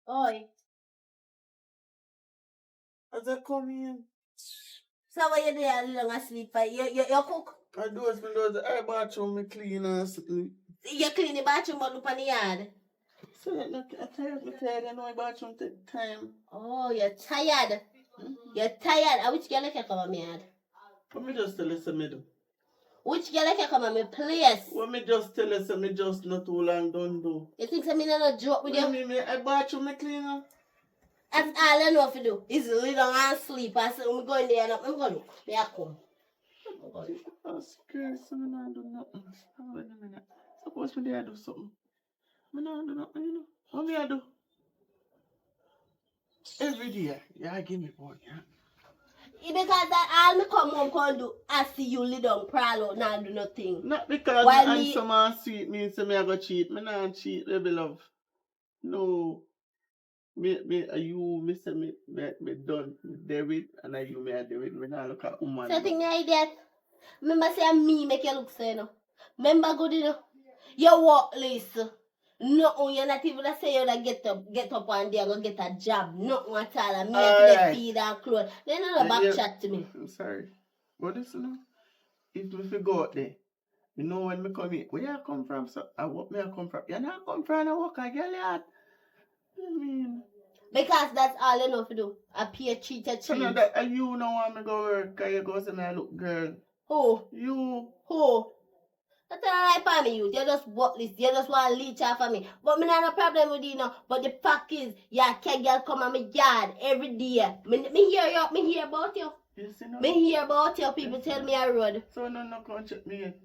Oi. As I come in. So what you do long asleep? You cook? I do I bathroom me clean and sleep. You clean the bathroom but look on the yard. So I'm tired, I know my bathroom take time. Oh, you're tired. You're tired. Which girl can come on me yard? Let me just tell you something. Which girl can come on me place? What me just tell you something just not too long don't do. You think I'm not joke with you? I bathroom me cleaner. That's all I know to do. Is lay down and sleep. I said, I'm going there and I'm going to look. Me I come. I'm scared, so I'm not do nothing. Wait a minute. Suppose me there do something. I'm not do nothing, you know. What me I do? Every day, yeah, give me one, yeah. Because that all me come home can do, I see you lay down, prowl out, not do nothing. Not because While my me- answer man sweet means me I go cheat. Me not cheat, baby love. No. Me say me done David and I you me a David. Me not look at woman. So think me idiot. Remember say me make you look so you know. Remember good you know. You work list. No, you're not even to say you that get up one day and go get a job. Nothing at all. And me have to feed and clothes. Then you know back chat to me. I'm sorry. But listen now. If we go out there, you know when me come here, where you come from? So I what me I come from? You not come from a work a girl yard. I mean, because that's all you know to do. I pay treat a treat. So now that you know want me go work, cause you go say me I look girl. Who? You. Who? That's all right for me, you. You just work this. You just want to leech off of me. But me not no problem with you now. But the fact is, your cat girl come on my yard every day. Me hear about you. You see no? Me hear about you. People tell me I road. So no come check me yet.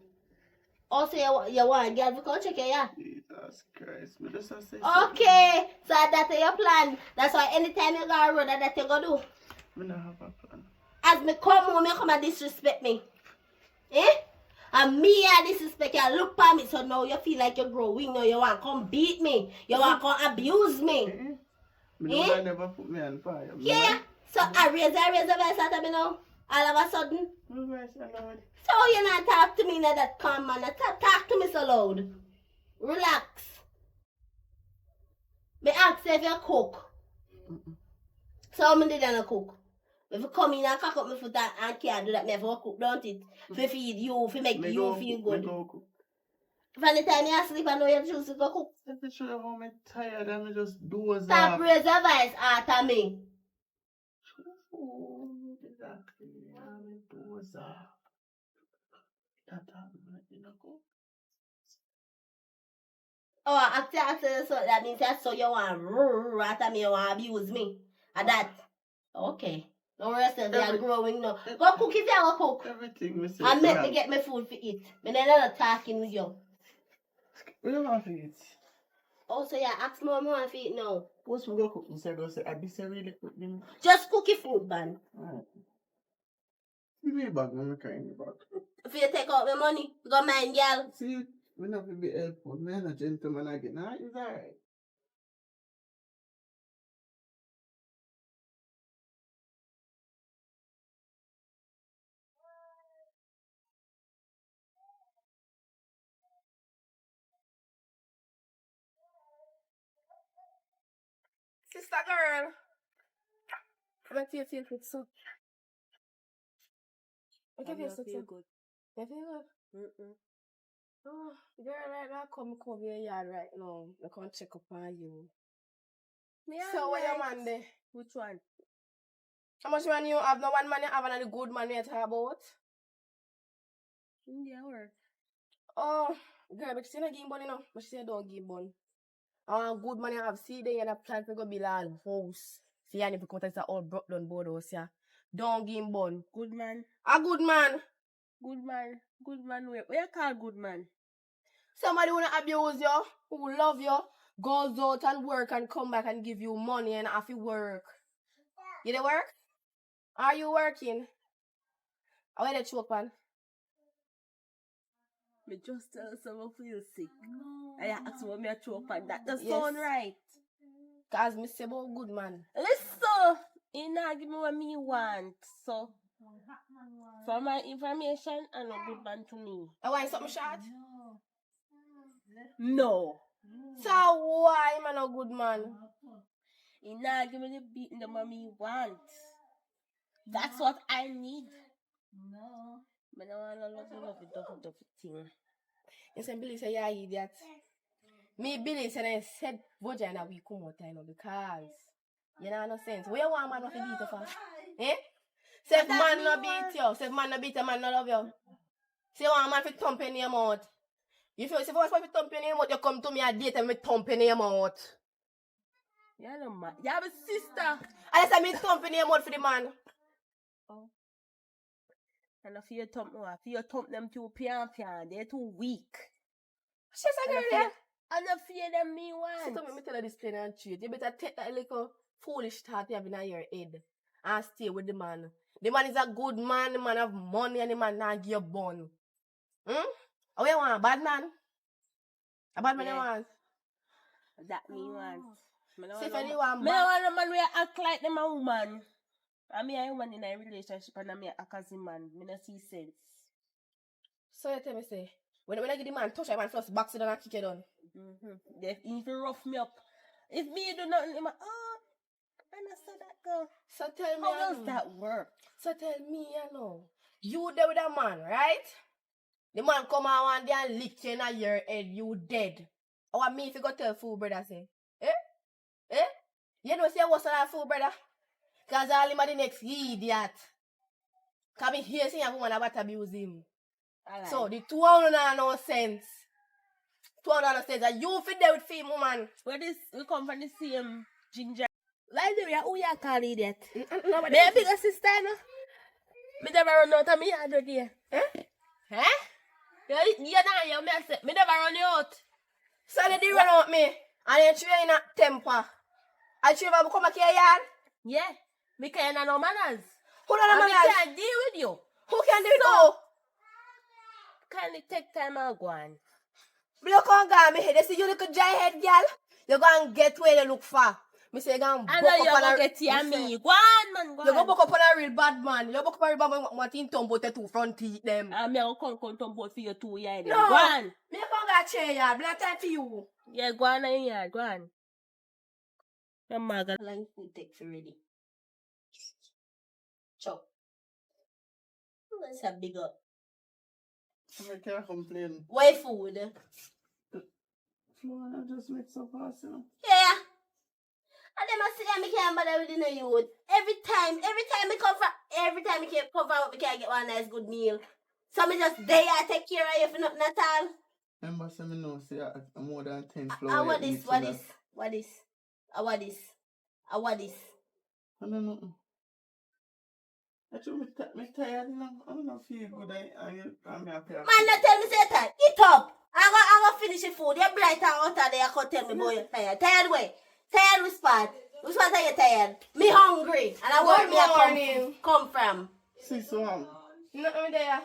Also, you want a girl to come check you, yeah? Jesus Christ, me just say. Okay, so that's your plan. That's why anytime you go on road, that's you go do. Me not have a plan. As me come home, you come and disrespect me. Eh? And me I disrespect you, look at me, so now you feel like you're growing, now you want to come beat me, you want to come abuse me. I never put me on fire. Yeah, so I raise the voice at me now, all of a sudden. So you not talk to me in that calm manner, talk to me so loud. Relax. Me ask if you cook. So how many did I cook? If you come in and cock up my foot and can't do that, me have to cook, don't it? To feed you, to make you feel good. From the time you sleep, I know you choose to go cook. Let me show you how I'm tired and I just doze Stop off. raise your voice after me. Oh, exactly. I'm doze off. That happened, you know, go. Oh, after so that means that's so you want after me, you want abuse me. And that. Okay. No rest of you growing now. Go cook if you want to cook. Everything me say. And make me get my food to eat. Me not talking with you. What do you want to eat? Oh, so yeah, ask me what I want to eat now. What's we go cook? You say go say, I be say really cook them. Just cook your food, man. Alright. Give me a bag, I'm carrying the bag. If you take out my money, go mind, girl. See, we not to be helpful. Man, a gentleman again. Nah, it's alright. Sister girl. Come and feel good so. I can feel so good. You feel good? Oh, girl, right now come your yard right now. I come check up on you. So what your man there? Which one? How much money you have? No one man you have and the good man you talk about? Yeah, work. Oh, girl, but she not give money now. But she say don't give money. Good man you have. See then you have plan to go build a house. See and if you come to the old broke down board house, yeah. Don't give him bun. Good man. A good man. Good man. Good man. Where you call good man? Somebody wanna abuse you, who love you, goes out and work and come back and give you money and have to work. You dey work? Are you working? How you dey choke man? Me just tell someone feel sick. I ask what me a choke pan. That does sound right. Cause me say about good man. Listen, you not give me what me want. So, for my information, I'm a good man to me. I want something short? No. So why man a good man? He not give me the beating the mommy want. That's what I need. No. But I want to love duffy thing. You say Billy say yeah idiot. Me Billy say I said vagina we come out time because you know no sense. Where one man want to beat you for? Eh? Say if man no beat you, say if man no beat you, man no love you. Say one man fi thump in your mouth. You feel if I was fi thump in your mouth, you come to me a date and me thump in your mouth. Yeah, no man. You have a sister. I say me thump in your mouth for the man. Oh. And if you thump no, if you thump them too pian, they're too weak. She's a girl there. And the fear them me She want. told me tell her this plain and straight. You better take that little foolish thought you have in your head and stay with the man. The man is a good man, the man have money and the man not give you bun. Oh, you want a bad man? A bad man you want? That me want. See if anyone Me don't want a man where act like them a woman. I mean a woman in a relationship and I me act as a man. Me not see sense. So you tell me say, when I get the man touch, I man first box it down and kick it down. They even rough me up. If me do nothing, I'm like, oh, I not saw that girl. So tell me, How does that work? So tell me, you know, you there with a man, right? The man come out one day and lick you in your head, you dead. Or me if you go tell fool brother say, eh? You know say what's that fool brother? Cause all him are the next idiot. Cause me hear say a woman about abuse him. Alright. So the two of them have no sense. Two of them have no sense. And you fit there with fame woman. Where this we come from the same ginger. Like the way who you call idiot? Nobody. Me a bigger sister, no? Me never run out of me hand here. Eh? You know you me me never run you out. So they did run out me. And then train at temper. And she ever come back here yard? Yeah. Because you know no manners. Who don't know And me manners? can't deal with you. Who can do it now? Can it take time and go on? Look on God, me head. They see you little giant head girl. You go and get where you look for. Me say you go and I buck know up you on go a... get your me. Go on, man, go You go on. buck up on a real bad man. You buck up on a real bad man. What in tongue but the two front teeth them. And me will come to both for you two yeah. No. Go on. Me come got chair yard. Black time for you. Yeah, go on in here. Go on. Your mother. How long it take for ready? Chop. Let's have big up. I can't complain. Why food? Flo, I just make so fast, you know. Yeah. And them I say me can't bother with the youth. Every time me come from, me can't get one nice good meal. So me just there I take care of you for nothing at all. Remember, say me know, say I'm more than 10 floor. I want this. I I don't know. Actually, me tired, you know. I don't feel good. I'm happy. Man, not tell me say tired. Get up. I go finish the food. You're bright out of there. I can't tell me boy you're tired. Tired way. Tired with spot. Which part are you tired? Me hungry. And I want me morning. come from. See, so No, me there.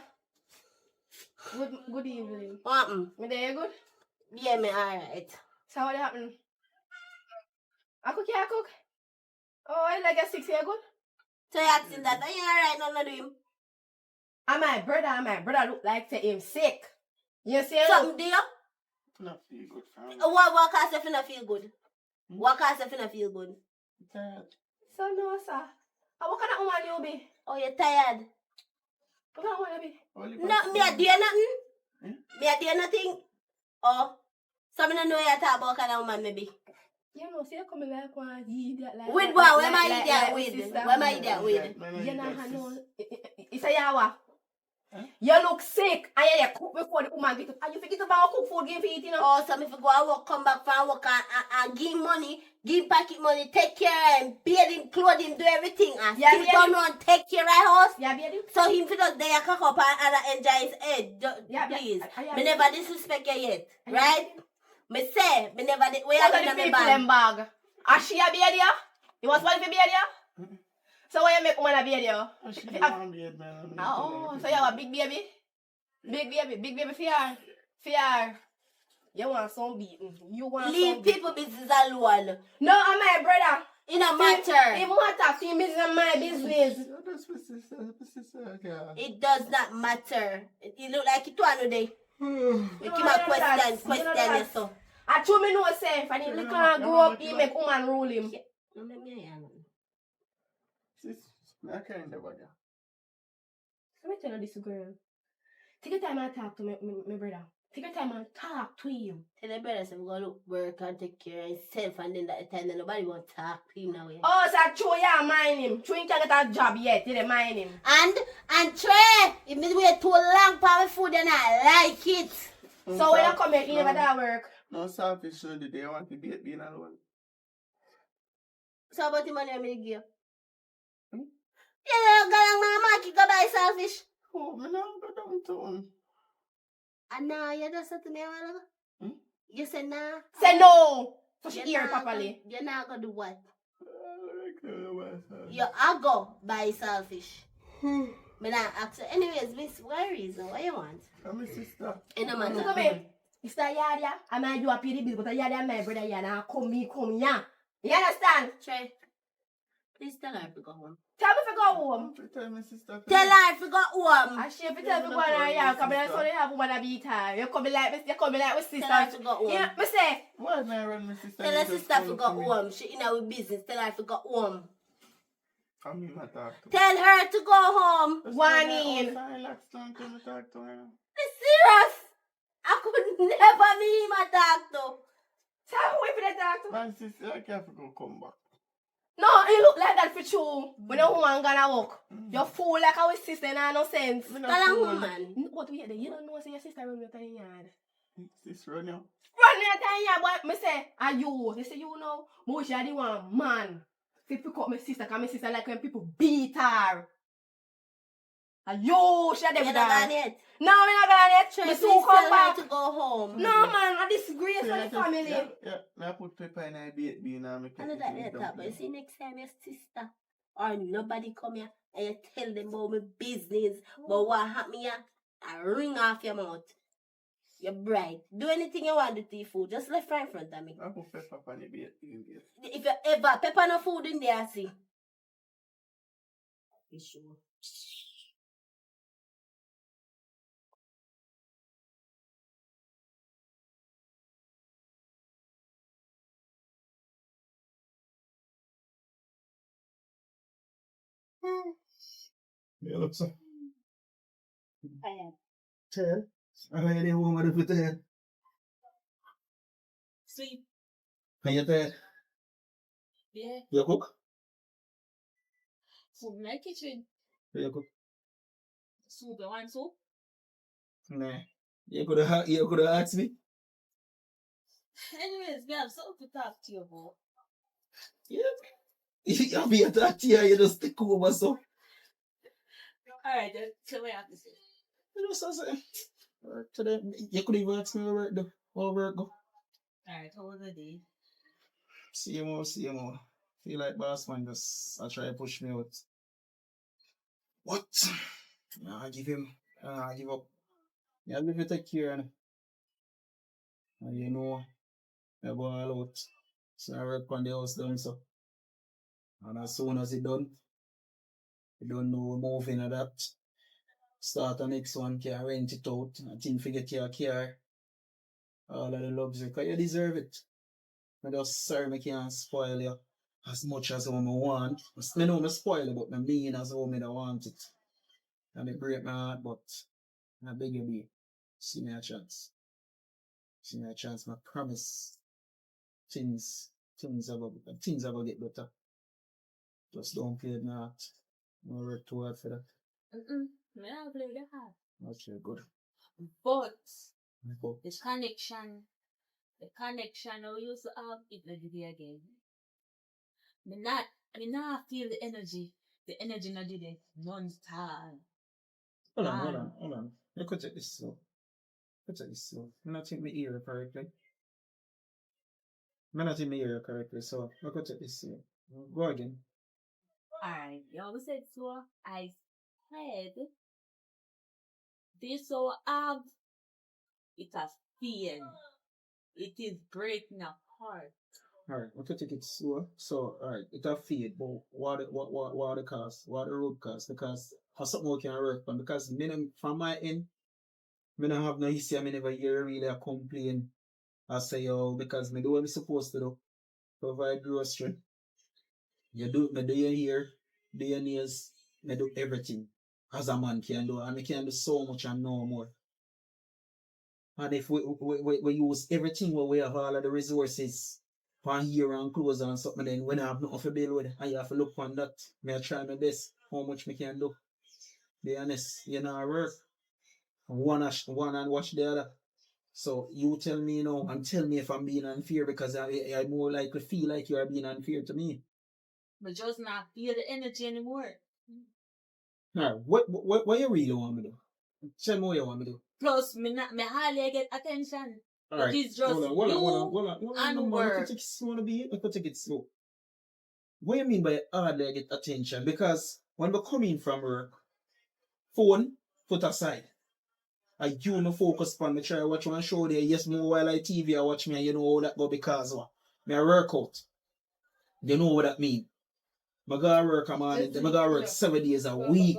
Good evening. What happened? Me there, you good? Yeah, me alright. So what happened? I cook. Oh, I like a 6 year good? So you asking that? Are you alright? None of him. And my brother look like say him sick. You see Something do you? not feel good, fam. What cause if you not feel good? What cause if you not feel good? Tired. So no, sir. What kind of woman you be? Oh, you're tired? What kind of woman you be? Only No, me a do nothing. Hmm? Me a do nothing. Oh, so me don't know you talk about kind of woman maybe. You know, see you coming like one idiot like. With like- what? Where like- my like- idiot like with? sister. Where my idiot with? You know, I know. It's a yawa. You look sick and you cook before the woman get up. And you forget about cook food game for eating. Oh, so if you go and work, come back from work and give him money, give him pocket money, take care of him, bathe him, clothe him, do everything. And Yeah, still yeah, don't know and take care of his house. Yeah, baby. So him for just there cock up and enjoy his head. Yeah, Please. yeah. Me never disrespect you yet. Right? Me say, me never where What you are in the my people them bag? bag? Is she a baby? You want somebody to be a baby? So why you make woman a baby? She don't want beard, man. Oh, so you have a big baby? Big baby for her. For her. You want some beating. You want Leave some people business alone. No, I'm my brother. It don't matter. It matter. See, business is my business. It does not matter. It look like it one day. You keep a question you so. I told me no say, if I need little girl grow up, he make woman rule him. No, let me hear no. Sis, I can't never get. Let me tell you this, girl. Take your time and talk to my brother. Take your time and talk to him. Tell the brother say we gonna look work and take care of himself, and then that time then nobody won't talk to him now. Yeah. Oh, so true, yeah, mind him. True, he can't get a job yet. You mind him. And Trey, if me wait too long for my food, then I like it. So when you come here, you never do work. No selfish on the day. I want to be being alone. So about the money I make you? Hmm? Yeah, go along my market, go buy selfish. Oh, me now go downtown. And now you just said to me a while ago? Hmm? You said nah. Say no. So she You're hear not properly. You're not gonna do what? You You I go buy selfish. Me not ask you. Anyways, miss, what reason? What you want? I'm a sister. It no So matter. come here. Mr. Yadia, I might do a pay the bill, but Yadia my brother Yadia come here. You understand? Trey, please tell her to go home. Tell me if I go home. Tell my sister. Tell her to go home. I should tell me go on here, because I saw you have woman a beat her. You come like my sister. Tell her to go home. Yeah, me say. Why am I run my sister? Tell her sister to go home. She in our business. Tell her to go home. I mean, my talk to Tell her to go home. One in. Relax, don't tell me talk to her. Serious? I could never be my doctor. Tell me wait for the doctor. My sister, I can't go come back. No, you look like that for true. When no woman gonna walk. You fool like our sister and no sense. Me Tell not her fool. woman. What we hear? You don't know say your sister run your tiny yard. Sister, run you. Run your tiny yard, but me say, are you? They say you know, me wish you the one man. If you pick up my sister, cause my sister like when people beat her. And you, she You're them not down. gone yet. No, we're not gonna let Trey, me please soon come tell her back. to go home. No man, I disgrace for the family. Yeah, I put pepper in a baked bean and make I know that they talk, but you see next time your sister or nobody come here and you tell them about my business, but what happened here, I ring off your mouth. You're bright. Do anything you want to do to your food. Just left right in front of me. I put pepper on the baked bean. If you ever pepper no food in there, see. Be sure. Yeah, look, sir. I am. Ted. I heard you woman with Ted. Sweet. Can you Ted? Yeah. You cook? Food in my kitchen. You cook? Soup. You want soup? Nah. You could have asked me. Anyways, we have something to talk to you about. Yeah. You be a talk to you, you just stick over so. Alright, then tell me what you have to say. You know so say. Today you could even ask me how work go. Alright, how was the day? See you more. Feel like boss man just I try to push me out. What? I give up. Yeah, give you take care and you know I go all out. So I work on the house done so. And as soon as it done, you don't know moving and that. Start the next one, can rent it out. I think forget your car. All of the luxury, because you deserve it. I just sorry I can't spoil you as much as I want. I know I spoil you, but I mean as how I want it. And it break my heart, but I beg you be. See me a chance. See me a chance, I promise. Things are gonna get better. Just don't play my heart. I work too hard for that. Me not play the hard. Okay, good. But But the connection I used to have, it not there again. Me not feel the energy. The energy not there non-stop. hold on. You could take this slow. I'm not think me ear correctly. So I could take this slow. Go again. Alright, you always said so. I said this so have it has pain. It is breaking apart. Alright, we could take it slow. So alright, it a fade, but what are the costs? What are the road costs? Because how something we can work on because from my end, I don't have no history, I never hear really a complain. I say, yo, because me do what I'm supposed to do. Provide grocery. You do your hair, do your nails, me do everything as a man can do, and me can do so much and no more. And if we use everything where we have all of the resources for hair and clothes and something, then when I have nothing to build with, and you have to look on that, me I try my best how much me can do. Be honest, you know I work. One and watch the other. So you tell me and tell me if I'm being unfair because I more likely feel like you are being unfair to me. But just not feel the energy anymore. Alright, what you really want me to do? Tell me what you want me to do. Plus, me hardly get attention. Alright, It is just hold on, and man. work. Take it slow, take it slow. What you mean by hardly I get attention? Because when we come in from work, phone put aside. I do no focus on me try watch one show there. Yes, more while I TV I watch me and you know how that go because what? Me I work out. You know what that mean. I gotta work I gotta work 7 days a week.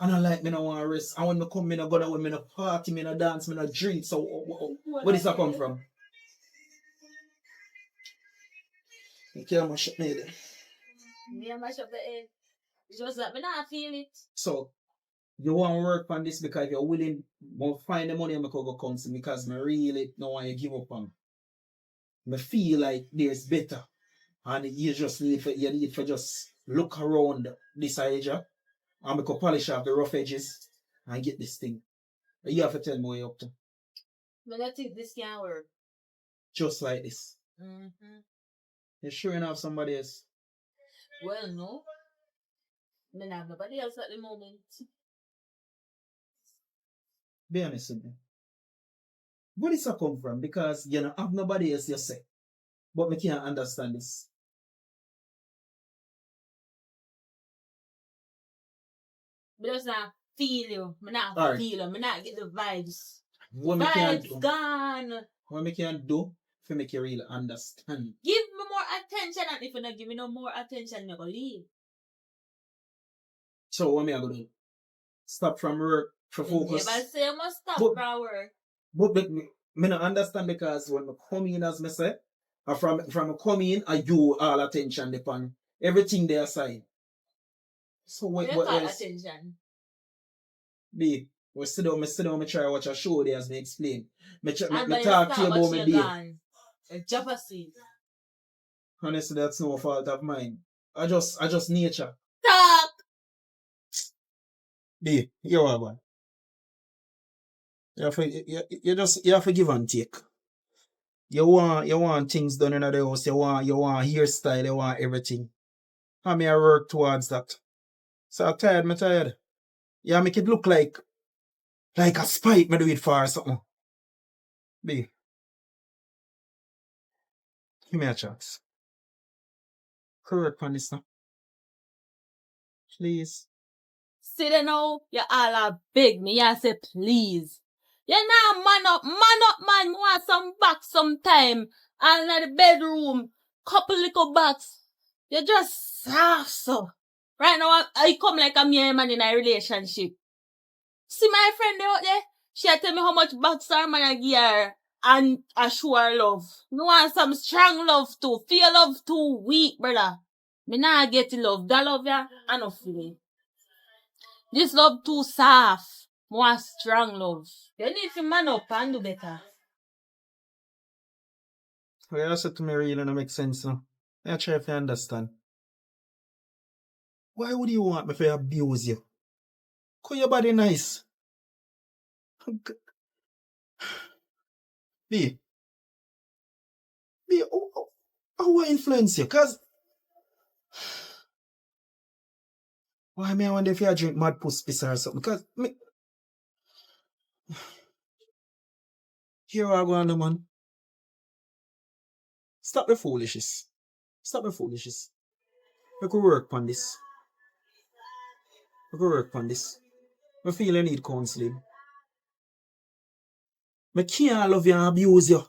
And I like me no want to rest. And when me come, me no go down, me no party, me no dance, me no drink. So where does that come from? You can't mash up me there. Me and mash up the head. It's just that me not feel it. So you want to work on this because you're willing to find the money and I could go counsel because I really don't want to give up on. I feel like there's better. And you just need to just look around this age and I could polish off the rough edges and get this thing. You have to tell me what you're up to. But I think this can work. Just like this. Mm-hmm. You're sure you have somebody else? Well, no. I don't have nobody else at the moment. Be honest with me. Where does that come from? Because you don't have nobody else you say. But me can't understand this. But just not feel you. I not Alright. feel you. I not get the vibes. What me can do? Vibes gone. What me can do to make you really understand? Give me more attention, and if you not give me no more attention, I'm gonna leave. So what me I gonna do? Stop from work for focus. Never say I must stop But- from work. But me not understand because when I come in as me say, or from come in, I do all attention upon everything they aside. So what You call else? attention. Babe, we sit down, me try watch a show there as me explain. Me And by talk the to you time about what me you're day. gone, a jealousy. Honestly, that's no fault of mine. I just nature. Talk. Babe, you are one. You have to give and take. You want things done in the house, you want hairstyle, you want everything. I mean I work towards that. So I'm tired. Yeah, make it look like a spite me do it for or something. Babe. Give me a chance. Correct on this now. Please. See there now, you all are beg me, you say please. You now man up, man, want some back sometime. And in the bedroom, couple little backs. You just soft so. Right now, I come like a mere man in a relationship. See my friend out there? She tell me how much backs her man a give her. And I show her love. Me want some strong love too. Feel love too weak, brother. Me nah get love. That love ya, I no feel it. This love too soft. More strong love. You need to man up and do better. What you said to me really don't make sense now. I try to understand. Why would you want me to abuse you? Cause your body nice. B, how I influence you? Cause why me I wonder if you drink mad puss piss or something? Cause me here I go on the man. Stop the foolishness. We could work on this. I feel I need counseling. I can't love you and abuse you.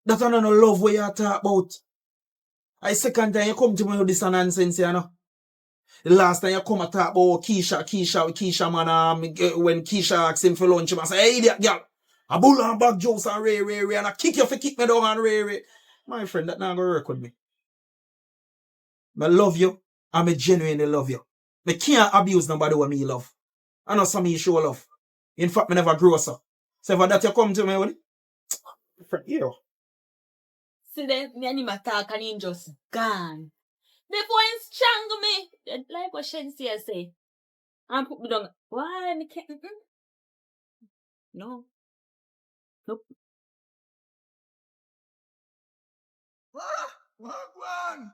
That's not no love what you talk about. I second time you come to me with this nonsense, you know. The last time you come and talk about Keisha, man, when Keisha asked him for lunch, I say, hey, idiot girl, I bull and back jokes and Ray, and I kick you for kick me down and Ray. My friend, that not gonna work with me. I love you, and I genuinely love you. I can't abuse nobody when me love. I know some of you show love. In fact, I never grow up. So if that you come to me with it, for you. See then, me and him a talk and he just gone. Before he strangle me, like what Shensia say. And put me down. Why? Me can't. No. Nope. Wagwan!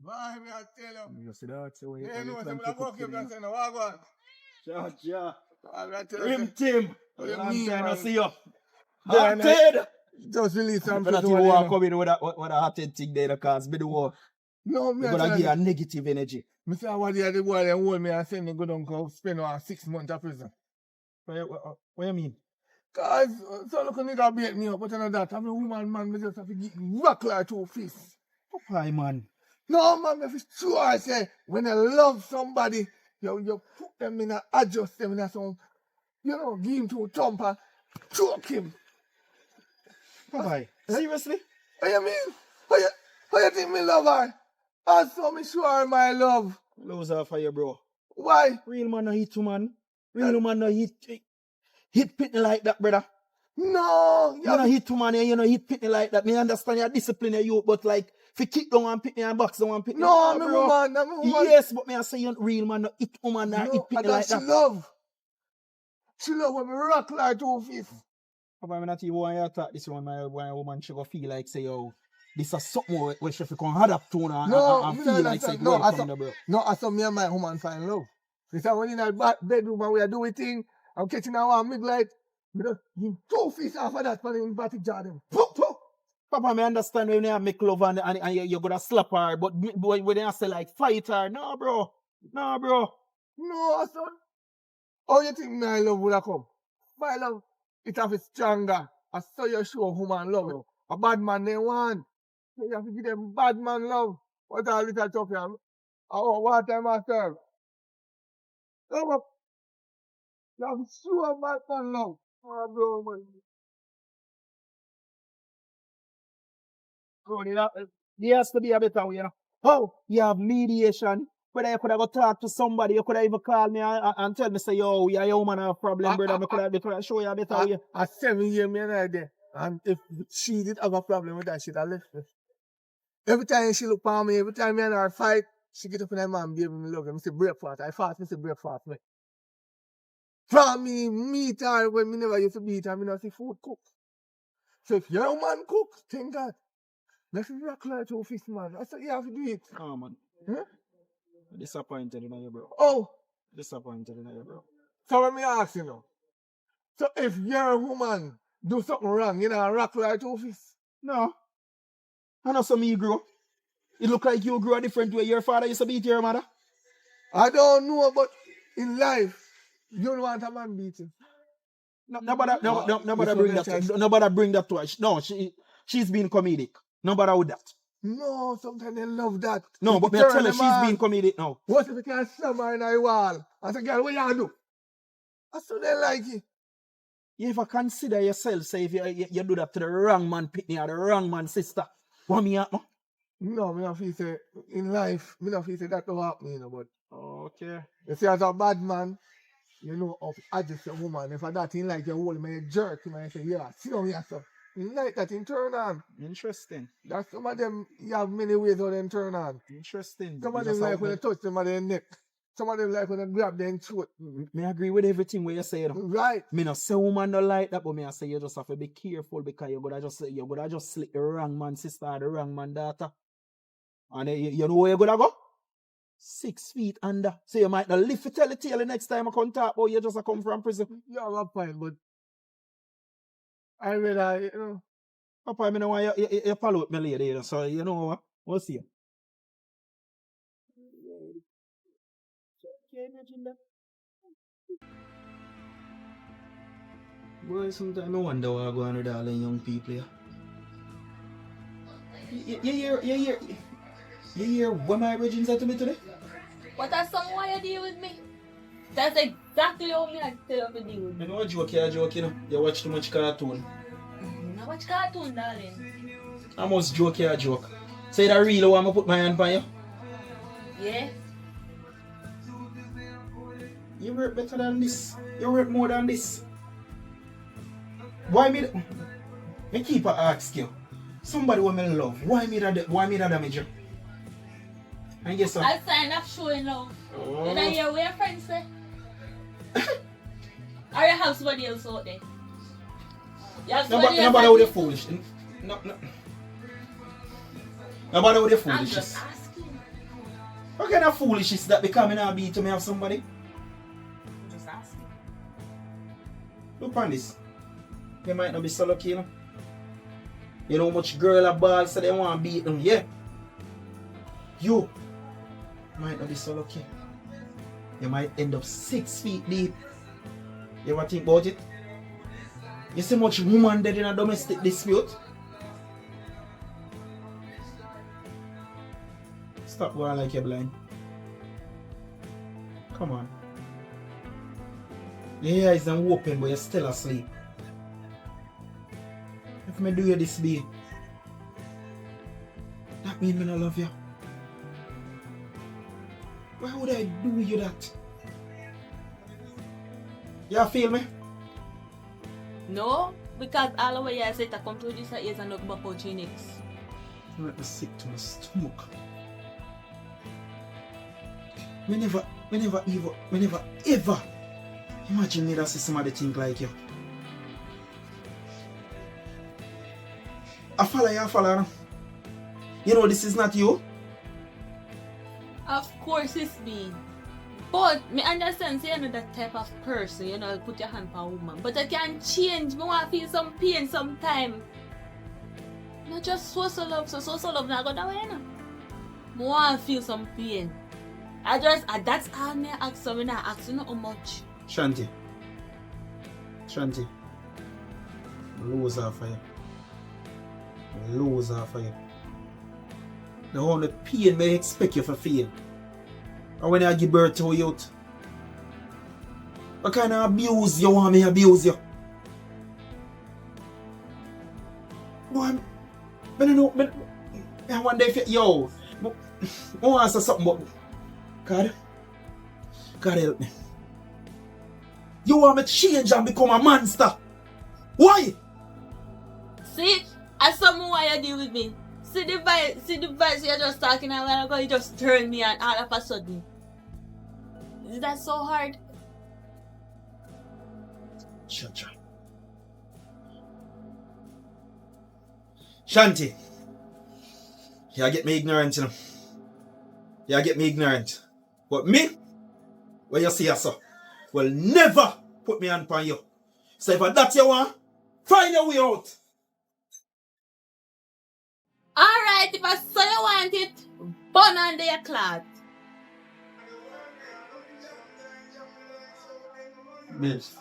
Why me I tell you? You see that? So You know what I'm going to say? Wagwan! Ja. I tell Rim you. Tim. What you Long mean, time I man? see you. Then I- Hearted. Just release some When I people. see you walk come in with a hearted thing there, cause be the war. No, me You're I gonna tell give you. a negative energy. Me say what the boy they hold me and send me go down go spend 6 months in prison. What you mean? Cause so look nigga beat me up, but none of that. I'm a woman, man, me just have to get rock like 2 fists. Why, man? No, man, me fi sure I say when you love somebody, you put them in a adjust them in a some, give him 2 thump and choke him. Why? Seriously? What you mean? How you think me love her? And so me sure my love. Lose her for you, bro. Why? Real man no hit you, man. Real man no hit pitney like that, brother. No, You no hit you, man, you no hit pitney like that. Me understand your discipline you, but like, if you kick down one pitney and box down one pitney. no, I'm a bro. woman, I'm a woman. Yes, but me I say you real man no hit woman nor hit pitney like she that. love. She love when me rock like 2 fists. Papa, I'm not even want you to talk this one, my woman she go feel like say, yo, this is something where she can adapt to and me feel not like say, understand. welcome, bro. No, I saw me and my woman find love. She said when in a bedroom and we are doing thing, I'm catching her one midlight. Me just give 2 fists after that man in body Jordan. Papa, me understand when you make love and you're gonna slap her, but when you say like fight her, no, bro. No, bro. No, son. How you think my love would have come? My love, it have it stronger. I saw you show woman love. A bad man they want. So you have to give them bad man love. What a little tough here. Oh, what time I serve? No, but you have to show bad man love. Oh, bro, man. Bro, there has to be a better way, How? You have mediation. Whether you could have go talk to somebody, you could have even call me and tell me, say, yo, your woman have a problem, brother. I could have show you a better way. At 7 years, me and her there. And if she did have a problem with that, she'd have left me. Every time she look for me, every time me and her fight, she get up in her man, baby, me love her. Me say breakfast. I fast, me say breakfast, me. From me, meet her when me never used to beat her, me not see food cook. So if your man cook, thank God. Let's rock like 2 fists, man. I said, you have to do it. Oh, man. Huh? Disappointed in you, bro. Oh, Disappointed in you, bro. so let me ask you now. So if your woman do something wrong, you know, rock like 2 fists? No. I know some you grow. It look like you grew a different way. Your father used to beat your mother. I don't know, but in life, you don't want a man beating. Nobody bring that. Nobody bring that to her. No, she's being comedic. Nobody with that. No, sometimes they love that. No, but me tell her she's being comedic now. What if you can't slam her in the wall? I say, girl, what you do? I still they like it. You ever consider yourself, say, if you do that to the wrong man pitney or the wrong man sister, what me happen? No, me not feel say, in life, me not feel say that don't happen, you know, but Okay. you see, as a bad man, you know, of adjust a woman. If I that in like you hold him and you jerk him and you say, yeah, sit down here, so. In like that, in turn on. Interesting. That's some of them, you have many ways how them turn on. Interesting. Some of them like when you touch them on their neck. Some of them like when you grab them throat. Me agree with everything what you say. Right. Me not say woman don't like that, but me I say you just have to be careful because you gotta just slip the wrong man sister or the wrong man daughter. And you know where you gonna go? 6 feet under. So you might not live to tell the tale the next time I come talk about you just come from prison. You have a point, but I realize, you know. Papa, I mean, want you follow with me later, so you know what? We'll see you. Boy, sometimes I wonder what going on with all the young people here. You hear what my Regine said to me today? What a song why you deal with me? That's exactly how me I tell you to deal with me. You know what joke, you know? You watch too much cartoon. I watch cartoon, darling. I must joke, you joke. Say that real want me put my hand on you? Yeah. You work better than this. You work more than this. Why me? Me keep ask you. Somebody who me love. Why me that damage you? And guess what? I sign up showing love. Oh. Did I hear where your friends say? Or you have somebody else out there? You have somebody else Nobody out with there? the foolish. No. Nobody with the I'm foolishness. just asking. What kind of foolish is that becoming a beat to me have somebody? I'm just asking. Look on this. They might not be so lucky, you know. You know how much girl a ball so they want to beat them, yeah. You might not be so lucky. You might end up 6 feet deep. You ever think about it? You see much woman dead in a domestic dispute? Stop going like you're blind. Come on. Your eyes are open but you're still asleep. If me do you this babe, that means me not love you. Why would I do you that? You feel me? No, because all the way I said to come to this is and look back for Phoenix. You make me sick to my stomach. Me never ever imagine me that see somebody think like you. I follow you. You know this is not you. Of course it's me. But me understand say you're not that type of person, you know, put your hand for a woman. But I can change. Me want to feel some pain sometime. Not just so love, so love not go that way, you know. Me want to feel some pain. That's all me ask, so me not ask you know how much. Shanti. Lose off of you. The only pain may expect you to feel. And when I give birth to a youth, what kind of abuse you want me to abuse you? Boy, I don't know. I wonder if you, I want to say something about God help me. You want me to change and become a monster? Why? See, as someone why you deal with me. See the vibes you're just talking a while ago, you just turn me on all of a sudden. Is that so hard? Shut up. Shanti, you get me ignorant, you know. You get me ignorant. But me, when you see us, will never put me hand on you. So if that's you want, find a way out. Alright, if I saw you want it, burn under your cloth. Babes,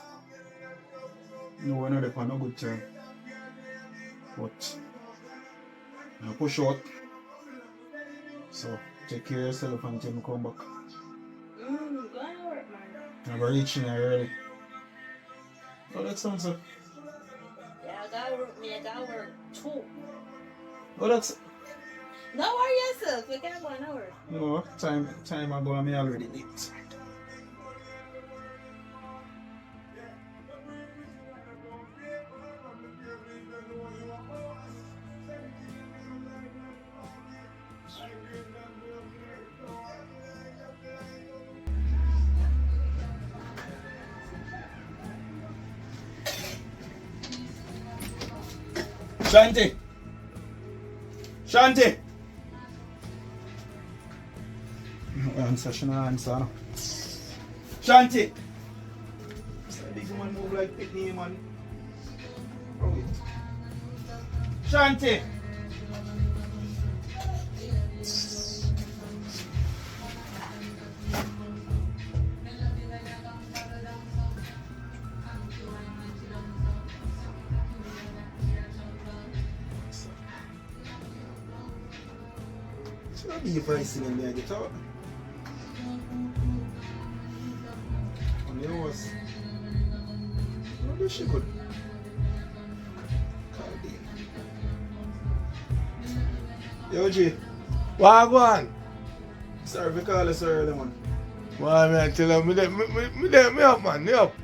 no, we're not on a good term. But I push out. So take care of yourself until I come back. Go and work, man. I'm reaching here early. Oh, that sounds good. Yeah, I gotta work too. Oh, that's. Don't worry yourself, you can't go and work. No, time ago, I'm already late. Shanti! Answer, she no answer. No. Shanti! This big woman move like Pitney, man. Oh, wait. Shanti! It's not be pricing in there, get out. On the horse. What is she good? Yo, G. Wagwan. Sorry for calling so early, man. Why, man, tell him, me up, man, me up.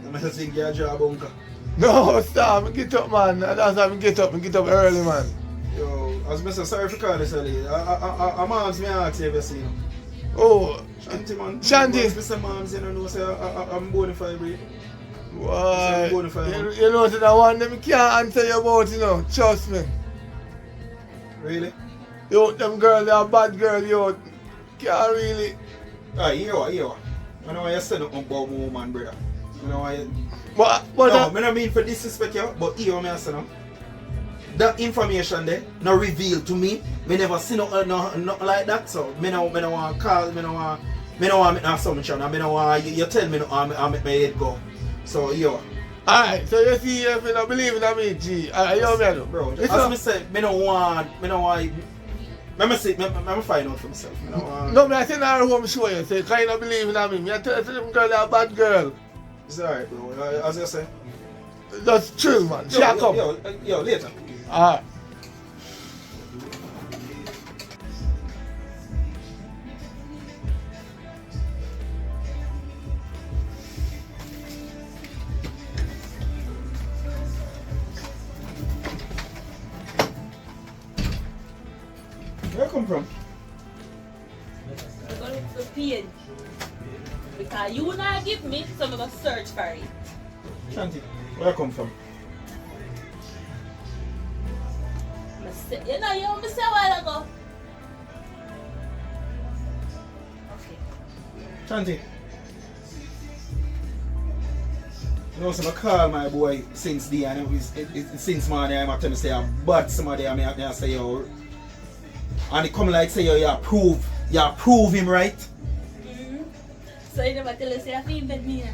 I'm going to think you're a job, uncle. No, stop, me get up, man. That's how me get up early, man. Yo, I was Mr. Sorry for calling so late. I'm asked me to ask you if you see him. Oh, Shanti, man. Shanti. Mr. Moms, you know, say I'm born if I breathe. why? I'm going for it, man. You know, that one them can't answer you about, you know, trust me. Really? Yo, them girls, they are bad girl, yo. Can't really. Ah, here. I know why you said nothing about my woman, brother. I know why you... But No, I don't mean for disrespect you, but here me say now. That information there, not revealed to me. Me never see nothing like that, so me no want to call, me no want make no assumption, and me no want you tell me no, I make my head go. So yo. alright, so you see if you don't believe in me, G. You know me, I do. Bro, as me say, me no want. Let me find out for myself. Me no want. No, me I tell her home show you, say, can you not believe in me? Me I tell them girl, they're a bad girl. It's alright, bro. As you say. Just chill, man. She a come. Yo, later. Alright. Where you come from? I'm gonna look for page. Because you not give me, so I'm gonna search for it. Shanti, where you come from? You know, you want me to say a while ago. Okay. Shanti. You know, so I call my boy since day and since morning I'm tell me say I'm bad somebody and I say yo. And he come like say yo, you approve him, right? Mm-hmm. So you never tell us you feel bad me now.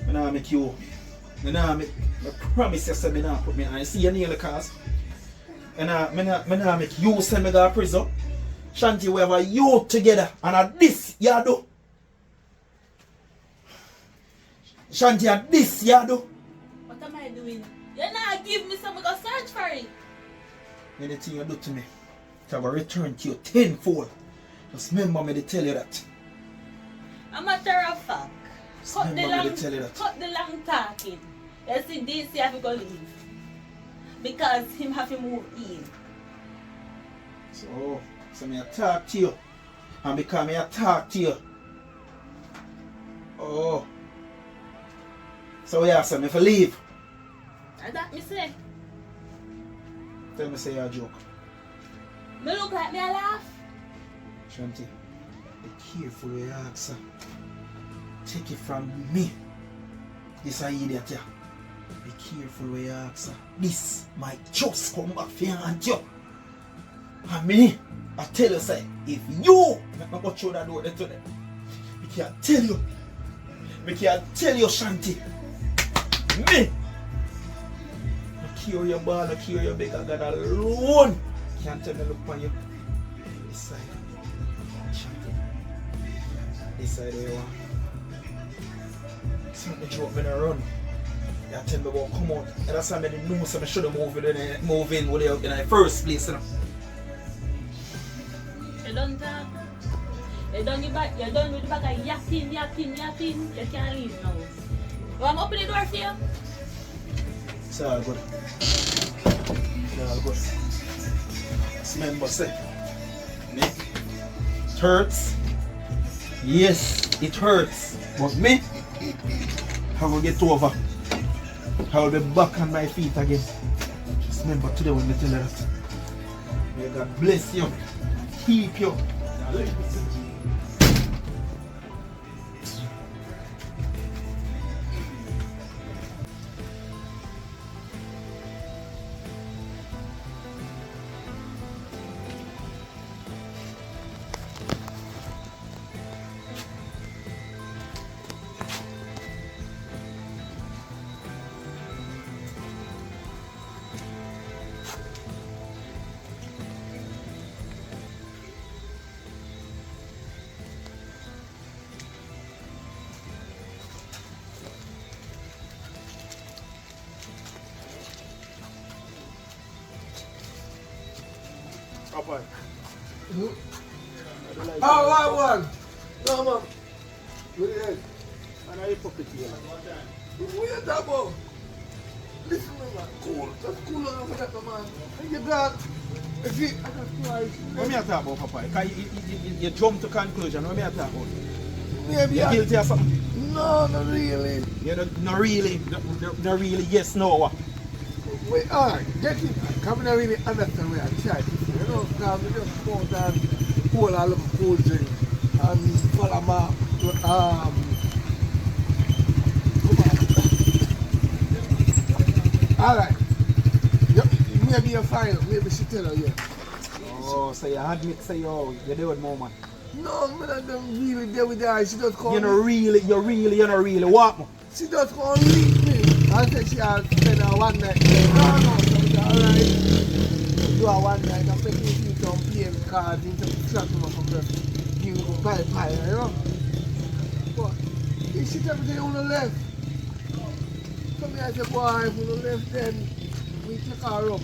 I nah make you. I promise you say me nah put me and see your nail cause. And I nah make you send me to prison. Shanti, we have a youth together and at this you do. Shanti, at this you do. What am I doing? You not give me some, I'm gonna search for it. Anything you do to me, I will return to you tenfold. Just remember me to tell you that. I'm a matter of fact. Cut the Remember me to tell you that. long talking. You see this, you have to go leave. Because him have to move in. So me I talk to you. And because me I talk to you. Oh. So yeah, so me for leave. And that me say. Tell me say you're a joke. Me look like me a laugh. Shanti, be careful where you ask her. Take it from me. This is idiot here. Be careful where you ask her. This might just come back for you and you. And me, I tell you, say, if you not go through that door today, we can tell you, Shanti, me, I cure your ball, I cure your big, I got alone. Can't tell me look on you. This side, Shanti, this side where you want. Something joke me to run. You tell me about come out. And that's why I didn't know so I should have moved in with you in the first place. You know? You done talk. You done with the bag of yapping. You can't leave now. You want me open the door for you? It's all good. It's all good. Just remember, say, me, it hurts. Yes, it hurts. But me, I will get over. I will be back on my feet again. Just remember today when I tell you that. May God bless you. Keep you. Papa. Oh, what one? No, man. Where the head? And I puppet here. What you talking about? Listen, man. Cool. Just cool down for that, man. And you got... See, I got twice. What me I talk about, Papa? Because you jump to conclusion. What me I talk about? Maybe You guilty of something? No, not really. You not really, not really, yes, no. What? Wait, alright, get it. Come not really understand where I try to say. You know, because we just go down, pull all of the cool drink and follow my, alright. Maybe you're fine, maybe she tell her, yeah. Oh, so you admit, say you're there with more man. No, man, I don't really there with her. She just call You me. not really what? Man? She just gonna leave me. I said she had spent her one night. No, so it's alright. Do her one night. I'm making you some PM cards into the slot from the give you a pie, you know? But if she tell me they wanna left. So me I say, boy, if you left then we take her up.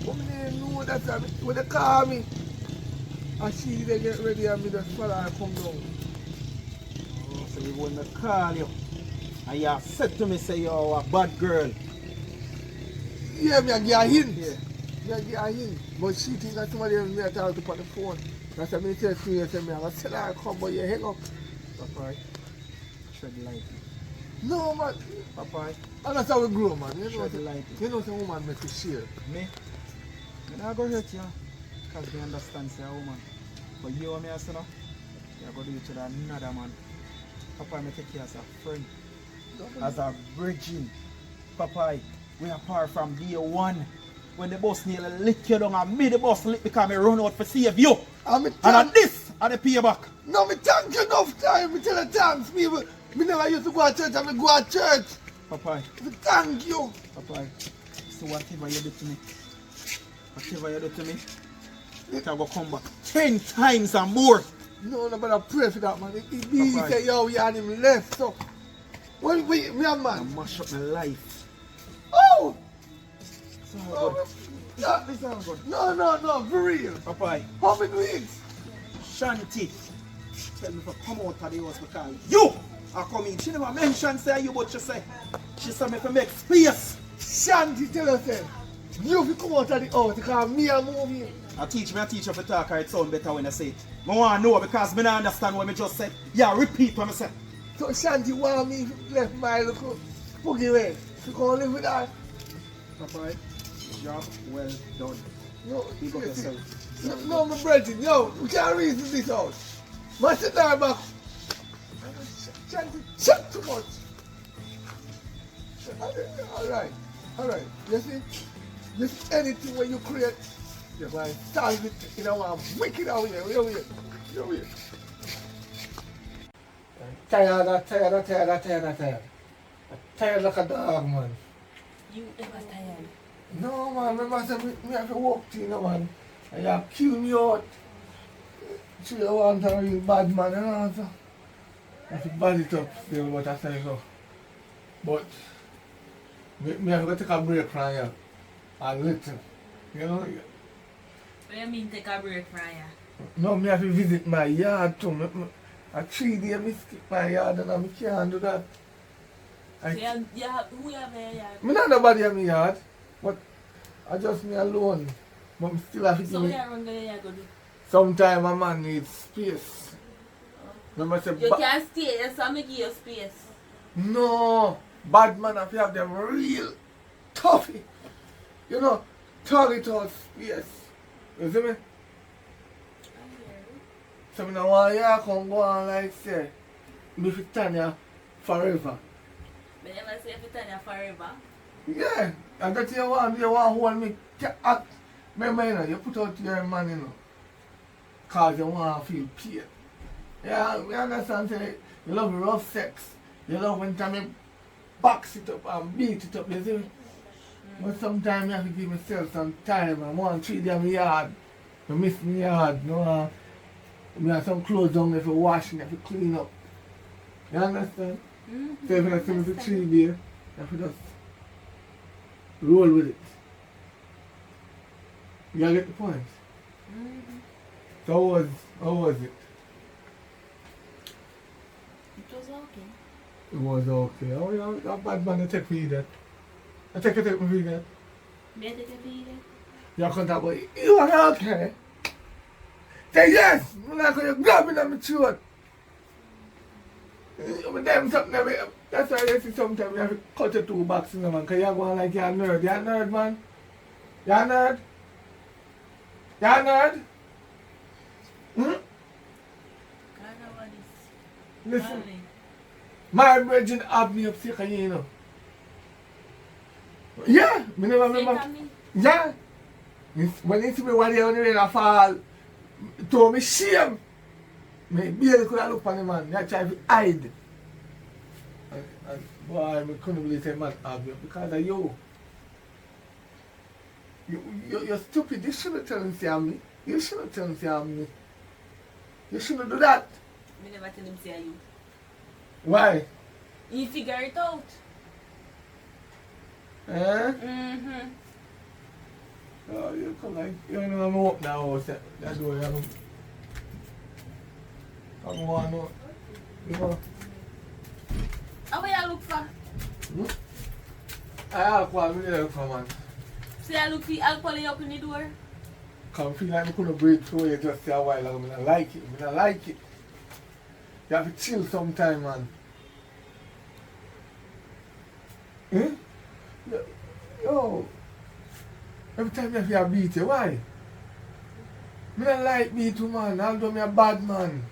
But me didn't know that when they call me and she they get ready and me just follow her come down. Oh, so you want to call you. And you have said to me, say you're a bad girl. Yeah, me I give her a hint. Yeah. Me I give her a hint. But she think that somebody else may talk to on the phone. That's why me tell you, say me I go tell her come but you hang up. Papa, tread lightly. No man. Papa, And that's how we grow, man. You know, tread lightly. you know some woman make you share. Me? I'm not going to hurt you. Because they understand, say a woman. But you and me, I say no. You're going to do it to another man. Papa, I take you as a friend. As a virgin. Papa, we are apart from day one. When the bus nearly lick you down and me the bus lick because I run out to save you. And at this, at the payback. No, me thank you enough time. Me tell her thanks. Me never used to go to church and me go to church. Papa. Me thank you. Papa, so whatever you do to me, whatever you do to me, it will come back 10 times and more. No, but I pray for that, man. It be Papa. say, yo, we had him left, so. Well, me a I man. mash up my life. Oh! It's all Oh, good. no, It's all good. no, for real. Papa, How many weeks? Shanti, tell me to come out of the house because you are coming. She never mentioned say you, but she said me to make space. Shanti tell us, say, you fi come out of the house because me a move in. I teach you to talk, it sound better when I say it. I want to know because I don't understand what I just said. Yeah, repeat what I said. So Shanti want me left my little boogie way. She gonna live with that. Papa, job well done. No, Big up listen. yourself. No, my brethren, yo, we can't reason this out. Man, sit down back. Shanti, shut too much. Alright. You see? Just anything when you create, you're going to solve it in our wicked out here. You're here. Tired like a dog, man. You ever tired? No, man, remember I said me have to walk to you, know, man. And you kill me out. So you want a real bad man, you know, so. I have to bad it up still, what I say so. But, me have to take a break from you. A little. You know? What do you mean take a break from you? No, me have to visit my yard too. I 3 days me skip my yard and I can't do that. So who have your yard? Me not nobody in my yard, but I just me alone. But me still have to So give we me... are going to go do? Sometimes a man needs space. Remember I say, You can't stay, that's why I give you space. no, bad man have to have them real toughy. You know, target out space. You see me? So I don't want you to come go on like say, me fit Tanya forever. But never say if you turn you forever. Yeah, and that you want hold me. Act. Remember, you know, you put out your man, you know, because you want to feel pain. Yeah, we understand, say, you love rough sex. You love when time you box it up and beat it up, you see me? But sometimes you have to give myself some time. I want to treat them yard. I miss me yard, you know. I have some clothes on there for washing, have to clean up. You understand? So if I see me for 3 days, you have to just roll with it. You get the point? So how was it? It was okay. It was okay. Oh, yeah, that bad man, I take for you that. I take me for you that. May I take a video? You can't talk about it. You are okay. Say yes! I'm not going to grab me on my throat. But them something that that's why you see sometimes you have to cut your 2 boxes, man, because you're going like you're a nerd. You're a nerd, man. You're a nerd. You're a nerd. Listen, my virgin have me up sick, you know. Yeah, me never remember. Yeah. When you see me one day on the rain, I fall. To me shame. Me barely could have looked on the man. I try to hide. And boy, I couldn't believe the man have you because of you. You're stupid. You shouldn't tell him to me. You shouldn't tell him to me. You shouldn't do that. Me never tell him say you. Why? You figure it out. Eh? Mm-hmm. Oh, you come like, you know, I'm up now. That's why I'm. Come on, no. You know. How will you look for? I alcohol, me look for, man. So you look for alcohol you open the door? Come feel like I couldn't breathe through you just a while ago. I don't like it. I don't like it. You have to chill sometime, man. Eh? Yo. Every time you have to beat you, why? I don't like beat you, man. Although I'm a bad man.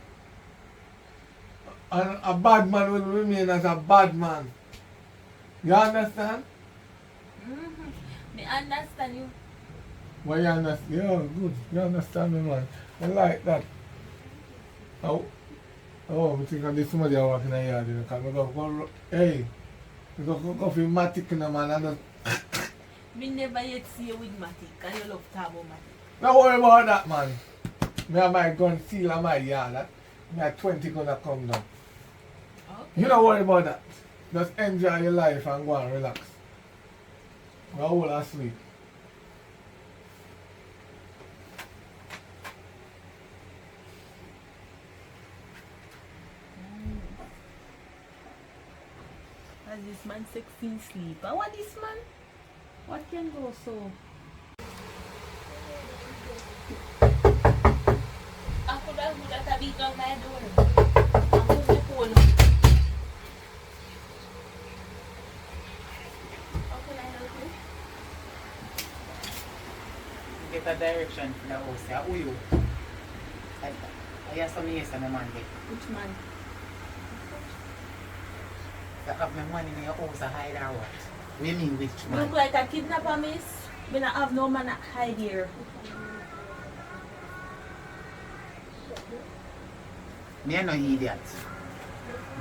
And a bad man will remain as a bad man. You understand? Mm-hmm. Me understand you. Why you understand? Yeah, good. You understand me, man. I like that. Oh, I think I need somebody walking in the yard, you know, because I go, hey, I go for Matic, you know, man, I don't... Me never yet see you with Matic, and you love talk about Matic. Don't worry about that, man. Me have my gun seal on my yard, that. Me have 20 gonna come down. Okay. You don't worry about that. Just enjoy your life and go and relax. Go all asleep. As this man sexy sleep. I want this man. What can go so? I could have beat on my door. I put the phone. How can I help you? Get a direction from the house. Who you? I have some years on the man there. Which man? You have my money in your house to hide or what? We mean which man? Look like a kidnapper, miss. Me not have no man to hide here. Me a no idiot.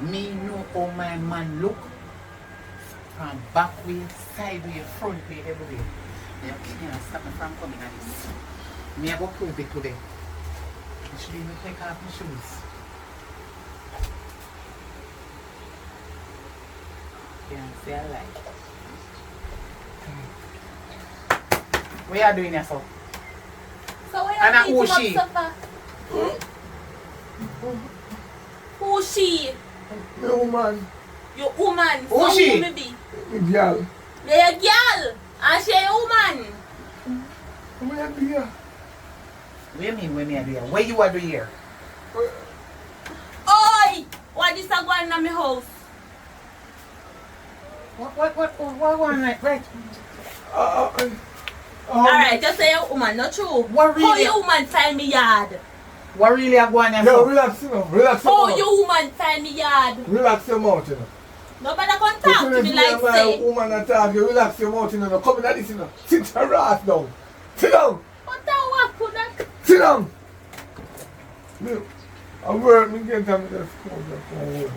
Me know how my man look. From back way, side way, front way, everywhere. You can't stop me from coming at this. Me a go prove it today. You should even take off my shoes. Can't say I lie. What you doing here, so? So where And you who beating she? up Safa? Who she? Me woman, Your woman. Who So she? Who me be? me girl. You're a girl. And she a woman. What you do here? What do you mean when me are here? What you are doing here? Oi! What is that going on in my house? What going on? Right. Alright, just say your woman, not true. What How really? your woman find me yard? What really are going on Yo, here? relax, you know. Relax your How mouth. your woman find me yard? Relax your mouth, you know. Nobody can talk to me like my say. woman attack you, relax your mouth, you know. Come in at this, you know. Sit your ass down. Sit down. What the what put that? Sit down. Look, I work, me get time to school, I work.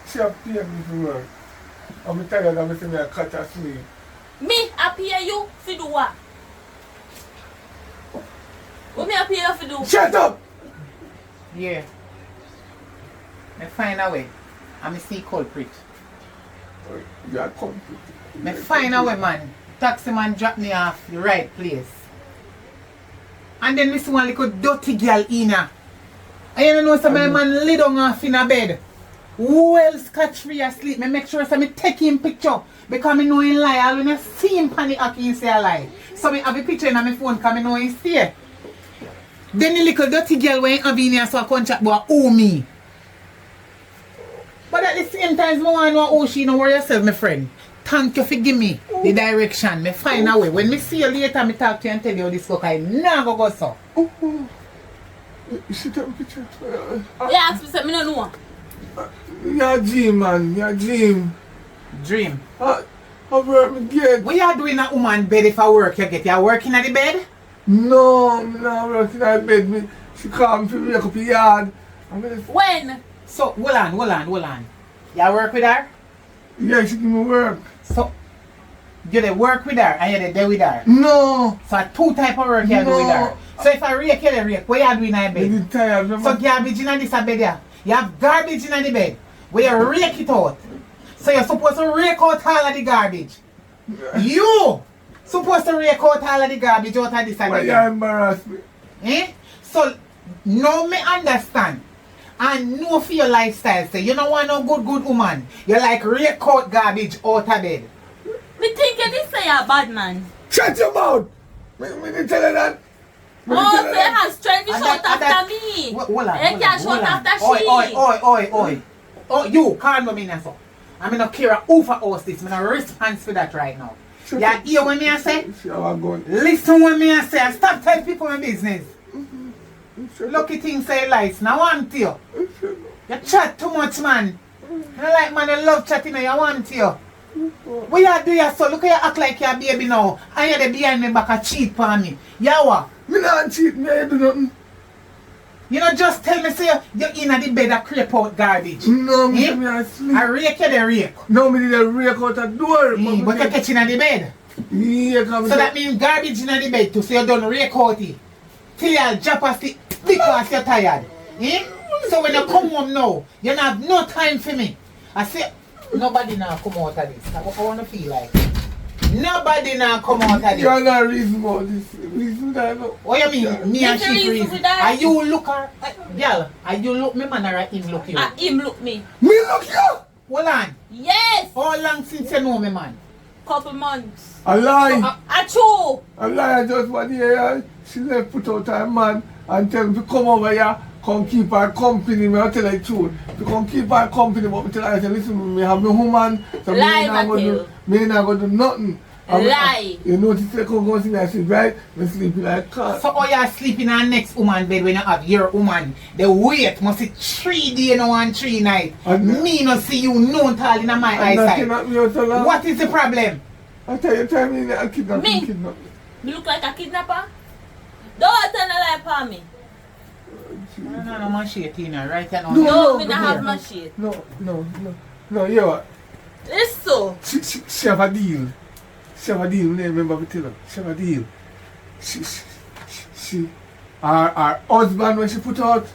She have paid me for work. I'm tired of me I catch her sleep. Me, I pay you for do what? What me I pay you for do? Shut up! Yeah. Me find a way. I'm see culprit. You are coming. Me find a way, man. Taxi man drop me off the right place. And then me see one little dirty girl in her. And you know so my man lay down off in a bed. Well scotch-free asleep. Me make sure so me take him picture. Because me know he lie. All when I see him panic act, he say a lie. So me have a picture in my phone because me know he stay. Then the little dirty girl when have in here so I come chat about who me. But at the same time, I want to know how she know where yourself, my friend. Thank you for giving me the direction. Me find a way. When me see you later, me talk to you and tell you how this look. I never go so. She take a picture. Yeah, ask me something, I don't know. Your dream, man. Your dream. Dream. I work me get. What you doing in a woman bed if I work? You get you working at the bed? No, I'm not working at bed. Me, she called me to wake up the yard. When? So, hold on. You work with her? Yeah, she give me work. So, you dey work with her and you dey there with her? No. So, two type of work you do with her. So, if I rake you, what you doing in the bed? I'm tired. So, garbage in this bed there. You have garbage in the bed where you rake it out. So, you're supposed to rake out all of the garbage. You supposed to rake out all of the garbage out of this Why bed. you embarrass me? Eh? So, now me understand. And know for your lifestyle, say you don't want no good woman. You like rake out garbage out of bed. Me think you did say you're a bad man. Shut your mouth! Me didn't tell her that. Oh, so you have strength to shout after me. Hold on. You can't shout after she. Oi. Oh, you calm me now, so. I'm not care who for us this. I'm not response for that right now. You hear what me I say? Listen what me I say and stop telling people my business. Lucky thing say lies. Now I want you. You chat too much, man. You don't like man, you love chatting, I want you. What you do you so? Look at you act like you're a baby now. And you're behind me back a cheat for me. You what? Me not cheat, me I do nothing. You know, just tell me, say you're in the bed that creep out garbage. No, me asleep. I rake you the rake. No, me did a rake out the door. But you're catching in the bed. Yeah, so that means garbage in the bed too, so you don't rake out it. Till you drop a stick because you're tired. So when you come home now, you don't have no time for me. I say, nobody now come out of this. I want to feel like. Nobody now come out of this. You're not reason about this. Reason that no. What you mean? Yeah. Me and she reason. Are you look her? Girl, are you look me man or him look you? Him look me. Me look you? Hold on. Yes. How long since you know me, man? Couple months. A lie. True. A lie. Just one year she left put out her man and tell me to come over here, come keep her company. Me I tell her the truth. To come keep her company, but me tell her, I say, listen, me have my woman. So lie, Matthew. Me not going to do nothing. Lie. You notice I come go see me, I sleep, right? Me sleeping like cat. So how you sleep in our next woman bed when you have your woman? The wait must be 3 days now and 3 nights. Me not see you no tall in my eyesight. What is the problem? I tell you, tell me I kidnap me. Me look like a kidnapper? Don't tell a lie upon me. No, machete, Tina, right now. No, me not have machete. No, you know what? It's so. She have a deal. She have a deal, me remember me tell her. She have a deal. Her husband when she put out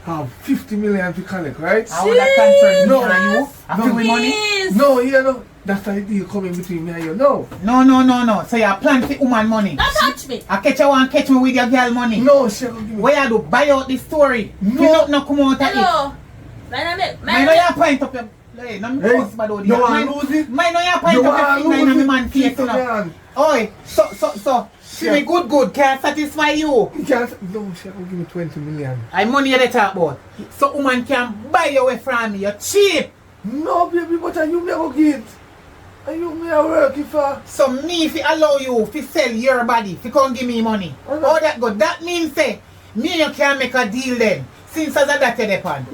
have 50 million to collect, right? How would that concern No, you? After we money? No, you know. That's the deal coming between me and you. No. No. So you plan for woman money. Don't touch me. I catch you and catch me with your girl money. No, she will give me. Where you do buy out the story? No. You not come out of it. Hello. I know you point up your. Hey, no me post bad out you there. want to lose it? Mine know you point up your finger in my man face. Oi, so. See me good can't satisfy you. No, she will give me 20 million. I money you talk about. So woman can buy you away from me. You're cheap. No, baby, but you never get. And you may work if So me if I allow you to sell your body, if you can't give me money. How that go? That means say me you can make a deal then. Since as a that you depend.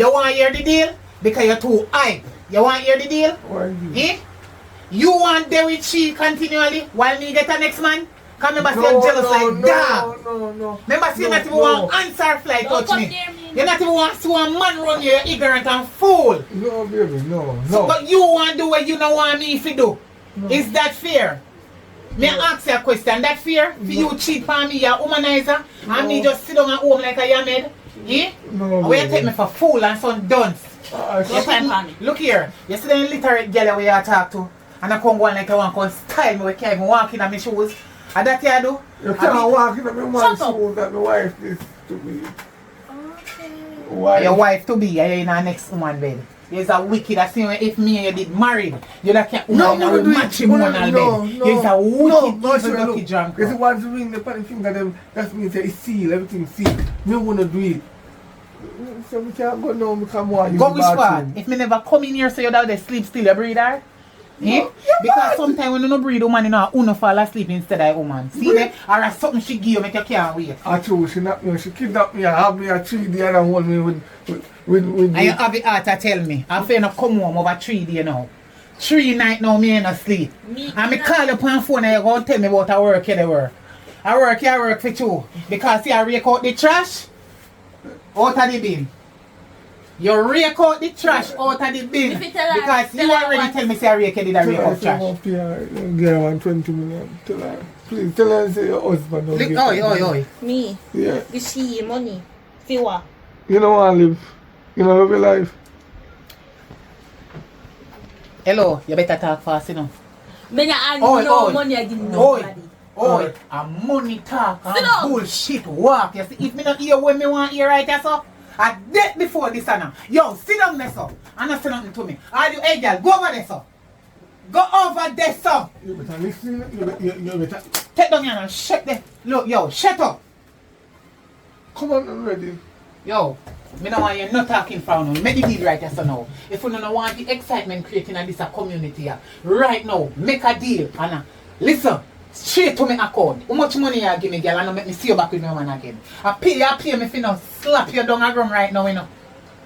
You want to hear the deal? Because you're too hype. You want to hear the deal? Why You want there with she continually while me get a next man? Come remember say you're jealous like dog. No. Remember say you not even want answer fly touch me. You not even want to see a man run you, you're ignorant and fool. No, baby, no. So, but you want to do what you don't want me to do. No. Is that fair? May I ask you a question? That fair? For you cheat on me, you're a womanizer, and me just sit down at home like a yamed? No, where you take me for fool and some dunce? Look here, you see the literate girl where you talk to, and I come go on like I want to style me, we can't even walk in my shoes. And that you do? You can't walk in my man's home that my wife is to be. Why? Your wife to be, you're in our next woman bed. There's a wicked, I see if me and you did married, you don't can't woman in a matrimonial bed. There's a wicked, evil, lucky drunk. If you want to ring the finger, them, that means it's sealed, everything sealed. Me want to do it. So we can't go now, we can walk in Go the which part? bathroom. If me never come in here so you down there sleep still, you breathe her? Eh? Because sometimes when you don't breathe woman, you know, you fall asleep instead of a woman. See there? Or something she give you make you can't wait. I told she knocked me, she kidnapped me and have me a 3 days and hold me with And you have the heart to tell me, I'm finna not come home over 3 days now. 3 nights now, me ain't no sleep. And me call you up on the phone and you go tell me about the work you dey work. I work for 2. Because you rake out the trash out of the bin. You rake out the trash out of the bin. If you tell her- Because you tell her already what- tell me say I rake out trash. Get her 20 million. Tell her. Please tell her say your husband don't Look, get oi. Me. Yeah. You see money. For what? You don't want to live. You don't live your life. Hello, you better talk fast enough. Me not have Oi, no oi. money I give Oi, nobody. oi, a money talk Sit and down. bullshit walk. You see, if me not hear when me want hear right there, so I dead before this now. Yo, sit down there, so. And not say nothing to me. All you, hey girl, go over there, so. Go over there, so. You better listen. You better. Take down here and shut there. Look, yo, shut up. Come on, I'm ready. Yo, me no want you not talking for now. Make the deal right there, so now. If you don't want the excitement creating in this community here, right now, make a deal. And listen, straight to my account. How much money you give me, girl, and not make me see you back with my man again. I pay me if you know, slap you down a ground right now, you know.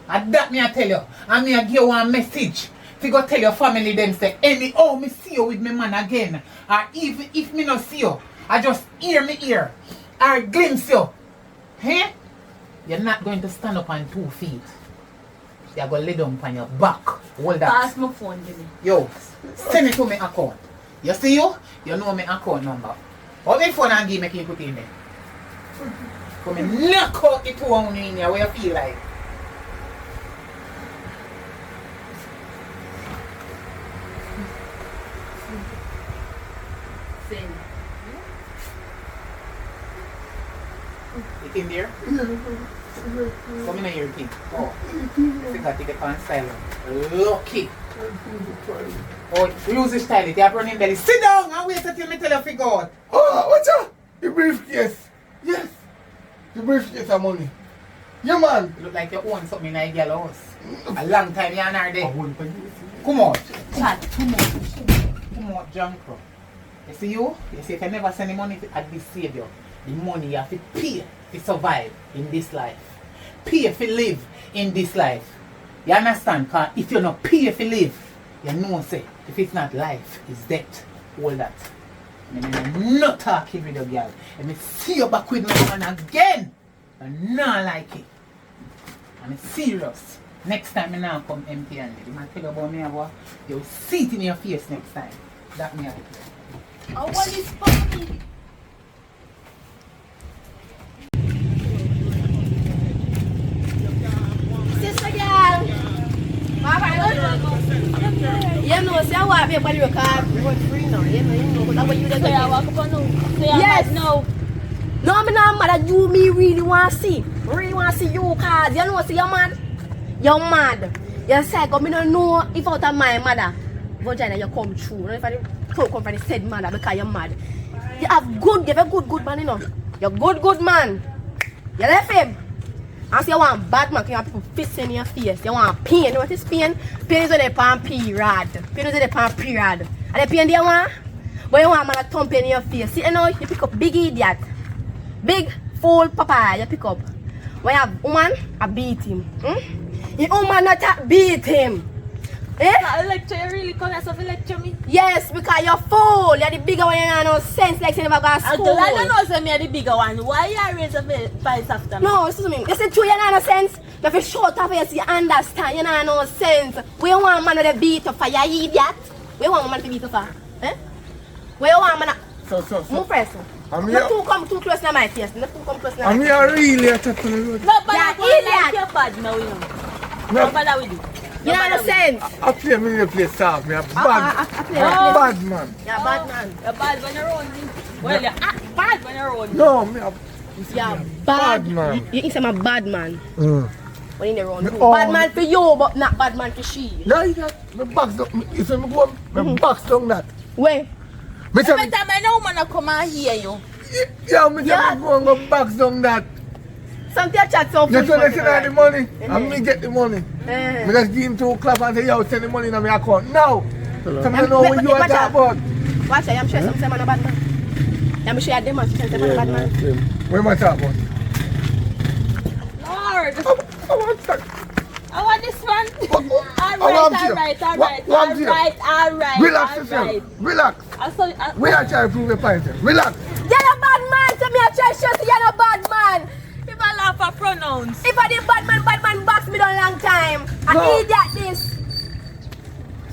And that me I tell you. And me I give you one message. To go tell your family them say, anyhow me see you with my man again. Or even if me not see you, I just hear me ear. Or glimpse you. Hey? You're not going to stand up on 2 feet. You're going to lay down on your back. Hold that. Pass my phone, give me. Yo, send it to my account. You see you? You know my account number. Hold my phone and give me keep put in there. Come and knock out the 2 on you in here where you feel like. Send. It in there? Come in here, kid. Oh. You got to get on silent. Lucky. Oh, lose the style. You have running belly. Sit down and wait until me tell you to go. Oh, what's up? The briefcase. Yes. The briefcase of money. Yeah, man. Look like you own something in a girl house. A long time you are there. I want to use Come on. Chat. Come on, junk. You see you? You see if I never send the money at this savior, the money you have to pay to survive in this life. Pay to live in this life. You understand? Because if you not pay to live, you know say, if it's not life, it's death. All that. I'm not talking with the girl. Let me see you back with my man again. I not like it. I'm serious. Next time I now come empty handed. You might tell you about me, boy. You'll see it in your face next time. That me. Oh, what is funny? Sister girl. You know, say I want to be your car. You want free now. You know, that's what you So you there. walk up on now. So you Yes. mad now. No, I'm not mad at you. Me really want to see. Really want to see you, cause you know, see you're mad. You're mad. You say, I don't know if out of my mother, vagina you come true. No, if I come from the said mother because you're mad. You have a good man, you know. You're good man. You left him. I say you want bad man, you want people fist in your face. You want pain. You know what is pain? Pain is when they pan period. Pain is when they pan period. And the pain they want? But you want man to thump in your face. See, you know, you pick up big idiot. Big fool papa, you pick up. When you have woman, I beat him. The woman not beat him. Eh? That lecture, you really call yourself a lecture me? Yes, because you're fool. You're the bigger one, you have no sense like you never go to school. I don't know, say me are the bigger one. Why you raise a voice after me? No, excuse me. You say true, you have no sense. If you short off you see you understand, you have no sense. Where you want man to beat up for, you idiot? Where you want man to beat up for? Eh? Where you want man to... So. Move first. I'm Not here. too come too close to my face. Not too come close to my I'm face. here really attacking the road. No, but Yeah, I don't like idiot. your bad now, you know. No. No bother with it. You know no sense. I play me in play soft. Me a bad. I play. Bad man. You're a bad man. You're bad when you're around me. Well, you're bad when you're around me. No, me a You're bad man. You think I'm a bad man when in the round. Oh. Bad man for you, but not bad man for she. No, you got me box down. You see me go, me box down that. Where? Me say, Every time I know man, I come and hear you. yeah, me say me go and go box down that. Something I chat so You tell us you have the money, Mhm. and me get the money. Eh. Me just give him 2 clap and say, yo, send the money in my account. Now, so me And don't know what you are watch talking out. about. Watch out, I'm sure some say man a bad man. I'm sure them man say man a bad man. What am I talking about? Lord, I want that. I want this one. Alright. Alright. Relax yourself. Relax. We are trying to prove a point. Relax. You're a bad man. Tell me I try to show you you're a bad man. If I laugh at pronouns. If I did bad man box me done long time. I No. idiot this.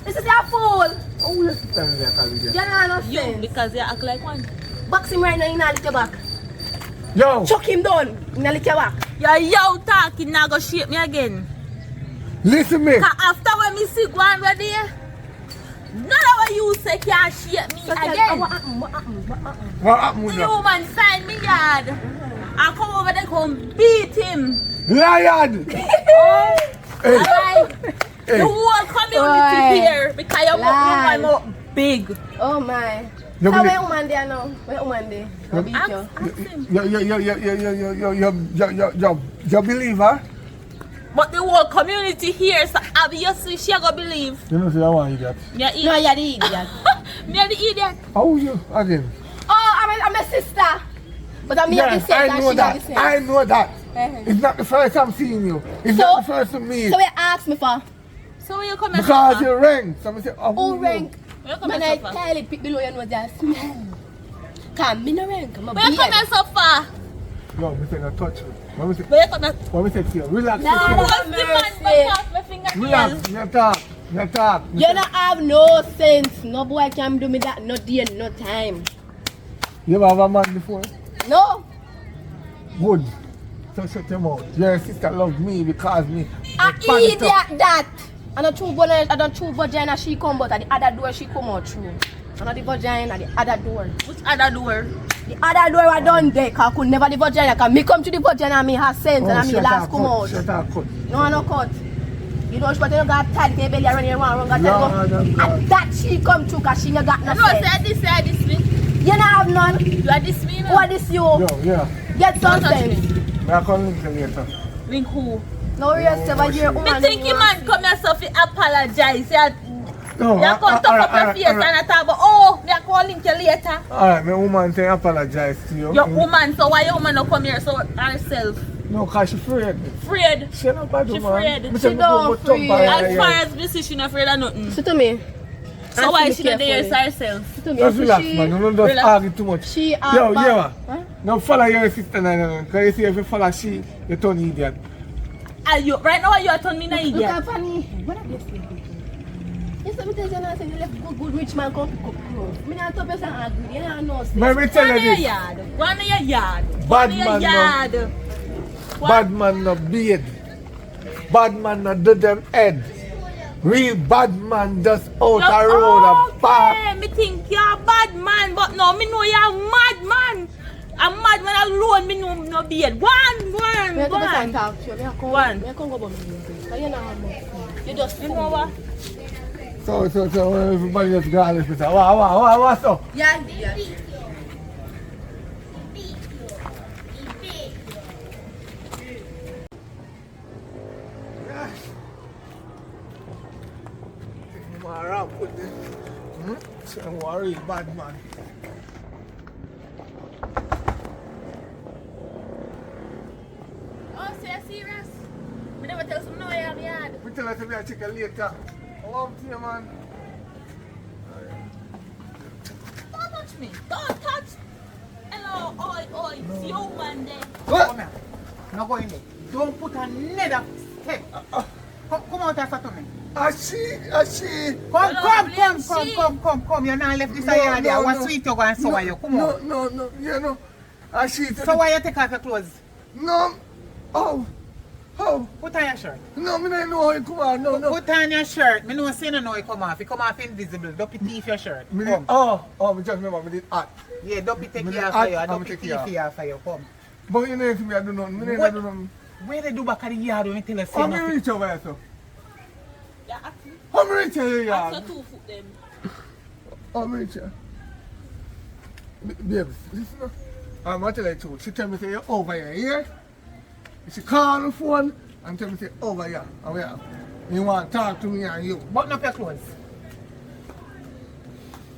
This is a fool. Oh, you stand there, Khalid. You don't know You, sense. because you act like one. Box him right now in a little back. Yo, Chuck him down in a little back. You're yo talking, now go shape me again. listen me. Cause after when me see one ready, none of what you say can shape me again. What happened? What happened with The that? woman find me yard. I come over there come beat him. Lion! Oh, Hey, alright. hey. The whole community Boy. here because your Lad. woman up big. Oh my. You So believe- where woman there now? Where woman there? I'll beat you. Ask him. You believe, huh? But the whole community here, so obviously she go believe. You know, say I want idiot. Me a No, idiot. you're the idiot. Me a the idiot. How you again? Oh, I'm a sister. But I'm here Yes, the same I and know she got that. the same. I know that. Eh. It's not the first time seeing you. It's So- not the first to meet. So you ask me for So where you come and Because suffer? you rang. Somebody say, oh, who you? rank? Where you come Man, and I suffer? tell it pick below your nose just smell. Come, me no rank. I'm a Where you come and suffer? No, me say not touch you. What me say? Where you come and What me say to you? Relax. Nah, yourself. What's the man back off my fingernails? Relax. You talk. You talk. You don't have no sense. No boy can do me that. No day, no time. You ever have a man before? No. Good. So shut your mouth. Your sister loves me because me. A Pan it up. idiot that. I don't true vagina she come but at the other door she come out through. And not the vagina, the other door. Which other door? The other door I done there, cause I could never the vagina. Cause me come to the vagina and me have sense and me shut last up, come cut, out. Shut up, cut. No, I no cut. You don't what you got tied in your belly running around. No. And that she come through cause she no got no No, sense. say this me. You don't have none. You are this me now? What this you? Yo, yeah. Get some Don't touch sense. Me I come link you later. Link who? No rest over here. Me think you man come here so fi apologize. No, You come top up your face and I talk about, oh, me a call link you later. Alright, my woman say apologize to you. Your woman, so why your woman not come here so herself? No, cause she afraid. Afraid. She not bad She woman. afraid. Me say She me go don't jump by As her, far yeah. as this, she not afraid of nothing. See to me. So why Answer she me not there carefully. herself? See to me. Just See relax, she- man. Don't just Relax. argue too much. She Yo, are bad. yeah, Huh? no follow your sister, no. Cause you see if you follow she, you turn idiot. Are you, right now you are turning me an Look idiot. at funny. What are you saying? You said me tell you now say you left good rich man come pick up clothes. Me not talk about angry. You don't know. Let me tell Go you in your this. yard. Go in your yard. Go Bad in your man, no. yard. Bad man no beard. Bad man no do them head. Real bad man just out a road a park. Okay, me think you're a bad man, but no, me know you're a mad man. A mad man alone, me know no beard. Me not One. talk to you. Me come. One. Me come go about me. You know how much. You just You know what? So everybody just got this. What's up? Yeah. Around put this. So worry, bad man. Oh, so you're serious? Me never tell some no you have yard. We tell her to be a chicken later. I want to you, man. Don't touch me. Don't touch. Hello, oi. It's you man there. Come here. Now go in there. Don't put another step. Come out and to me. I see. Come. You're not left this yard there. What sweet you go and sour you. Come on. No. I see. So why you take off your clothes? No. Oh. How? Put on your shirt. No, me don't know how you come on. No, no. Put on your shirt. Me know say you know it come off. It come off invisible. Don't put teeth your shirt. Me Come. did, oh, me just remember me did hot. Yeah, don't be take Me care did of hot, you. and Don't me be take teeth care of. here for you. Come. But you know me I do nothing. Me What? don't do nothing. Where they do back at the yard when you tell us say How me nothing? reach over here, so? Yeah, actually, How me reach here, that's yard? a 2 foot them. How me reach here? Babe, listen up. I'm going to tell you the truth. She tell me say you're over here, yeah? She call on the phone and tell me say over here. Over here. You want to talk to me and you. Button up your clothes.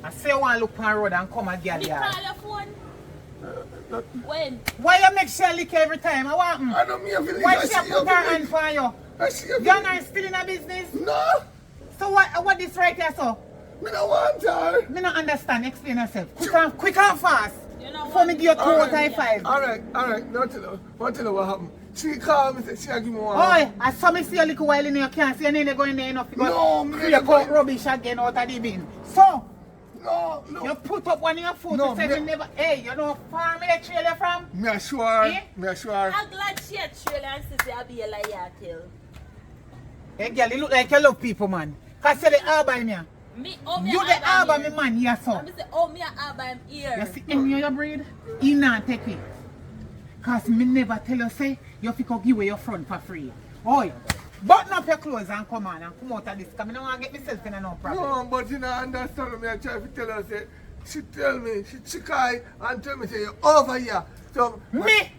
I say you want to look on the road and come and get Me yard. call your phone. When? Why you make sure lick every time? I want I don't mean to Why she put her hand for you? I see you. You're not still in a business? No, So what this right here so? me don't want her. Me not understand. Explain yourself. Quick and fast. You know Before me what? give you two All out right. of five. Alright. Don't tell her what happened. She called me, she give me one. Oi, I saw me see a little while in here, you can't see your name going there enough. No, me create not going. rubbish again out of the bin. So, No, you put up one of your foot, No, you say me- you never, hey, you know farm me the trail you from? Me a sure. Eh? Me a sure. I'm glad she had trailer and sister I'll be a liar till. Hey girl, you look like you love people, man. Cause you the arbor in here. Me, oh, me You a the arbor arbor, here. me man, yes so. And me say, oh, me a arbor, I'm here. You see any of your breed? He not take it. Cause me never tell you say, you have to give away your front for free. Oi, button up your clothes and come on and come out of this. Cause I don't want to get myself in a no problem. No, but you don't understand me. I try to tell her, say, she tell me, she cry and tell me, say, you're over here. So, Me?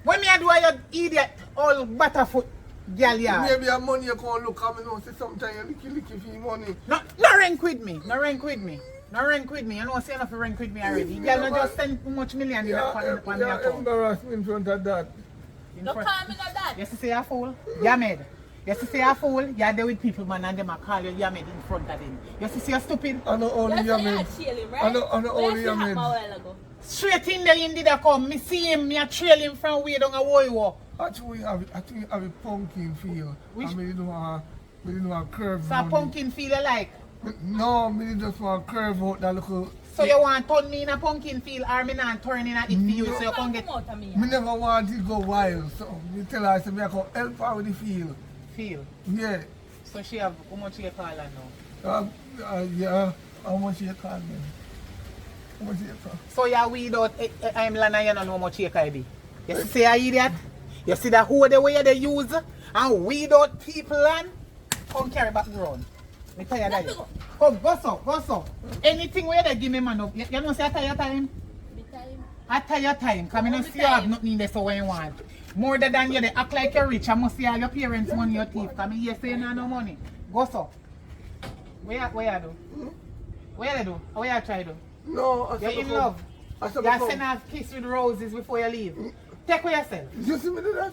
When me I do a you idiot old butterfoot girl yard? maybe a money you can look at me now, say sometimes you licky for your money. No rank with me. No rank with me. No rank with me. You know say enough to rank with me already. Girl no just send too much million in Yeah, the pan yeah, embarrass me in front of that. Don't call me no that. You say you're a fool? You're mad. You say you're a fool? You're there with people, man, and them a call you Yamed in front of them. You say you're stupid? I know only That's you why you made. had trail him, right? I know only you That's what happened made. a while ago. Straight in there in did I come. Me see him, me a trail him from way down a Woiwo. Actually, I think have a pumpkin feel. Which- I mean, we didn't want curve. So a pumpkin feel you like. No, me just want curve out that little. So you want to turn me in a pumpkin field or me not turn in a it for you so you can get Come out of me. Me never want it go wild, so me tell her, I say, me I can help her with the feel. feel. Yeah. So she have, how much you call her now? Yeah. How much you call me? How much you call? So you weed out, I'm Lana, you don't know how much you can be. You see I idiot? You see that whole the way they use and weed out people and come carry back ground. Me tell you that. Come, go so. Anything where they give me man up, you know say I tell your time? Me time. I tell your time, because I don't see you have nothing in there so when you want. More than you, they act like you're rich. I must see all your parents' money, your teeth. Because you say you have no money. Go so. Where you do? Where you do? Where you try to do? No, I You're said in love. I said You send a kiss with roses before you leave. Take with yourself. You see me do that?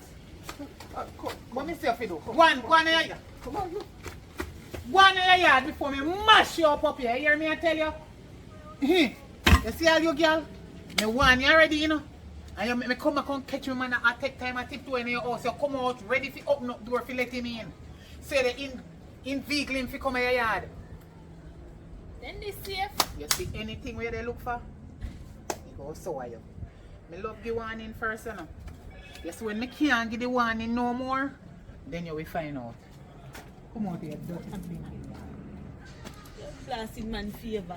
What me say if you do? Go on in your yard. Come on. Go on in your yard before me mash you up here. You hear me I tell you? You see all you girl? Me want you already, you know. And you make me come back and catch me, man. I take time, I tiptoe in your house. You come out ready to open up door to let him in. Say the in vehicle him to come in your yard. Then they safe. You see anything where they look for? You go so are you. Me love the warning first, you know. You see when me can't give the warning no more, then you will find out. Come out here, dirty thing. Plastic man favor.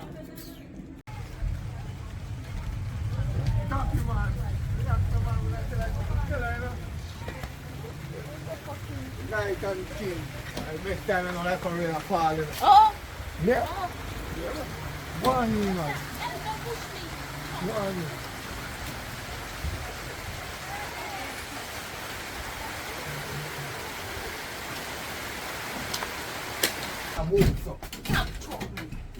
Talk to you, man. Night and king. I next time I know that come rain and fall. You know. Oh! Yeah. Oh! One you, man. Hey, don't push me. One you. I move so.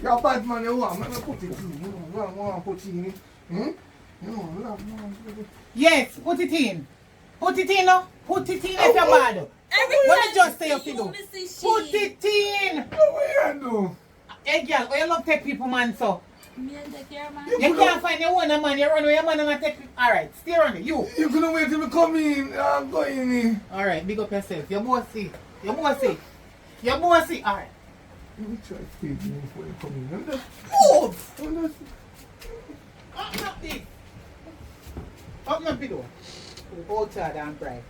You're bad man, you want. Let me put it in. You want to put it in. You want to Yes, put it in. Put it in, no? Put it in if you're bad. What did you just say you have to do? Put it in. What you do? Hey girl, why you love take people man so? Me and take care, man. You can't find your own man, you run with your man and I take people. Alright, stay on it, you. You couldn't wait till me come in. I'm going in. Alright, big up yourself. You're bossy. You're bossy. You're bossy. Alright. Let me try to speak to you before you come in. Move! Open up this. Open up the door. Outside and bright.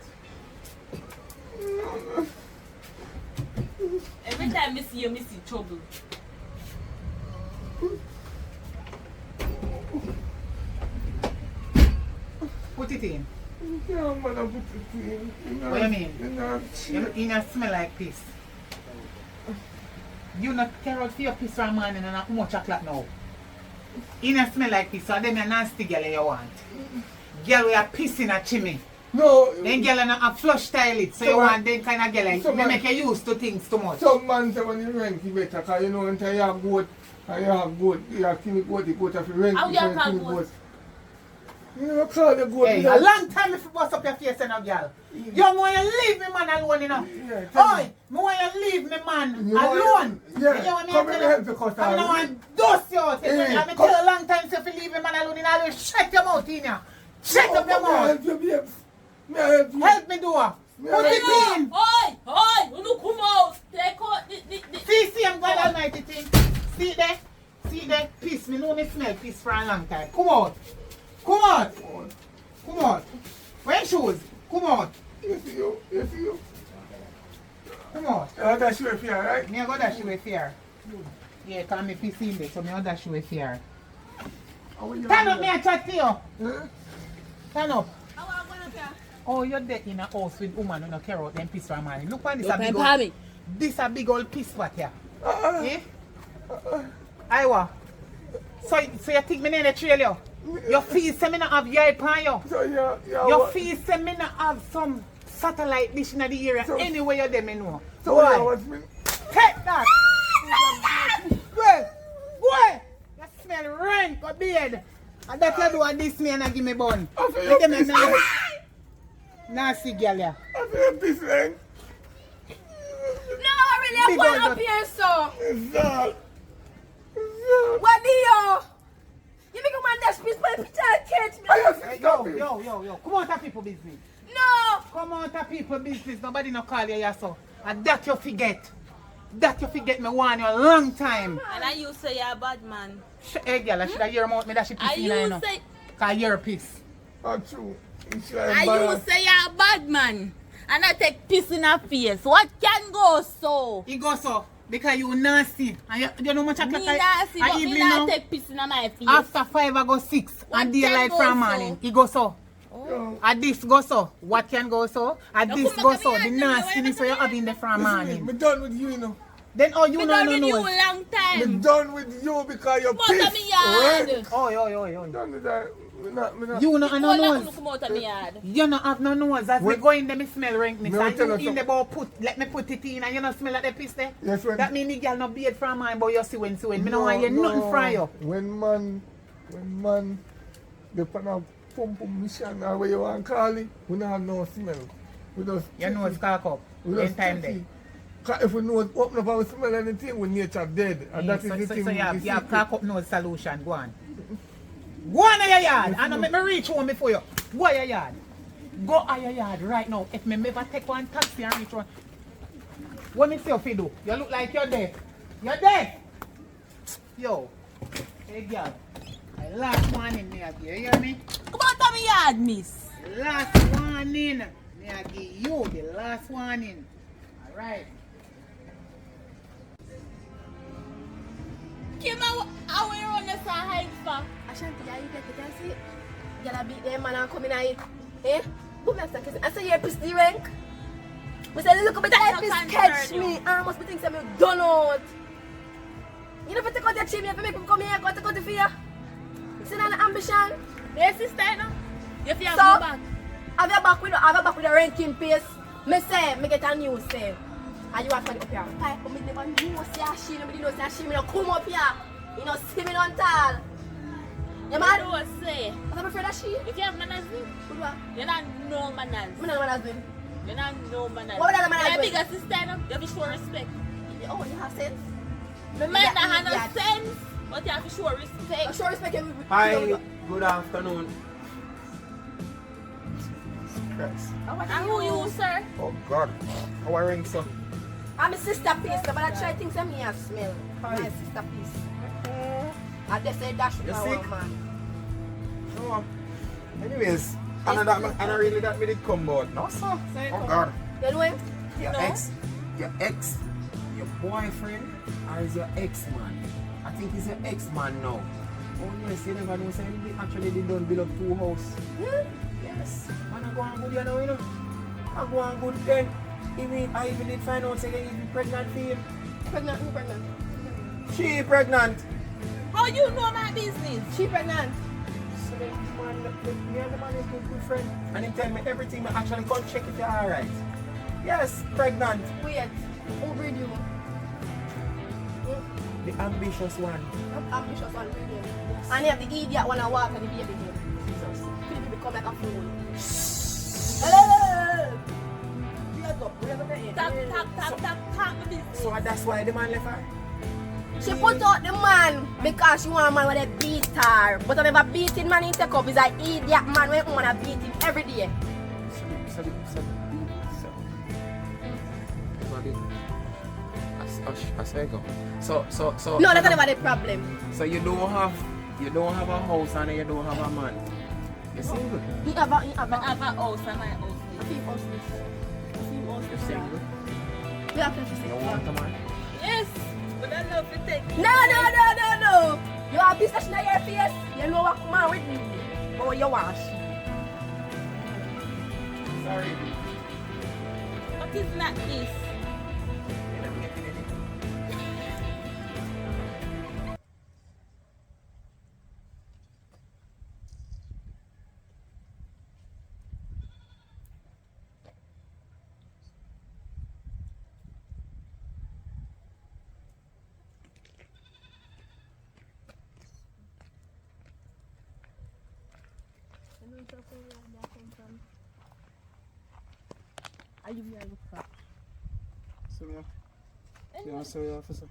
Every time I see you, I see trouble. Put it in. Yeah, man, I put it in. What do you mean? You know, You smell like piss. You not care out for your piss from morning and how much o'clock now. You not smell like piss, so them a nasty girl you want. Girl we are pissing a chimney. no. Then girl and a flush toilet, so you want them kind of girl like they make you used to things too much. Some man say when you rent, you better, because you know, until you have goat, and you have goat, you have kill goat, you go to rent. How you can call kill goat? You know, call the goat. Hey, a long time if you bust up your face and a girl. You want to leave me man alone, you know. Yeah, tell me. Oi, me want you leave me man You want- alone. yeah, You want me come to and tell help you? you cut I out. don't want to dust you out. Hey, I tell you a long time if you leave me man alone, you always shut your mouth in here. Shut up your May I mouth. help you, babes? May I help you? Help me do it. Me Put help it in. Oi, you come out. Take out See, I'm God Almighty thing. See there, piss. Me know me smell piss for a long time. Come out. Come out. Come out. Wear shoes. Come out. Yes, you. Yes, you. Come out. That's your fear, right? Me a go dash you with fear. Yeah, cause me piss in there, so me a dash you with fear. Stand up, me a chat to you. Huh? Stand up. How am I going to Oh, you're dead in a house with woman who no care out them piss from money. Look on this a Don't big pay old, me. this a big old piss spot here. Eh? Iowa. So you think me need to trail you? Your feet say me not have your upon you. So, yeah, Your what- feet say me not have some satellite dish in the area. So- Anywhere you there me know. So, Boy, yeah, what's me? take that. Boy, you smell rank or beard. And that you do a this me and I give me bun. I feel Let them your piss, know. man. Nasty girl yeah. I feel your piss, man. No, really, Big I'm going old up here, so. It's all. It's What do you? You make a man dash piece, but picture catch me. all. Hey, Stop yo, it. yo. Come out of people business. No. Come out of people business. Nobody no call you here so. And that you forget. That you forget me warn you a long time. And I you say you're a bad man. Hey girl, I should have hear mouth me that she piss I in you you know. say Cause you're piss. That's true. It's I like you balance. say you're a bad man. And I take piss in her face. What can go so? He go so. Because you nasty. And you know much Me o'clock nasty, but me evening not now. take piss in my face. After 5 I go 6 What and can daylight go from so? morning. He go so. Yo, And this go so. What can go so? And Now this come go back so. to The me and tell me nastiness where you you have in the from listen, morning. me done with you, you know. Then oh you Me know done no with you know. long Me time. done with you because you're Come out of pissed. me yard. Right? Oh yo. Done with that. Me not. You know You no all nose. not come out of me yard. You not have no nose. As we When- go in there, me smell rankness. Me will And tell you you in the bowl let me put it in and you not smell like the piss there. Yes, when. That mean the girl not beard from mine, but you see when. Me no want you nothing from you. When man, the pan of pum mission or where you want to call it, we don't have no smell. We just Your nose cock up. we In just time check there. it. 'Cause if we know open up and we smell anything, we nature dead. And that is so, the so, thing. so you have, the you have secret. cock up nose solution. Go on. Go on to your yard. And make me reach home before you. Go to your yard. Go to your yard right now. If me never take one taxi and reach one. What me say if you do? You look like you're dead. You're dead. Yo. Hey girl. My last warning me I give you. You hear me? Come out of me yard, miss. Last warning. Me I give you the last warning. Alright. Kim, how we run this hide for? Ashanti, you get it, I see. Y'all beat them man and come in here. Eh? Who makes that kiss? I say you're pissed the rank. I say look up at that No piss concern catch you. me. I must be thinking I'm done out. You never take out your chimney if you make them come here, go take out the fear. See that ambition? Yes, sister, no? You feel So, go back. have your back with the ranking pace. Me say, me get a news say. And you have to up here. Pipe, but me never know say a she, me didn't know say a she, me no come up here. You know, see me on tall. You I mad? don't say. I'm afraid of she. If you have manners, What do I? you're not no manners. Me don't know what that's doing. You're not no manners. What would that manners You're be? bigger sister, no? You have to show respect. Oh, you have sense? Me might not have no Yeah. sense, but you have to show respect. I'm sure respect you. Hi, good afternoon. Christ. And who you, sir? Oh God, how are you, sir? I'm a sister piece, but I try things that me have smell. Hi. My sister piece. And they say dash with You my sick? old man. No. Anyways, I know that I know really that me did come out. No, sir. Oh God, You know him? your No. ex, your your boyfriend or is your ex-man? I think he's your ex-man now. Oh yes, you never know. Say they actually they don't build up two house. Yes. Man, I go on good, you know. I go on good then. I even did find out say he's pregnant for him. Pregnant? Who pregnant? She pregnant. How you know my business? She pregnant. So then me and the man is good friend. And he tell me everything. I actually come check if you're alright. Yes, pregnant. Wait. Who breed you? The ambitious one. Ambitious one breed you. And you have the idiot one that walk on the baby here. Jesus. Could you become like a fool? Hello! Tap the business. So that's why the man left her. She put out the man because she want a man with a beat her. But I never beating man in take up is an idiot man when you want to beat him every day. So No, that's never the problem. So you don't have a house and you don't have a man. You're single. He have a I have a house and my house. a few houses. A few You're houses. single. We have to You want a man. Yes, but I love to take. No. You have business in your face. You know what come on with me. But what you wash. Sorry. What is not this? Are you here look for? So yeah. You want to say officer?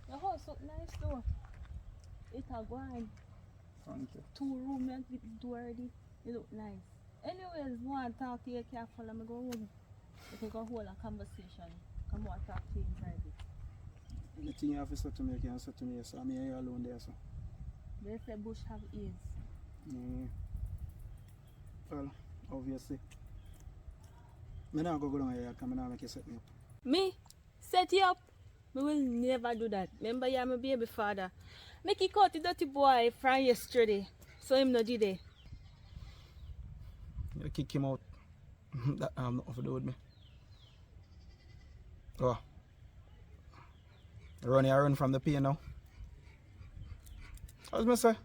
The house look nice though. It a going. Thank you. 2 room and with the door ready. It look nice. Anyways, want to talk to you, you can follow me go home. We can go hold a conversation. Come on, talk to you in private. Anything you have to say to me, you can say to me. So I'm here alone there, so. They say bush have ears. Well, obviously. I don't go down here because I don't make you set me up. Me? Set you up? Me will never do that. Remember, you're my baby father. Make you cut the dirty boy from yesterday. So him not did it. You kick him out. That have nothing to do with me. Oh. I run from the pain now. As I say,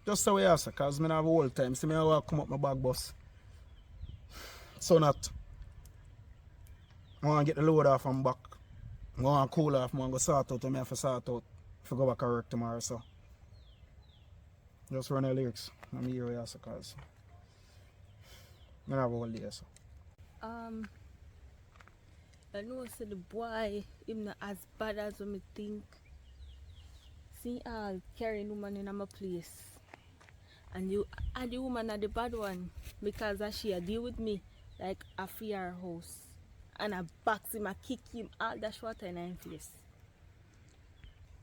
just the way I say, because I have a whole time. See me I come up my back bus. So not. I want to get the load off from back. I want to cool off. I want to go sort out. I have to sort out. If I go back to work tomorrow, so. Just run the lyrics. I'm here with you, because I have a whole day, so. I know say the boy him not as bad as what me think. See carrying woman in my place. And you are the woman are the bad one because she a deal with me like a fear house. And I box him, I kick him, all that short in his face.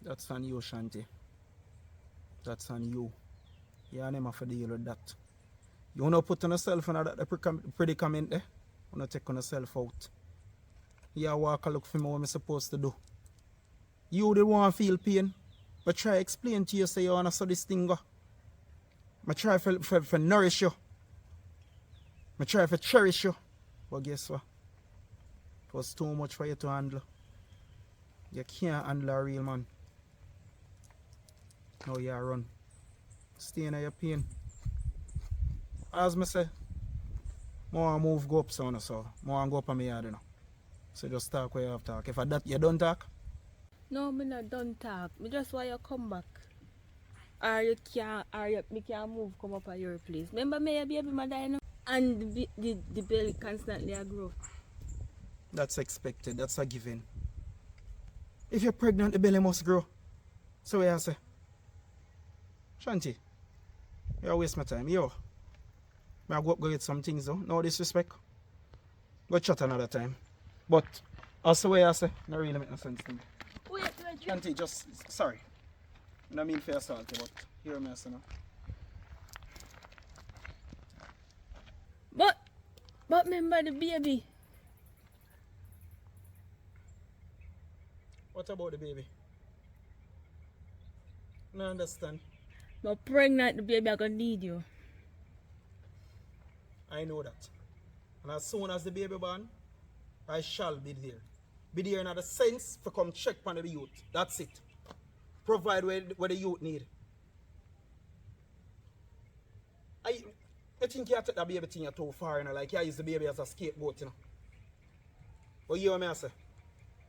That's on you, Shanti. That's on you. You never have to deal with that. You want to put on yourself in that predicament there? You want to take on yourself out. You walk and look for me what I'm supposed to do. You the one feel pain. But try to explain to you say you want to so this thing go. I try to nourish you. I try to cherish you. But guess what? It was too much for you to handle. You can't handle a real man. Now you run. Stay in your pain. As I say, more move go up so more go up on me yard, you know. So just talk where you have to talk. If I that you don't talk? No, me not done talk. Me just want you come back. Or you can't move come up at your place. Remember me a baby mother, you know? And the belly constantly a grow. That's expected. That's a given. If you're pregnant, the belly must grow. So what I say? Shanti, you waste my time. Yo, I go get some things though. No disrespect. Go chat another time. But also what I say, not really make no sense to me. Wait. Shanti, just sorry. I don't mean for assault you, but hear me say now. But remember the baby. What about the baby? No understand. I'm pregnant, the baby are gonna need you. I know that. And as soon as the baby born, I shall be there. Be there in the sense to come check on the youth. That's it. Provide what the youth need. I think you have to take that baby thing too far, you know, like you use the baby as a scapegoat, you know. But you hear me I say,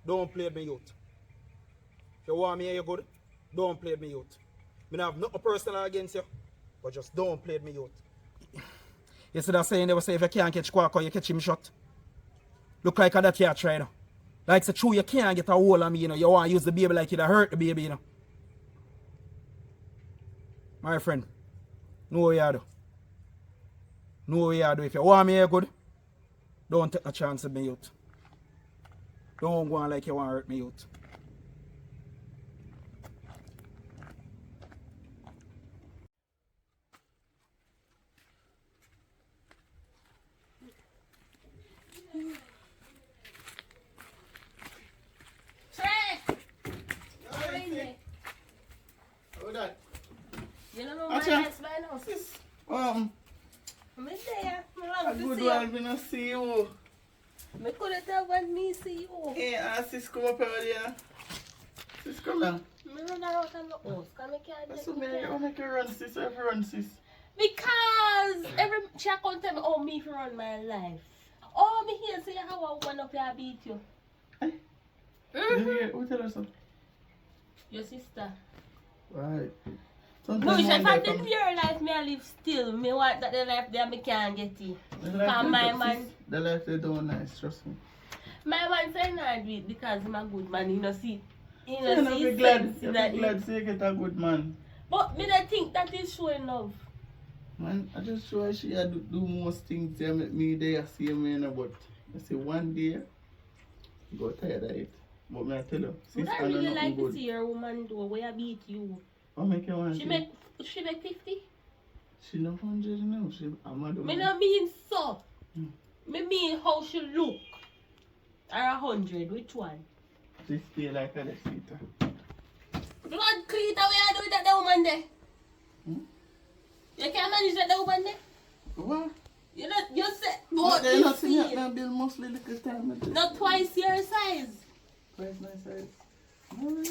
don't play with me youth. If you want me here, you good, don't play with me youth. I don't have nothing personal against you, but just don't play with me youth. You see that saying they will say if you can't catch Quacker, you catch him shot. Look like that you try now. Like it's true you can't get a hold of me, you know. You want to use the baby like you hurt the baby, you know. My friend, know what you do. Know what you do. If you want me here good, don't take a chance with me youth. Don't go on like you want to hurt me youth. How that? You don't know my Acha. ass by now. Sis, I'm there. I a love to good see one you. when I see you. I could have told when me see you. Hey, sis, come up over there. Sis, come here. I run around on the house. Because I can't That's get what it. I make you run, sis. Every run, sis. Because every check on tell me, oh, me for run my life. Oh, me here say how I want up here beat you. Who tell us so? Your sister. Right. No, Sometimes if I one day did come- your life, me I live still. Me want that the life there me can't get it. The life Because they my do- man, sis, the life they don't nice, trust me. my man say not do it because I'm a good man. You know see, you You're know not see be his glad. sense You're that be glad you get a good man. But me don't think that is showing love. Man, I just show her she had to do most things that make me there see me, you know, but I say one day, I got tired of it. But me I tell you, Would sister I no really nothing like to good. see your woman do where I beat you? What make you want She to? make 50? She no 100 now, she a mad Me woman. no mean so. Hmm. Me mean how she look. Or 100, which one? She stay like a sister. Blood clean the way I do it at the woman there. Hmm? You can't manage that the woman there. What? You know, you say, But oh, they you not see me feel. at bill mostly little time. I just- Not twice your size. Where's my size? No, no, no.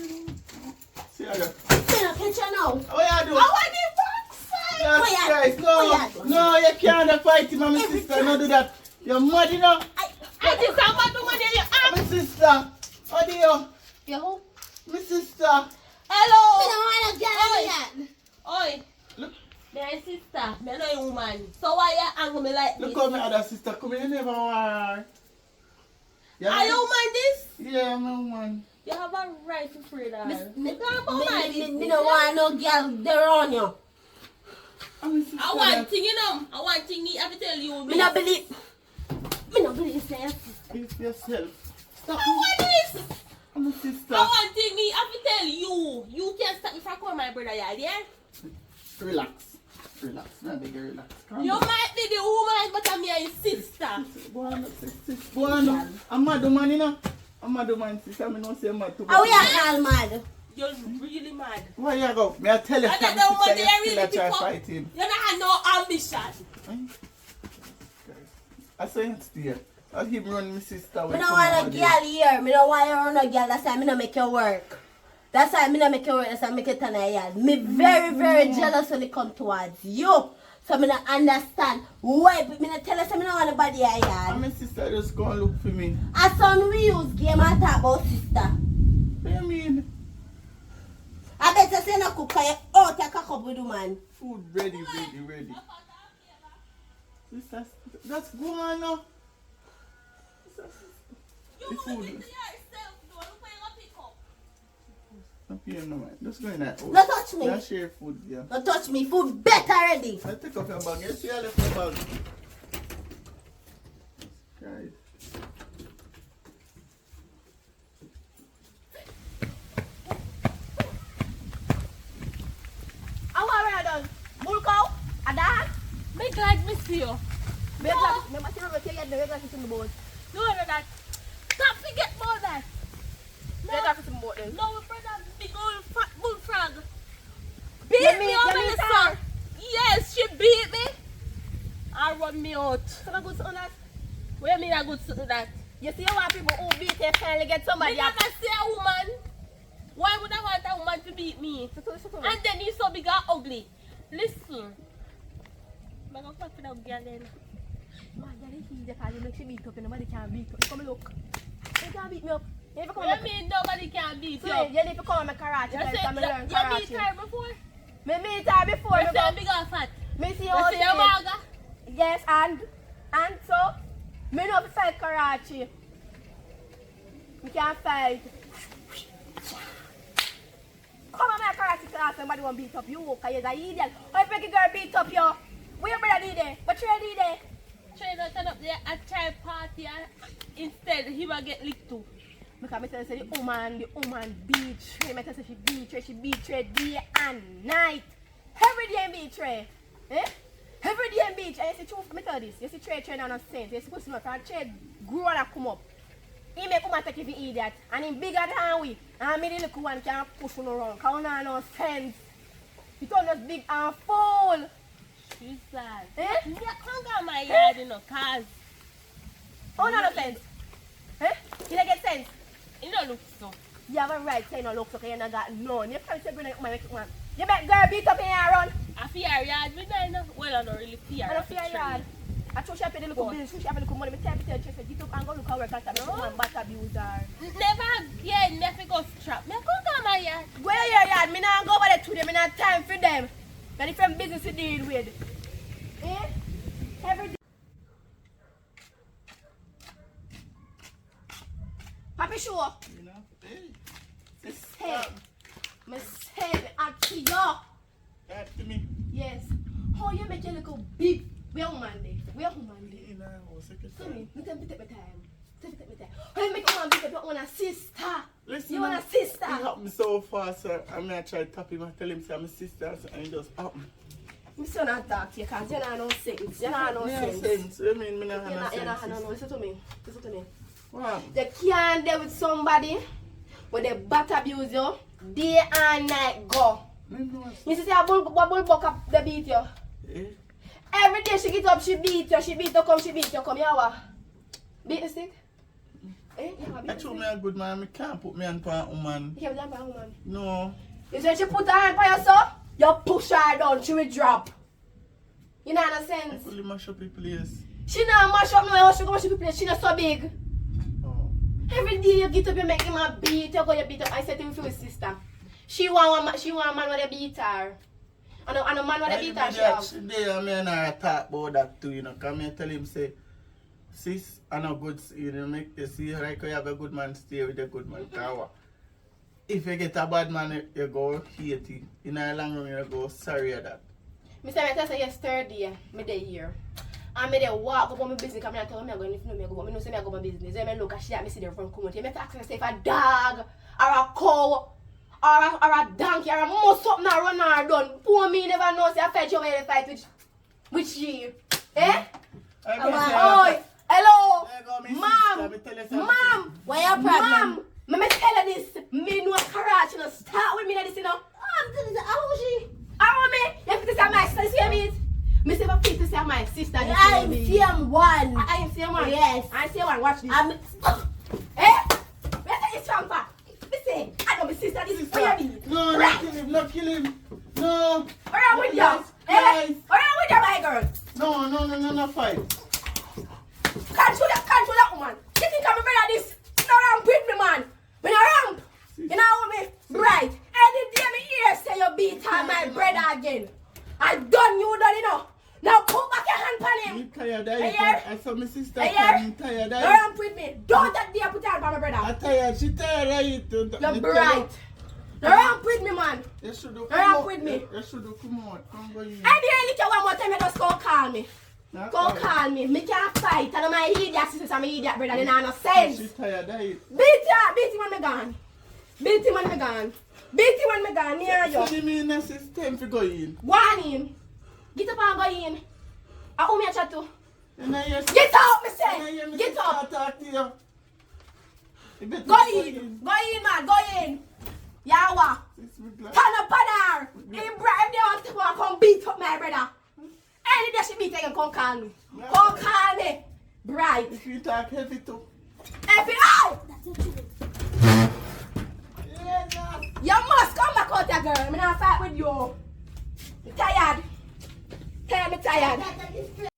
See how you. Send a picture now. What you do? I want the backside. Yes, Quiet. guys, no, Quiet. no, you can't fight him, my Every sister. No do that. You're mad, you know. I just have my woman in your arm. My sister. How do you? Yo. My sister. Me Hello. don't want to get out of Oi. Look, My sister, me know a woman. So why you angry me like look this? how my other sister come here. You never war. Yeah, Are you woman this? Yeah, my woman. You have a right to free that. that. Me talk about my Me business. don't want no girl there on you. I'm my sister. I want thing, you know. I want thing me have to tell you. Me not believe. Me not believe say Keep yourself. Stop. I want this. I'm my sister. I want thing me have to tell you. You can't stop me from calling my brother yard, yeah? Relax. Relax. Not big relax. Calm You down. might be the woman, but I'm your sister. Go on, sis. Go on. I'm mad woman, you know. I'm mad woman, sister. I don't say I'm mad too. how we are call mad. You're really mad. Where you go? May I tell you And something, that woman sister, there you really still try pick up. fighting. You don't have no ambition. I say it's there. I keep running my sister. Me don't want a girl here. Me don't want you run a girl. That's why me don't make you work. That's why me don't make you work. That's why I make it turn a yard. Me very, very jealous when it come towards you. So me don't understand why. But me don't tell us I me don't want nobody a And yard. my sister just go and look for me. As son we use game and talk about sister. What do you mean? I bet you say no cook for you out your cock up with the man. Food ready. Sister, that's go on now. You The look food. into yourself, though. Look where you pick up. Not here, no man. Just go in that house. No touch me. Yeah, share food, yeah. Don't touch me. Food better already. I take off your bag. You see I left your bag. Guys. How are you done? Mulko? Adan? Me glad me see you. Me glad. Me must remember to get the regular in the boat. No, that. Stop forget about that. Let her some boat then. No, my brother, big old fat bullfrog. You Beat meet- me you over meet the her? sun. Yes, she beat me. I run me out. So I good something that. What do you mean I good something that? You see how people who beat they finally get somebody I never see a woman. Why would I want a woman to beat me? And then you so big and ugly. Listen. I'm going to fuck with that girl then. Man, you can't make she beat up and nobody can beat up. Come look. You can't beat me up. You need to come What do you mean nobody can beat So, you? you need to come on my karate. You Because I'm learn you karate. beat her before? Me meet her before. You Me say I'm go. big and fat. Me see You how see she your is. maga? Yes, and so, me know to fight karate. Me can't fight. Come on, my karate class, somebody want beat up you, because you're an idiot. Or if a girl beat up you, where your brother did it? What you did it? Try to turn up there at child party and instead he will get licked too. Because I tell you, the woman beat Trey. I tell you, she beat Trey day and night. Every day beat Trey. Eh? Every day beat Trey. You see, truth, I tell you this. You see, Trey not sense. You're supposed to know, because Trey grow and come up. He make woman take you for idiot. And he bigger than we. And me the little one can't push him around. Because he not no sense. He turn us big and full. She's sad. Eh? You can't go my yard in no cars. Oh, not no sense. Eh? You don't get sense. You don't look so. You have a right to say no look so you not got none. You can't say bring it make it man. You make girl beat up in your run. I fear yard with her, no? Well, I don't really fear. I don't fear yard. I told she have the little bill, she have the little money. Me tell she said get up and go look how we're got that man bad abuse her. Never again, never go strap. Me come to my yard. Where your yard? Me not go over there today, me not time for them. Got different business to deal with. Eh? Every day. Papi sure. You know, hey. Me say, me ask you. That to me. Yes. How you make your little big? Where woman day? Where woman day? In our house, I can So tell. me tell me take my time. Take my time. How you make woman big? You want a sister. Listen, You want man, a sister. It happened so fast, sir. I mean, I tried to tap him and tell him, say, I'm a sister, and it just happened. Me still not talk to you because you don't know sense. You don't know Yeah, sense. sense. I mean, me not You have don't no sense. know. Listen to me. Listen to me. Wow. You can't deal with somebody when they bat abuse you day and night go. You see a bull buck up they beat you. Eh? Every day she get up, she beat you, she beat you, come here what? Beat the stick? Eh? You have I beat the told stick? me a good man, I can't put me on for a woman. You can't do that for a woman. No. You see when she put her hand for you so, you push her down, she will drop. You know what I'm I saying? fully mash up the place. She not mash up no, she go mash up the place, she not so big. Oh. Every day you get up, you make him a beat, you go you beat up. I said to him for his sister. She want a man with a beat her. And a man with a beat her, she have. Today, I mean, I talk about that too, you know, because I tell him, say, sis, I know good, you know, make you see, like, you have a good man, stay with a good man. Because if you get a bad man, you go hate it. In a long run, you go sorry at that. Mr. I tell you yesterday, me dey here. And me dey walk up on my business, and I tell me I'm going to know me go, but me know say me go my business. Then me look at she me see them from community. Me ask her say if a dog or a cow or a donkey or a mouse something a run her done. Poor me never know say I fight you over the fight with she. Eh? Oi, hello, mom, What your problem? mom. Me tell you this. Me know karate. No start with me like this, you know. How she? How me? You have to say my sister. See me? Me say my fit to say my sister. you I'm see me? CM1. I am CM1. Yes. I CM1. Watch this. I'm. Eh? Where's the strong part? Listen, I know my sister. This is for you. No, not kill him, not kill him. No. Where are we, Yes, Eh? guys. Where are we, my girl? No, fight. Control that woman. You think I'm a better this? No ramp with me, man. When I ramp, you know me, bright. Any day me hear say you beat on my brother again. I done you, you know. Now put back your hand on Me him. tired Hey, of yeah. it. I saw my sister Hey, yeah. coming tired No of it. ramp with me. Don't that day put your hand on my brother. I tired, she tired of it. You're bright. No ramp with me, man. You should have No come ramp out. with me. You should have come out. Come go in. And you look at one more time, you just go call me. Not Go tired. call me. Me can't fight. And my idiot sisters and my idiot brother, they don't have no She sense. tired of it. Beat him when me gone. Beat him when me gone. Beat him when me gone. Near So you. you mean this is time to go in? Warn him. Get up and go in. I who me a chat to? And I hear Get out, me and I hear say. me Get sister up. talk to you. You better Go in, man, go in. Yawa. Sis, me glad. Turn up on her. If they want to come beat up my brother. Any day she beat again, come call me. Come call me. Bright. If you talk heavy too. FBI! Yeah, yeah. You must come back out here, girl. I'm not fight with you. I'm tired. I'm tired.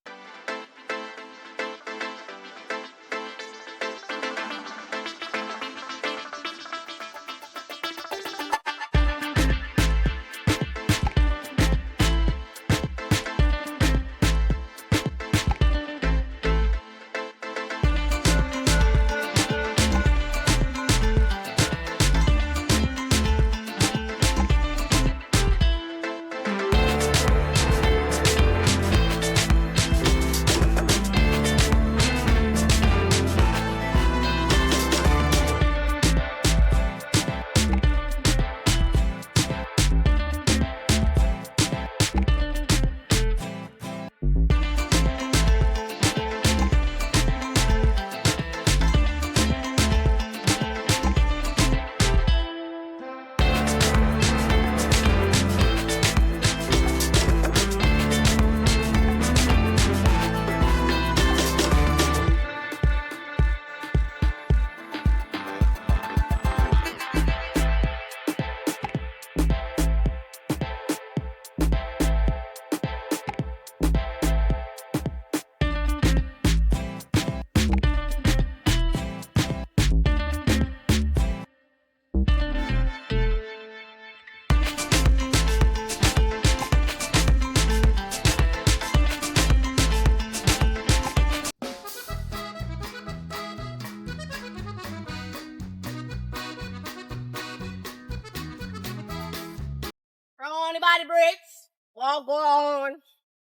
Run the body bricks. Walk on.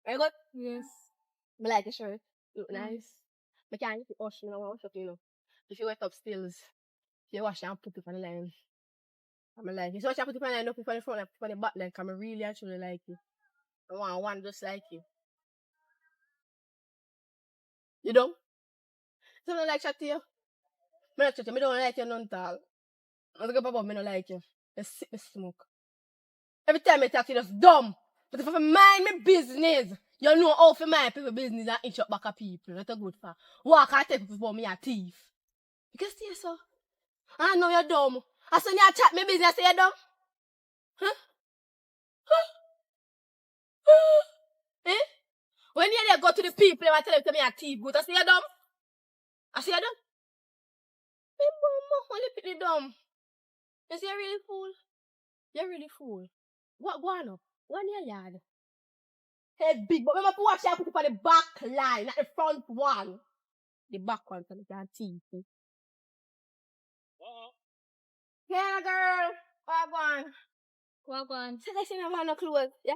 Are you good? Yes. I like the shirt. Look nice. I can't wash me now. You know. If you wet up stills, you wash it and put it on the line. I'm like it. So I put it on the line, not put it on the front, put it on the back line. I really actually like it. I want one just like you. You don't? So I don't like chat to you. I don't chat to you. I don't like you none at all. I don't go about me, I don't like you. You sit me smoke. Every time I talk to you, just dumb. But if I mind my business, you know how to mind people business and inch up back at people. That's a good for. Walk and tell people about me a thief. You can see so. I know you're dumb. I saw you chat me business, say you're dumb. Huh? Eh? When you there go to the people, I tell them to me a thief. Good, I say you're dumb. I say you're dumb. Me mama, only pick the dumb. You say you're really fool. You're really fool. What go on up? What in your yard? Head big, but remember to watch out, put it on the back line, not the front one. The back one, so you can see. Yeah, girl. What on? Walk on. So I see me have no clothes. Yeah.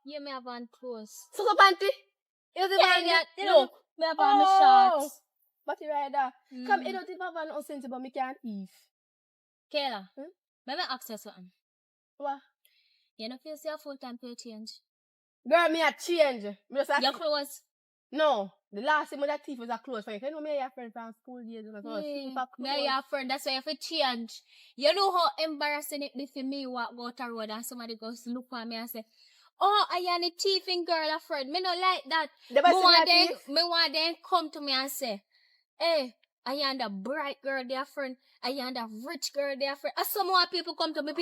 You may have on clothes. So panty. Is it Yeah, panty? yeah. No. Me have on my shorts. But you right there. Come, you don't even have no sense, but me can't eat. Kayla, Hmm? let me ask you something. What? You know, feel your full-time pay change? Girl, me a change. Me just Your clothes? No. The last thing with that thief was a clothes for you. You know me and your friend from school days. Me your friend, that's why you have to change. You know how embarrassing it be for me walk out the road and somebody goes look at me and say, oh, I am a thieving girl, a friend. Me not like that. Me want them come to me and say, hey, I am the bright girl, their friend. I am the rich girl, their friend. And some more people come to me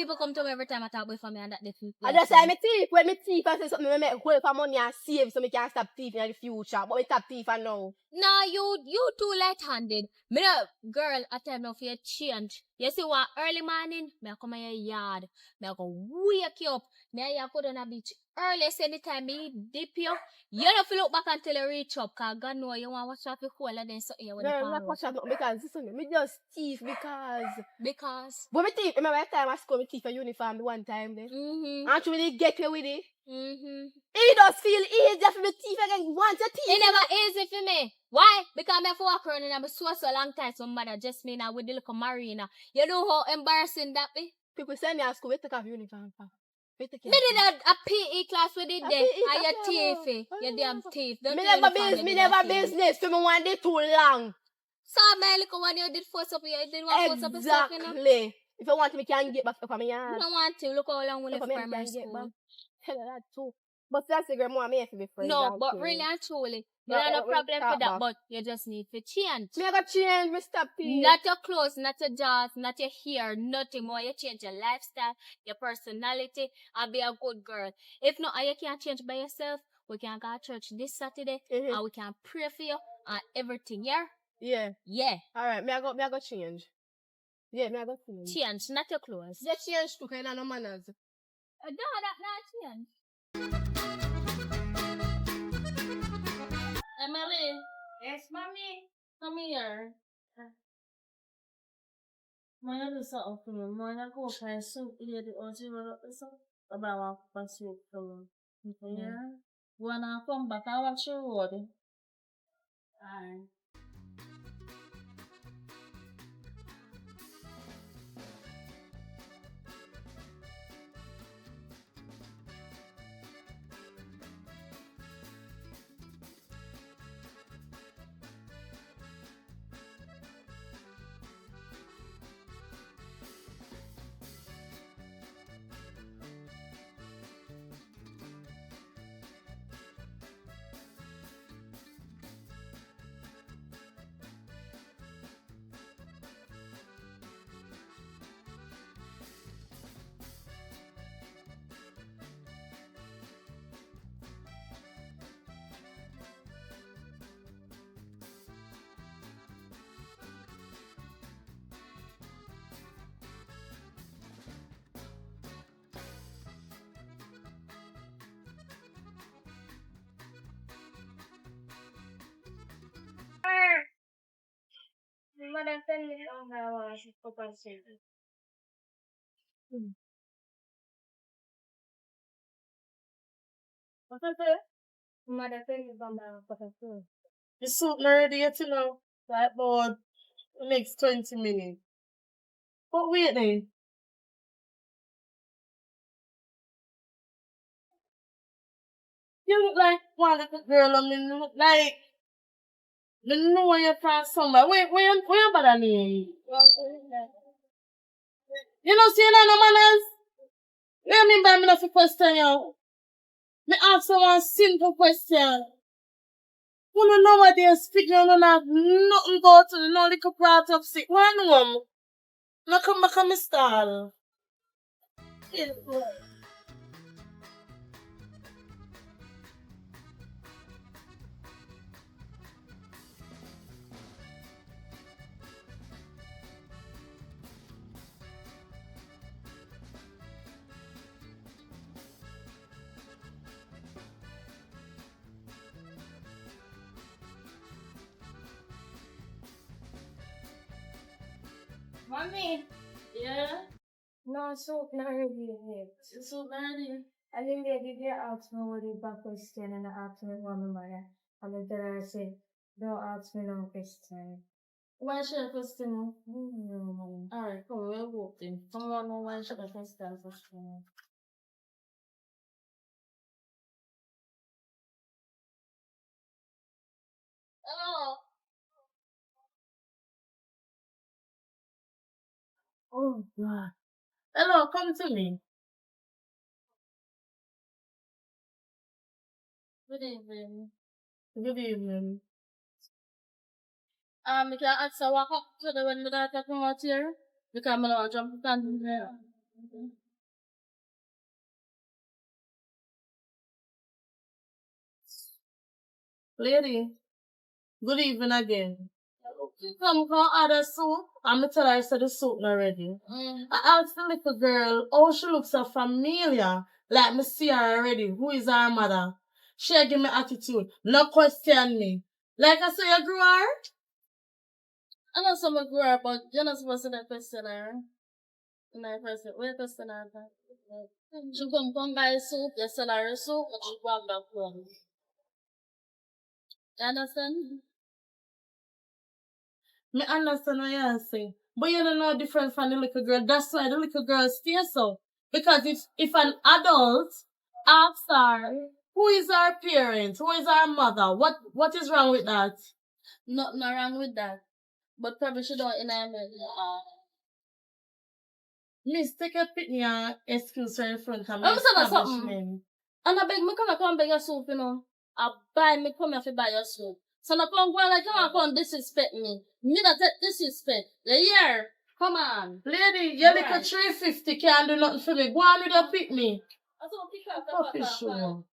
every time I talk with me and that they feel. I just say me thief. When me thief, I say something, me make hold for money and save so me can stop thieving in the future. But me stop thieving now. Nah, you too light-handed. Me no, girl, I tell me if you change. You see what, early morning, me I come in your yard. Me I go wake you up. Me I go down a beach. Early, say anytime me dip you. You don't feel look back until you reach up. Cause God know you want to watch off your hole and then something you want to Girl, not watch out because listen, me just thief because. But me thief, remember that time I school me thief a uniform the one time then. Aren't you really get away with it? It does feel easy for me thief again once a thief. It never easy for me. Why? Because I have to walk around and I'm so long time somebody just me now with the little marina. You know how embarrassing that be? People send me to school, we take off uniform. Me did a PE class with it there. And you thief. You damn thief. Me never business for me one day too long. So my little one you did force up you did want force up yourself, you know? Exactly. If you want me, can get back up on me I yard. don't want to. Look how long we If left I primary can get back. school. Tell her that too. But that's the girl more me to be friends. No, and but things. really and truly, you But don't have no we problem talk for that, back. but you just need to change. Me I got change, me stop it. Not your clothes, not your jaws, not your hair, nothing more. You change your lifestyle, your personality, and be a good girl. If not, and you can't change by yourself, we can go to church this Saturday, and we can pray for you and everything, yeah? Yeah. Yeah. Alright, me I go change. Yeah, me I go change. Change, not your clothes. You change too, cause you no manners. No, that not change. Emily. Yes, mommy. Come here. Maya do something for me. Maya go find soup here the ocean roll up the soup. About one soup for me. Yeah. When I come back, I watch your road. Alright. Mother, tell me how I was Papa said. What is it? Mother, tell me about Papa said. The soup not ready yet, you know. Like about the next 20 minutes. But wait then. You look like one little girl, I mean, you look like you know you're from somewhere. Where you bother me? You know, see, no manners. What you mean by me not to question you? Me ask you one simple question. You don't know what they're speaking, you don't have nothing go to no little part of sick. Why no? Now come back on my stall. Mommy. Yeah? No, soup not ready yet. It's so bad here. I think they did ask me what the back question and I asked me one mother. And then I said, don't ask me no question. Why should I question you? Alright, come we'll go then. Come on, no, why should I question you? Oh. Oh God. Hello, come to me. Good evening. Good evening. You can answer walk up to the window that I come out here. Because I'm gonna jump down there. Lady, good evening again. Come order soup. I'm gonna tell her I said the soup not ready. I asked the little girl, oh, she looks so familiar. Like me see her already. Who is her mother? She give me attitude. No question me. Like I say, you grew her? I know some grew her, but you're not supposed to question her. No question. Wait question her. She come buy soup, you sell her soup, and she go back home. You understand? Me understand what you're saying. But you don't know different from the little girl. That's why the little girl stays so. Because if an adult asks her, who is her parent? Who is her mother? What is wrong with that? Nothing wrong with that. But probably she don't in a Miss, take a picnic and excuse her in front of I'm my saying something. establishment. And I beg me come beg your soup, you know. I buy me come here to buy your soup. So now come go like come disrespect me. Me that take disrespect. You hear? Come on. Lady, your little Right. 350 can't do nothing for me. Go on with a picnic. I saw pick up Fuck is sure.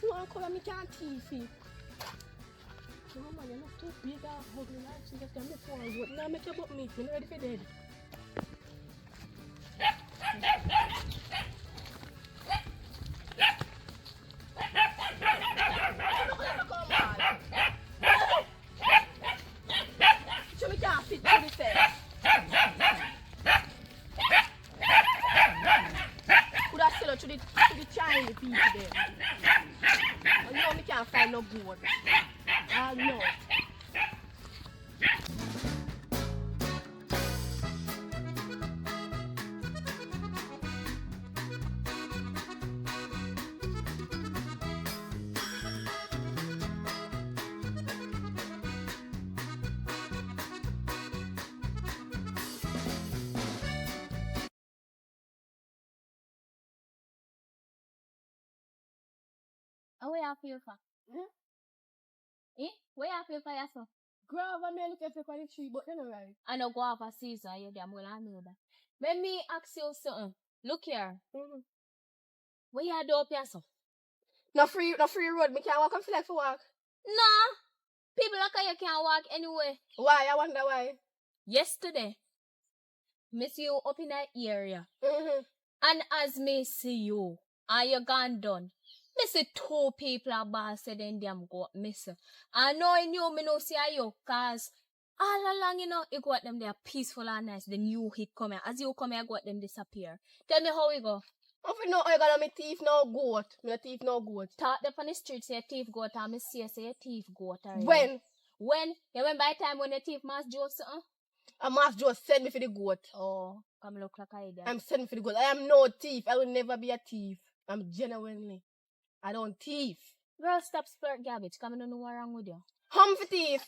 One color me can't teeth it. No man, you're not too big or ugly like she just can make one good. Now make your butt meat, you're not ready for dead. So we can't fit to the face. Could I sell her to the Chinese people there? I know me can't find no good. I know. Oh, where you feel for? Eh? Where you feel for yourself? Grab a man look at the tree, but then right. I know go off a season, you damn well I know that. Let me ask you something. Look here. Where you do up yourself? No free road, me can't walk and feel like for walk. Nah. People like you can't walk anywhere. Why? I wonder why. Yesterday, me see you up in that area. Mm-hmm. And as me see you, and you gone done. Me see two people are boss said then them go up miss. I know I knew me no see you, cause all along, you know, you got them there peaceful and nice. The new hit come here. As you come here, got them disappear. Tell me how we go. I feel no, I got my teeth no goat. My teeth no goat. Talk up on the street, say your teeth goat, and me see say your teeth goat. Already. When? When? You remember the time when your teeth mask Joe something? A mask just send me for the goat. Oh, come look like I did. I'm sending for the goat. I am no thief. I will never be a thief. I'm genuinely. I don't thief. Girl, stop splurt garbage. Come on, know what wrong with you. Hum for thief.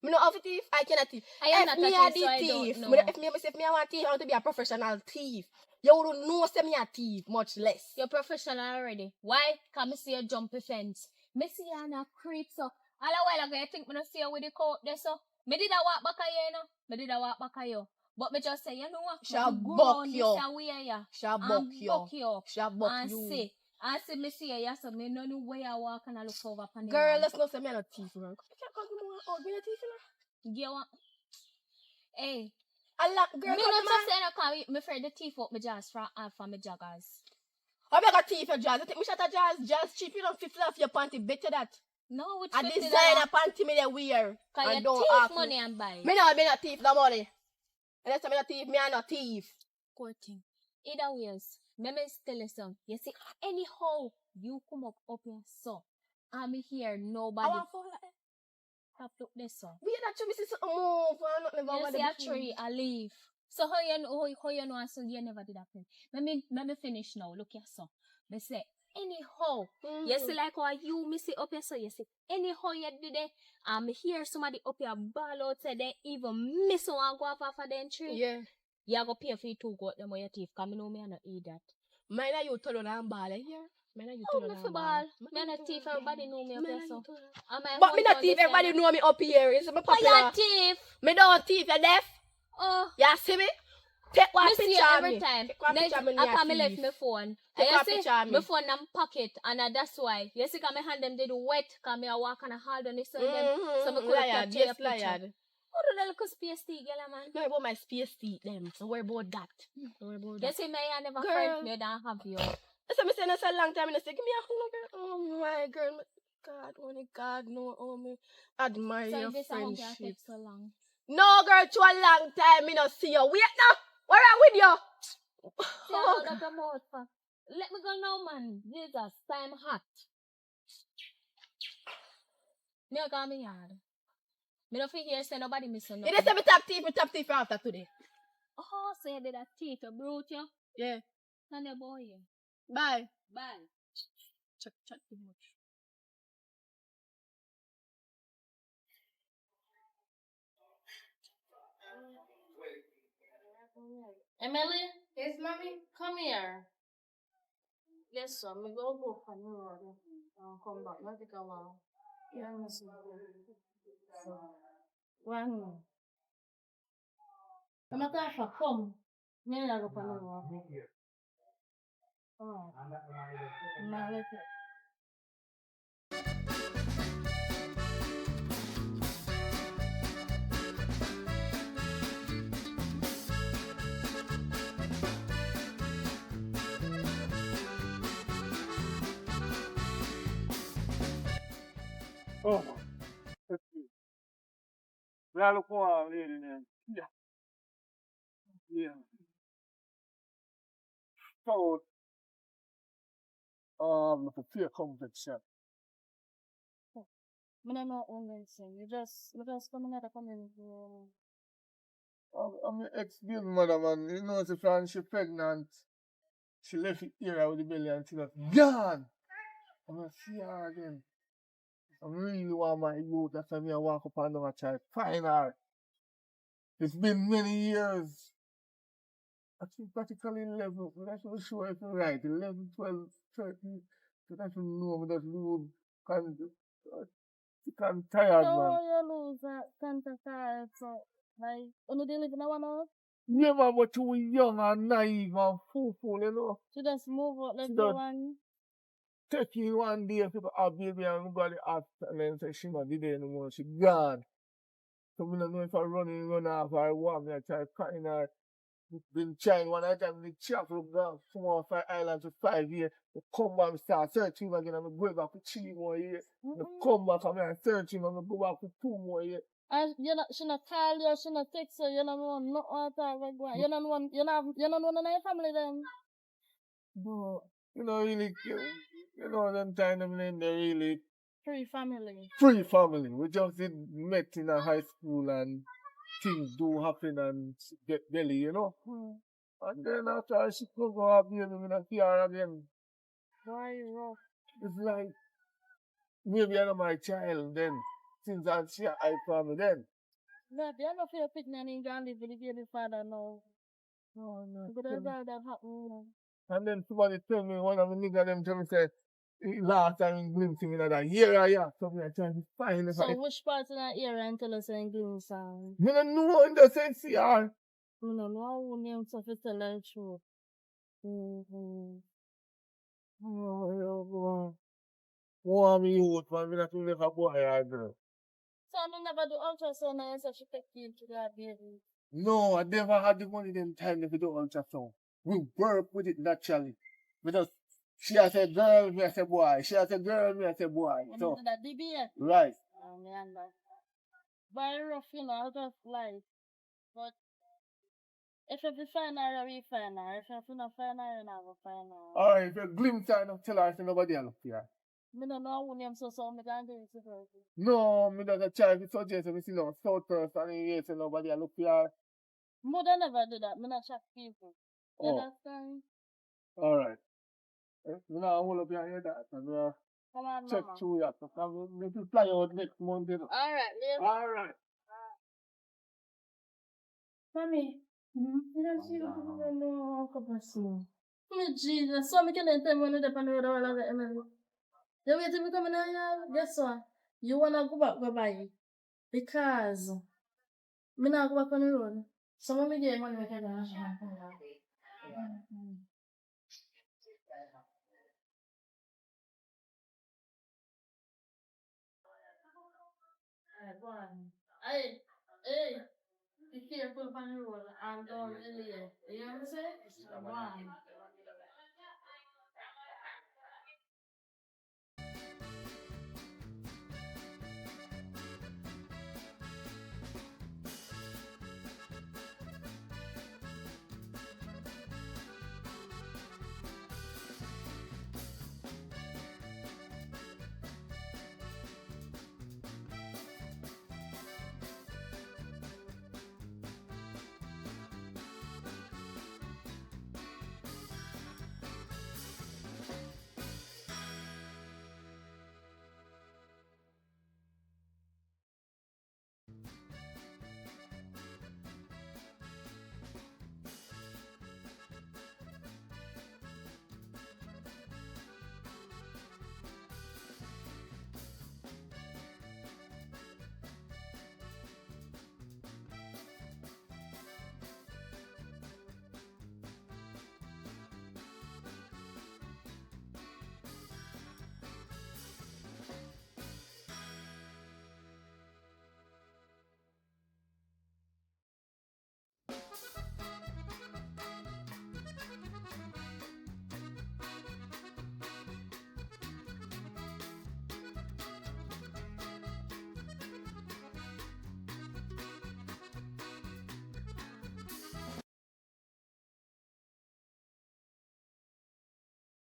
Me no have a thief. I cannot thief. I am if not me a a thief, the so I thief. don't Me, know. if me say me a want thief, I want to be a professional thief. You wouldn't know say me a thief, much less. You're professional already. Why? Come see a jumpy fence. Me see you and a creep so. All a while ago, you think me no see you with the coat there so. Me did a walk back a you, know. Me did a walk back a you. But me just say, you know what? Shall Me go buck round you. this a way, yeah. Shall And buck you. buck you. Shall buck And you. see. And see me see you, so me no know where you walk and I look over upon the Girl, wall. let's not say me a thief, girl. You can't call me more out. Me a thief, you know. You want? Hey. Girl, Me come not to just my... say no cause me afraid the thief up my jaws from my joggers. I beg a thief, your jazz. You think me shot a jazz? Jazz cheap, you don't fit off your panty. Better that. No, which A $50. designer panty me they wear. Cause And you don't thief ask money and buy. Me no be no thief, no money. Unless I'm a thief, me a no thief. Good thing. Either ways, me tell you something. You see, anyhow you come up here so, I'm here, I nobody want for like have to this so. we had actually see something move. I'm not never You over see the a tree, I leave. So how you know so you never did happen. Let me finish now. Look here so. Me say, anyhow, you see like how you me see up here so you see, anyhow you did it, I'm here somebody up here ball out say they even miss one go off of them tree. Yeah. You go pay for you to go them with your teeth, cause me know me not eat that. Mine are you turn on and ball here? Mine are you Oh, turn me on for and ball. ball? Me not thief, everybody know me up here so. But me not thief, everybody know me up here. It's me Why you popular. thief? Me don't thief, you deaf? Oh. You see me? Take one Me see picture you of every me. time. Take one picture of me. I come left my phone. Take You one see, picture of me. my phone in my pocket, and that's why. You see, cause my hand them did wet, cause me I walk and I hold on this on them, so me could Liard, capture yes, your picture. liard. What do they look space tea, girl, man? No, about my space teeth, them. Don't worry about that. Don't worry about You that. see, me I never Girl. friend me, don't have you. So me saying that's a long time, and I say, give me a hug, girl. Oh my girl. God, only God know how me admire So your this how can friendship. take so long. No, girl, to a long time, me no see you. Wait now. What wrong with you? See how that come out for. Let me go now, man. Jesus, time hot. Me a call me yard. Me no fit hear say nobody missing It nothing. is me top thief after today. Oh, so you did a thief, you brute you. Yeah. And your boy here. Bye. Bye. Chat too much. Emily, Yes, mommy. come here. Yes, sir. Me go for new road. Come back. Not take a while. Yeah, miss me. So, one. I'm not for come. Me and I go for new road. Oh. Nah, let's go. Oh, let's see. Well, look for a lady then. Yeah. Yeah. So, the fear conviction. Me don't know only thing. You just coming out of community. I'm the ex-girl mother, man. You know, if she pregnant, she left it here with the belly and she was gone. I'm going to see her again. I really want my youth. That's why I walk up and down and try to find her. It's been many years. I think practically 11. I'm not so sure if I'm right. 11, 12, 13. So that's when you know me just lose. I'm tired, man. So you lose that contact. So, like, only they live in one house? Yeah, man, but you were young and naive and fool, you know. She just move out like She the just one. take you one day, people have baby and nobody asked and then say she not did it anymore. She gone. So we don't know if I run off or I walk me, I try cutting her. Been trying one time, the travel down 4 or 5 islands for 5 years. They come back and start searching again and I go back for 3 more years. They come back and I searching and I go back for 2 more years. And she not call you, she not text you, you don't know nothing at all. You don't know, you don't know none of your family then. No, you know, really, you know, them time them name, they really Free family. free family. We just did met in a high school and things do happen and get belly, you know. And then after she could go up here in a car again. Why rough? It's like maybe I'm my child then. Since I see I family then. No, they are not for your picnic and you can live with the baby father now. Oh, no. But that's all that happened. And then somebody tell me, one of the niggas them tell me say, last time he glimpsed me that here I am. So I trying to find it. So which part of that area until us in Green Sound? You don't know in the sense here. I don't know who named stuff is tell the truth. Oh, boy, me youth, man, me not to make a boy or girl. So I don't never do ultrasound and say she take you to that baby. No, I never had the money them time if you do ultrasound. We work with it naturally. Because she has a girl, me as a boy. She has a girl, me as a boy. When So, you do that DBS? right. Man, very rough, you know, out of life. But if you find her, we find her. If you not find her, you not go find her. Alright, if you glimpse her, don't tell her, say nobody else here. Me don't know who name so me can't do it to her. No, me not a child, it's suggest me see no south person and you say nobody else here. Mother never do that. Me not check people. You Oh. understand? Alright. Me not hold up your head that and Come on, check mama. through that. Because we will fly out next month, you know. Alright, live. Alright. Mommy, you don't see what you don't know how to pursue. Oh, Jesus. So, me can't tell me when you're on the road all of it, Emily. You wait till me come in here, guess what? You wanna go back, go buy it. Because, me not go back on the road. So, when me get money, I can go and Alright, go on. Hey, be careful on the road and don't delay. You know what I'm saying? Go on.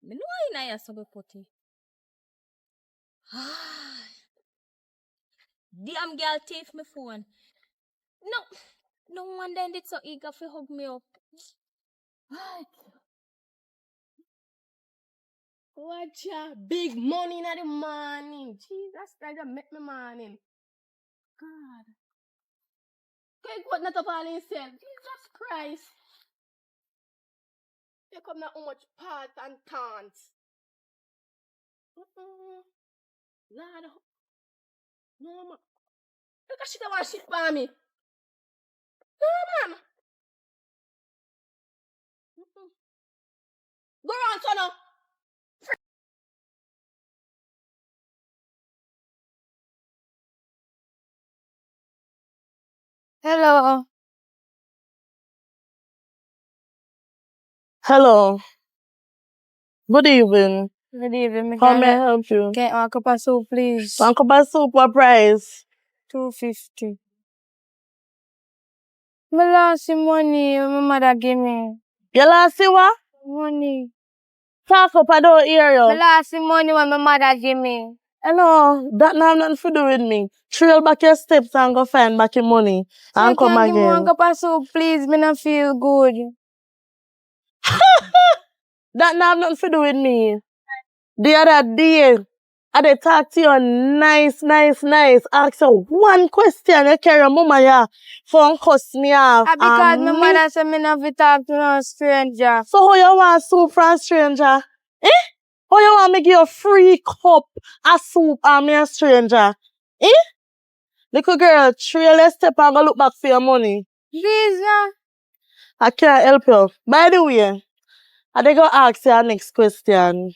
Me know I na so be putty. Damn girl thief me phone. No one then did so eager to hug me up. Watch ya. Big money in the morning. Jesus Christ, that make me morning. God. Quick, what not up all himself. Jesus Christ. You come now how much part and taunt. Lord. No, man. Look at shit I want shit for me. No, man. Go on, son. Now. Hello. Hello. Good evening. Good evening. How may I help you? Get one cup of soup, please. One cup of soup, what price? $2.50. My last money my mother give me. You last see what? Money. Talk up, I don't hear My you. last money when my mother give me. Hello, that not have nothing to do with me. Trail back your steps and go find back your money. So And you come can give me one again. cup of soup, please. Me not feel good. That not have nothing to do with me. The other day, I dey talk to you nice. Ask you one question, you carry your mama here. Phone cuss me off. Because my And me. mother said me not fit talk to no stranger. So how you want soup from stranger? Eh? How you want me give you a free cup of soup and me a stranger? Eh? Little girl, trail your step and go look back for your money. Please, I can't help you. By the way, I dey go ask you our next question.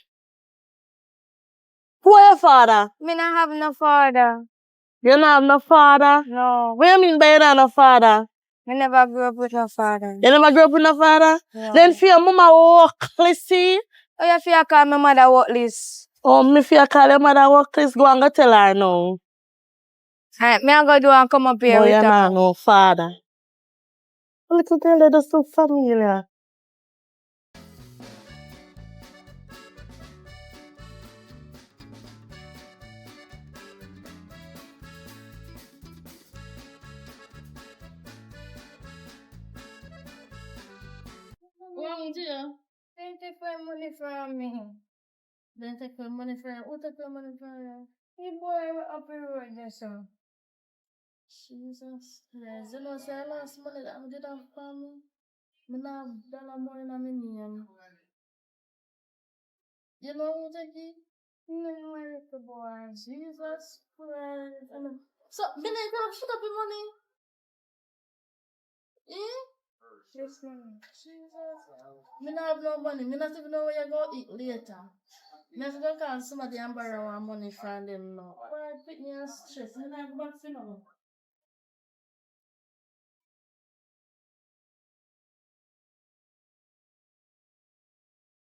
Who are your father? me not have no father. You don't have no father? No. What you mean by you don't have no father? Me never grew up with no father. You never grew up with no father? No. Then for your mama work, see? Oh, you feel call my mother worthless. Oh, me for you call your mother work, go and go tell her now. Alright, me I go do and come up here Boy, with you her. not no father. Little girl, they're just so familiar. Wrong dear. Don't take my money from me. Don't take my money from you. Who take my money from you? Hey boy, we're up here right there, sir. Jesus. Yes, you know, say I lost money that I did have for me. I not have dollar money in my name. You know who take it? No, my little boy. Jesus Christ. So, me not have shut up your money. Eh? Yes, ma'am. Jesus. Me not have no money. Me not even know where you go eat later. Me have to go call somebody and borrow one money from them now. Why put me on stress? Me not have back for now.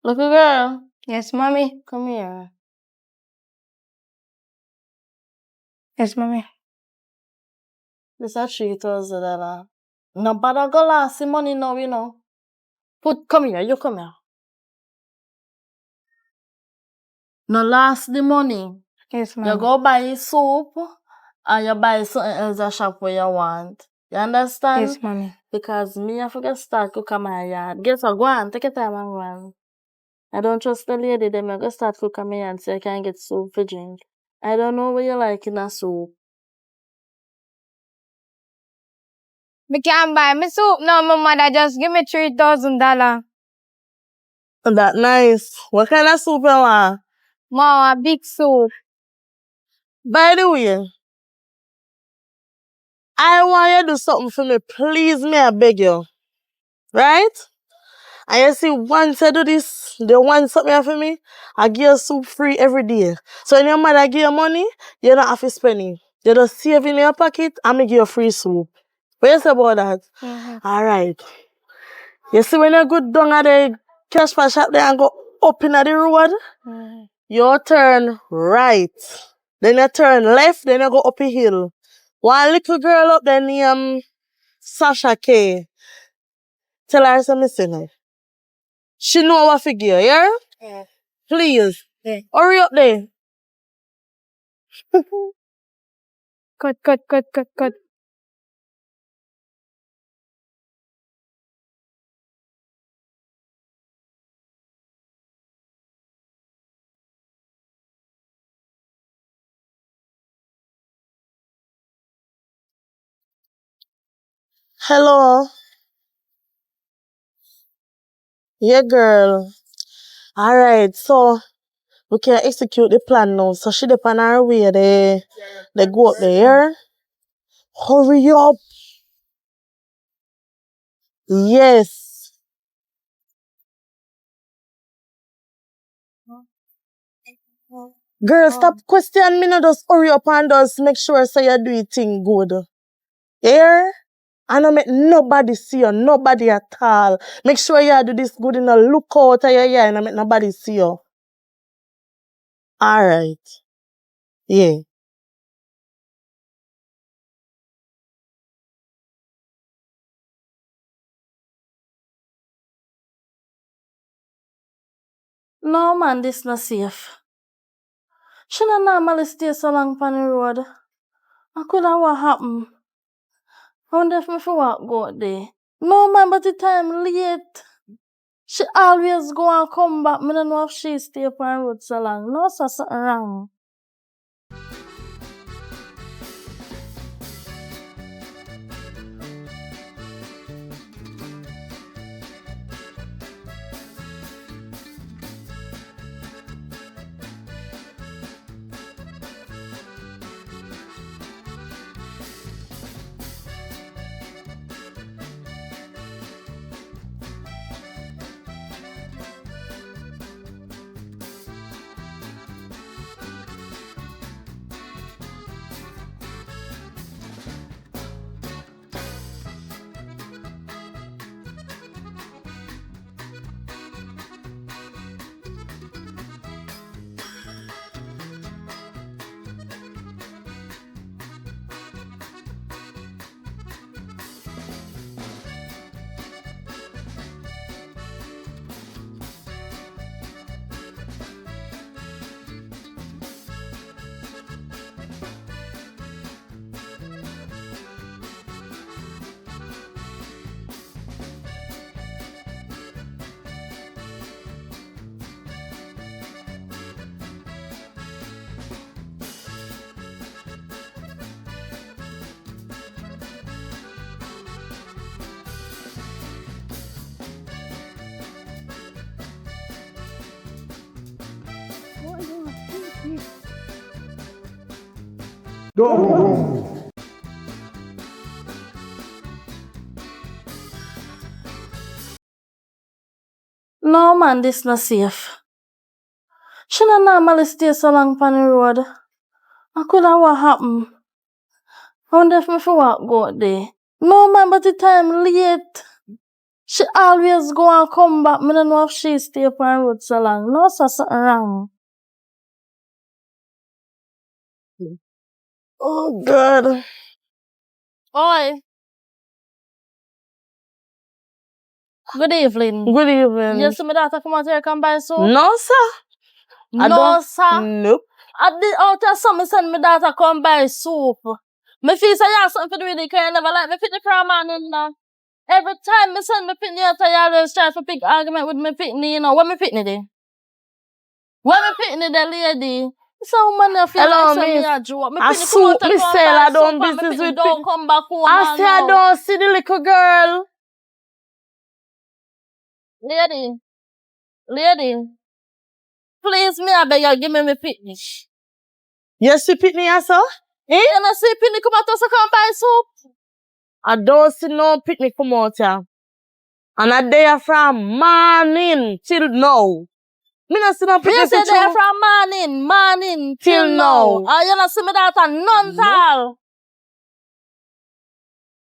Little girl, Yes, mommy. come here. Yes, mommy. This is $3,000. No bother go last the money now, you know. Come here, you come here. No last the money. Yes, You mommy. go buy soup and you buy something else at shop where you want. You understand? Yes, mommy. Because me, I forget start cook at my yard. Guess what? Go on, take your time and go on. I don't trust the lady, then I go start cook at my yard so I can get soup for drink. I don't know what you like in a soup. Me can't buy me soup now. My mother just give me $3,000. That nice. What kind of soup you want? Mom, a big soup. By the way, I want you to do something for me. Please, me, I beg you. Right? And you see, once I do this, they want something for me, I give you soup free every day. So when your mother give you money, you don't have to spend it. You just save in your pocket and me give you free soup. What you say about that? Mm-hmm. Alright. You see when you go down at the cash for shop there and go up in the road, you turn right. Then you turn left, then you go up a hill. One little girl up there named Sasha K. Tell her something. She know what figure, yeah? Yeah. Please. Hurry up there. Cut. Hello. Yeah, girl. Alright, so we can execute the plan now. So she dep on her way they go up there. Hurry up. Yes. Girl, stop questioning me now. Just hurry up and just make sure so you do it thing good. Here? I don't make nobody see you. Nobody at all. Make sure you do this good and look out of your ear and I make nobody see you. Alright. Yeah. No man, this not safe. She not normally stay so long on the road. I could have what happen. I wonder if me fi walk go out there. No man, but the time late. She always go and come back. Me don't know if she stay up on the road so long. No, so something wrong. No man, this not safe. She not normally stay so long on the road. I could have what happen. I wonder if me fi walk go out there. No man, but the time late. She always go and come back. Me don't know if she stay up on the road so long. No, so something wrong. Oh God. Oi. Good evening. Good evening. You see my daughter come out here come buy soup? No, sir. No, sir. Nope. I did out of something send my daughter come buy soup. Me feel say you have something to do with it, 'cause you never like me pick the crowd man in there. Every time me send me pitney out, you always try to pick argument with me pitney, you know. What me pitney there? What me pitney there, lady? So man, I feel Hello, like miss. me a joke. Me I pitney come out soup, me and come sell, buy I don't soup, and me business pitney with don't come back home. I say I now. don't see the little girl. Lady, please me I beg you give me pitney. You see Pitney also? You know see pitney come out to come buy soup? I don't see no Pitney come out here. And I there from morning till now. Me not see no Pitney You say for there true. from morning Till now. You not see me that a none tal.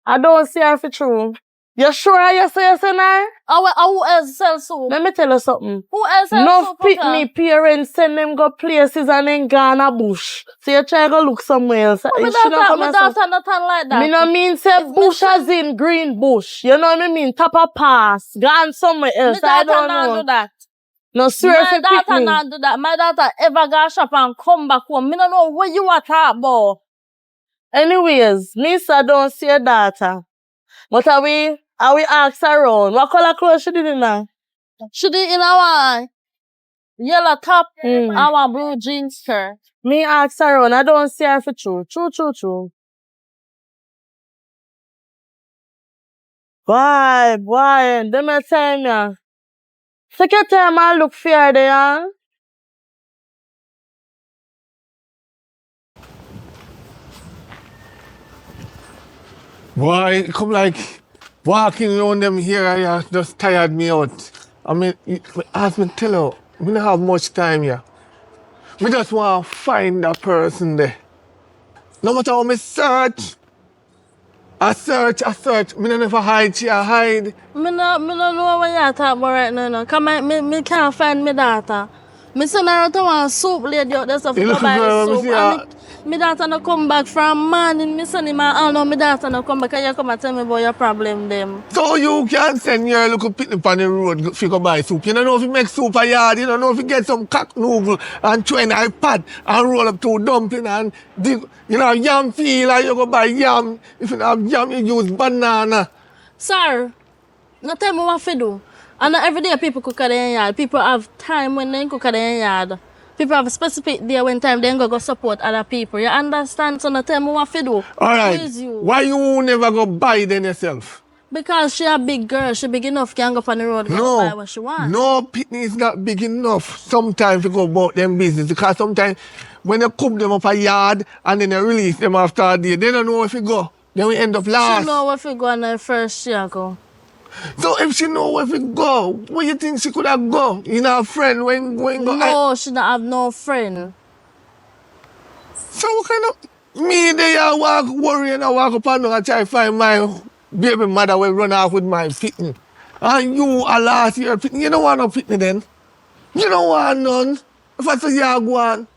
I don't see her for true. You sure you say her? Who else sell soup? Let me tell you something. Who else sell No soup? Pitney parents send them go places and then gone a bush. So you try go look somewhere else. My She not come daughter nothing like that. Me no mean say bush as in green bush. You know what I mean? Top of pass. Gone somewhere else. My I daughter don't not know. do that. No swear if My you pick daughter me. not do that. My daughter ever go shop and come back home. Me don't know what you are talking about. Anyways, Lisa don't see your daughter. But are we ask around? What color clothes she did in now? She did in our yellow top, our blue jeans shirt. Me ask around, I don't see her for true. True. Boy, them a time ya. Take your time and look fair there. Boy, it come like walking around them here, I just tired me out. I mean, as me tell you, we don't have much time here. We just want to find that person there. No matter how me search, I search. Me don't never hide, she a hide. Me no know what you talking about right now. Come me can't find my daughter. Me send her to one soup lady out there so You go look buy girl, the me soup. see And her. me daughter no come back from morning. Me send him I know my daughter no come back. And you come and tell me about your problem them. So you can send your little picnic on the road if you go buy soup. You don't know if you make soup a yard. You don't know if you get some cock noodle and throw in a pot and roll up two dumpling and dig. You know, yam feel like you go buy yam. If you don't have yam, you use banana. Sir, no tell me what to do. And not every day people cook at their yard. People have time when they cook at their yard. People have a specific day when time they go support other people. You understand? So no tell me what to do. All right. Who is you? Why you never go buy then yourself? Because she a big girl. She big enough can go on the road and buy what she want. No, picnic is not big enough. Sometimes you go about them business because sometimes when you cook them up a yard and then you release them after a day, they don't know if you go. Then we end up last. She know where to go on the first she a go. So if she know where to go, where you think she could have go? You know, a friend when go. No, she don't have no friend. So what kind of me there walk worry and I walk up and I try to find my baby mother will run off with my picnic. And you are last year picnic. You don't want no picnic then. You don't want none. If I say you go on.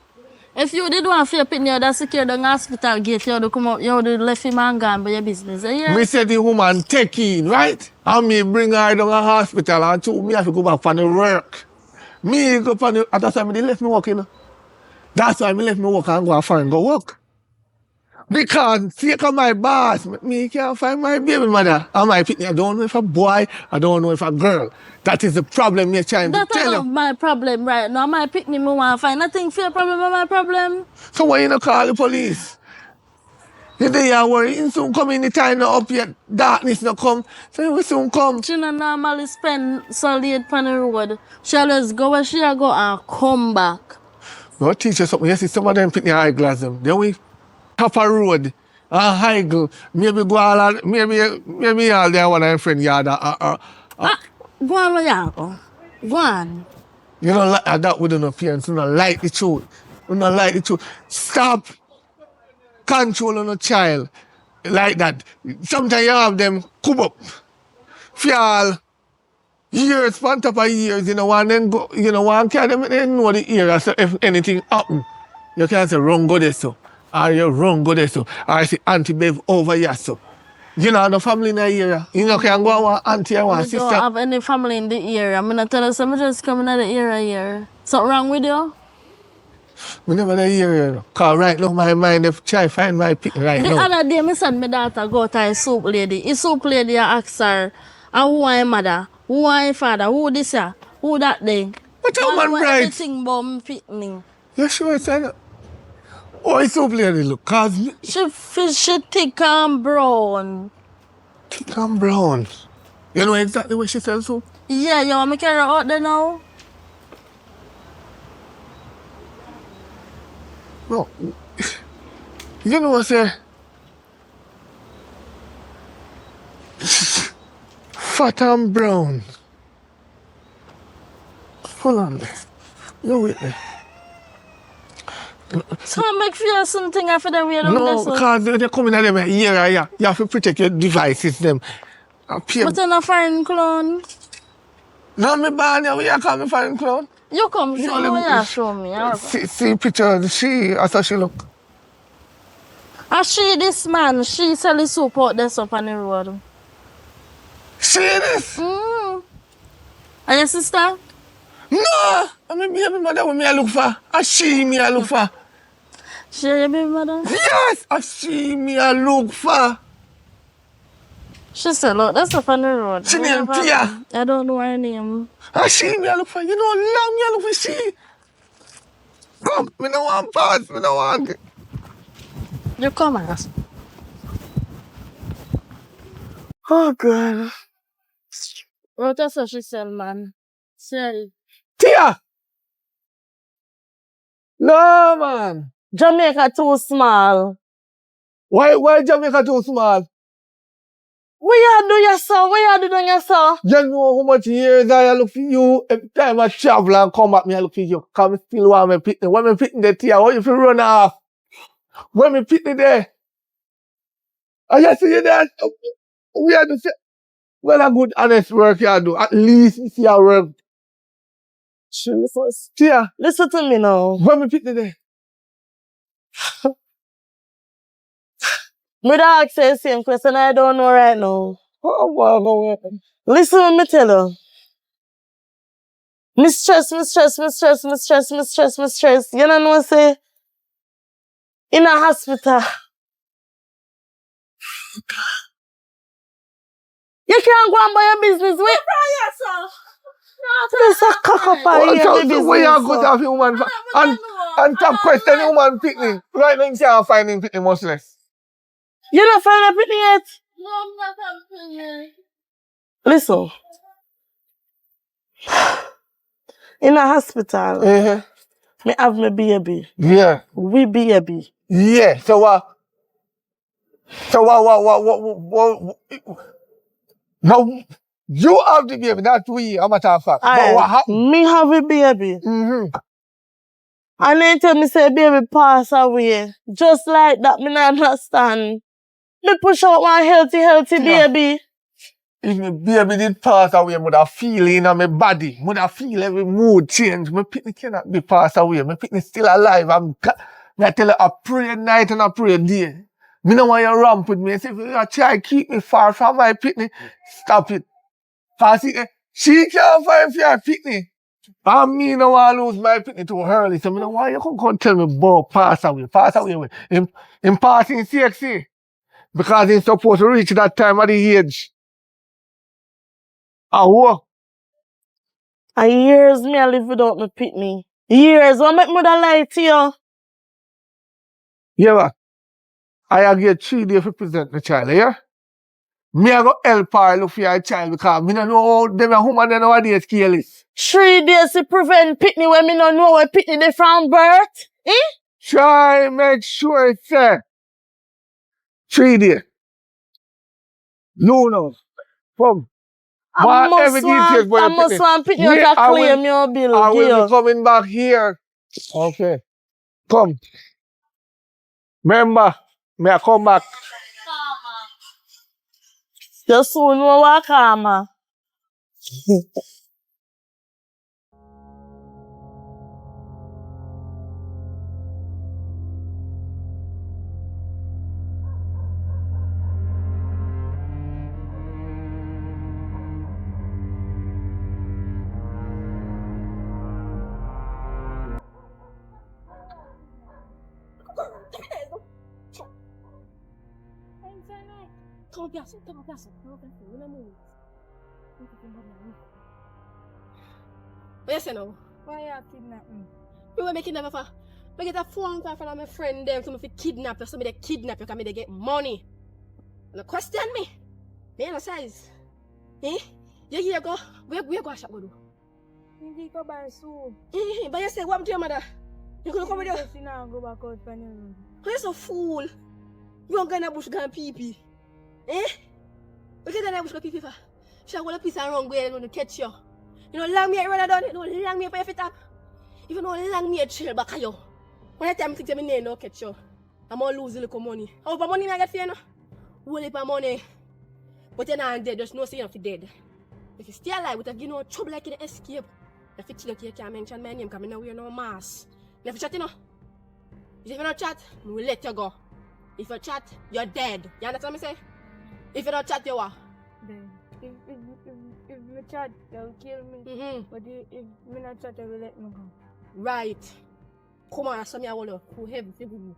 If you did want for your picnic, that's secure the hospital gate, you would come out, you would left him and gone by your business. Yeah? Me say the woman take in, right? And me bring her down to the hospital and to me have to go back for the work. Me go for the, that's why they left me work, you know. That's why me left me work and go and find go work. Because take on my boss, me can't find my baby mother and my picnic. I don't know if a boy, I don't know if a girl. That is the problem you're trying to tell That's you. my problem right now. My picnic, me want to find nothing for your problem or my problem. So why you not call the police? You there worry, you soon come in the time not up yet, darkness not come, so you will soon come. She not normally spend so late on the road. She always go where she go and come back. I'll teach you something. You see some of them picnic eyeglass them. Then we top a road, and high go, maybe go all, maybe all there one of them friend yard. Go on where you go. Go on. You know, like that with no parents, you don't like the truth. You don't like the truth. Stop controlling a child like that. Sometimes you have them come up. For years, on top of years, you know, and then go, you know, one can them know the area, so if anything happen, you can say wrong go there so. Or you wrong go there so. Or I say Auntie Bev over here so. You know, no family in the area. You know, can go one auntie and one sister. I don't have any family in the area. I'm not tell you, so I'm just coming out of the area here. Something wrong with you? We never the area. Because right now, my mind, if try find my pick right The now. other day, I said my daughter go to a soup lady. The soup lady asked her, who are your mother? Who are your father? Who this here? Who that day? What a man bright. Everything about me picnic. You sure it's that? Oh, it's so lady look. Cause She thick and brown. thick and brown. You know exactly what she sells soup? Yeah, you want me carry her out there now? No. You know what I say? Fat and brown. Hold on there. You wait there. So I make fear something after them way down there, No, so. because they're coming at them here. You have to protect your devices them. But you're not foreign clown. No, me born here. You call me foreign clown? You come show me what you show me. See picture of she, that's how she look. I see this man, she sell the soup out there up on the road. See this? And your sister? No! I'm a baby mother when me I look for. I she me I look for. She your baby mother? Yes! I she me I look for. She said, look, that's up on the road. She named Tia. I don't know her name. I she me I look for. You know long me I look for she. Come, me no want pass, me no want. You come ask. Oh, God. What else she said, man? Say. Tia! No, man. Jamaica too small. Why Jamaica too small? What you do yourself? What you do yourself? You know how much years I look for you. Every time I travel and come back, me I look for you. Come still want me pitney. When me pitney there, Tia, what if you run off? When me pitney there? I just see you there. We are the same. Well, a good honest work you do. At least you see your work. Tia, Listen to me now. when me pitney there? Me da ask you the same question I don't know right now. Oh, wow. Listen what me tell you. Me stress. You don't know say in a hospital. You can't go and buy your business with. There's a cock up on your business. So where you go to have a woman and top question the woman pitney? Right now you can't find him pitney much less. You don't find a pitney yet? No, I'm not happy. Listen. In a hospital, me have my baby. Yeah. We baby. Yeah. So what? Now, you have the baby, not we, a matter of fact. But what happened? Me have a baby. And then tell me say baby pass away. Just like that, me not understand. Me push out one healthy baby. If my baby did pass away, I would have feel in my body. I would have feel every mood change. My pitney cannot be passed away. My pitney still alive. I tell you, I pray night and I pray day. Me no want you ramp with me. If you try to keep me far from my pitney, stop it. Cause she can't find for your pitney. And me no want to lose my pitney too early. So me no want you come tell me about pass away. In passing sexy. Because he's supposed to reach that time at the age. What? A years me I live without my pitney. Years. What make mother lie to you? Yeah, I get 3 days to present the child, yeah? Me I go help her look for your child because me no know how them a woman they nowadays scale is. 3 days to prevent pitney when me no know where pitney they from birth? Try make sure it's there. 3 days. You know. Come. I must want pitney to claim your bill. I will be coming back here. Okay. Come. Remember, me I come back. You soon know what karma. What you say now? Why you kidnap me? You want me kidnap for? I get a phone call from my friend them to me for kidnap you, so me they kidnap you because me they get money. And question me. Me no size. You here go? Where go shop go do? You go buy soup. But you say what to your mother? You gonna come with you? You now go back out for you. You're so fool. You don't go in the bush go pee pee. Look at that bush go pee pee for. She want a piece of wrong way and catch you. You know, long me I rather done it. No, long me for your fit up. If you know, long me a trail back at you. When I tell me to me name no catch you, I'm gonna lose a little money. How much money I get for you now? Whole heap of money. But you're not dead, just no say you're not dead. If you stay alive, but you know trouble like you escape. If you think you can't mention my name, because I know we're no mask. If you chat, you know. If you don't chat, we will let you go. If you chat, you're dead. You understand what I say? If you don't chat, you are. If chat, they'll kill me. But if me not chat, they will let me go. Right. Come on, some ya wanna who heavy for you.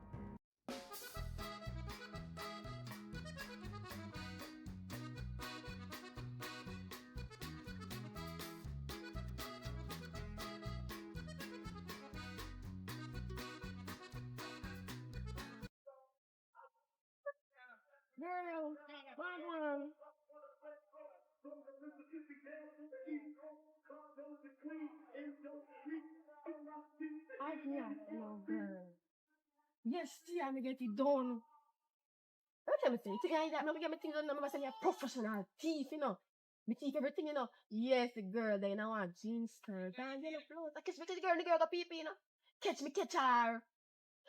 Girl, one. I can't, no girl. Yes, dear, me get it done. What can I say? Think I that, me get me things done, me say me a professional thief, you know. Me thief everything, you know. Yes, the girl, they now want jeans skirt and yellow clothes. I catch me the girl got pee, you know. Catch her.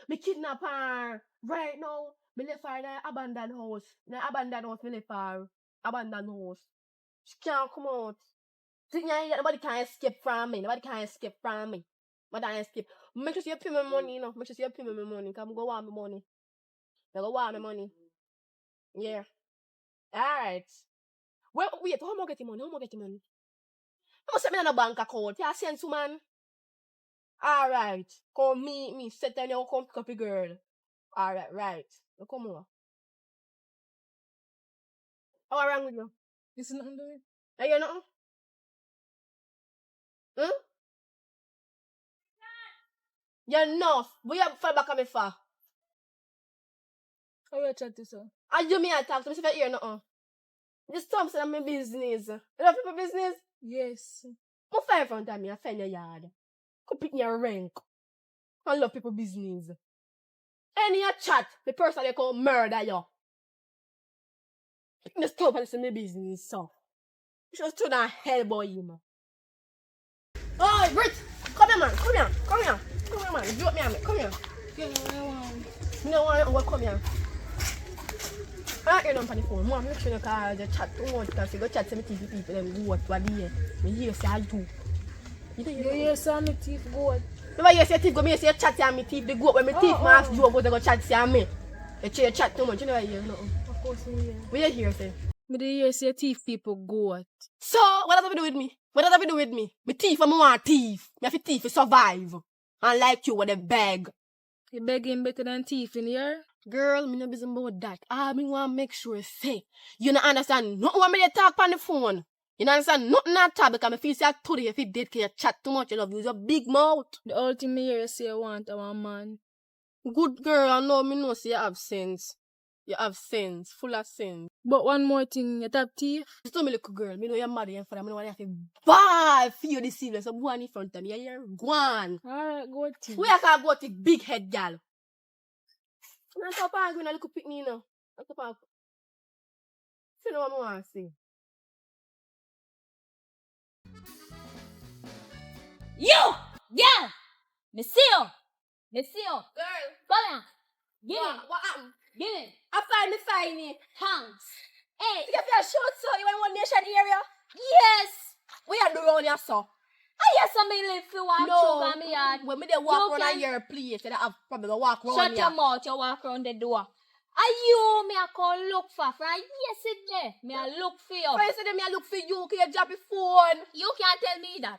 Me kidnap her. Right now, me left her in an abandoned house. In an abandoned house, me left her. Abandoned house. She can't come out. Think I nobody can escape from me. Nobody can escape from me. Nobody can escape. Make sure you pay me money, you know. Make sure you pay me my money. Come go want me money. I go want me money. Yeah. Alright. Well, wait, how am I getting money? How am I getting money? I must set me on a bank account. You send to man. Alright. Come meet me. Set down your come pick up a girl. Alright, right. You come over. How wrong with you? This is nothing doing. Are you nothing? Hmm? You're enough. But you have fall back on me for. How you chat this up? And you me I talk to me if you hear nothing. This Tom said I'm my business. You know people business? Yes. Come find in front of me and find your yard. Come pick me a rank. I love people business. Any a chat, the person they call murder you. Pick me stuff and it's my business, so. You should stood and elbow him. Oh, Brit! Come here, man. Come here. Come here. Come here, man. You me on me. Come here. Yeah, I want. Me no want you to come here. I don't hear them on the phone. Mom, make sure you call the chat too much because you go chat to me TV people them what they hear. Me hear say I do. You don't You hear hear some me teeth good. Never hear say thief go me say chat and me thief the goat when me thief mask you go they go chat say me. You chat too much, you never hear nothing. Of course me hear. What you hear say? Me dey hear say thief people good. So what does that have to do with me? What does that have to do with me? Me thief and me want thief. Me have to thief to survive. And like you with a bag. You begging better than thief in here? Girl, me no business about that. I me want make sure say you no understand nothing when me dey talk on the phone. You no understand nothing at all because me feel say today if you dead can you chat too much, you love use your big mouth. The only thing me hear you say you want a one man. Good girl, I know me know say you have sense. You have sense, full of sense. But one more thing, you tap thief? Just tell me little girl, me know you're mad and for them, me know you have to bad for you this evening. So go on in front of me, you hear? Go on. Alright, go thief. Where I can go to big head gal? I'm not arguing a little picnic, you know. I'm not arguing. You know what I want to say? You! Yeah! Me see you! Me see you! Girl, Come here! Give it! what happened? Give it! I find it. Thanks! Hey! You get your short so you want one nation area? Yes! What you do around here, so? I hear somebody live for one No, sugar me yard. when me they walk You around can- your place, you don't have problem. I walk around Shut here. your mouth, you walk around the door. Are you me I call look for? From yesterday, me I look for you. Why you say them I look for you? Can you drop your phone? You can't tell me that.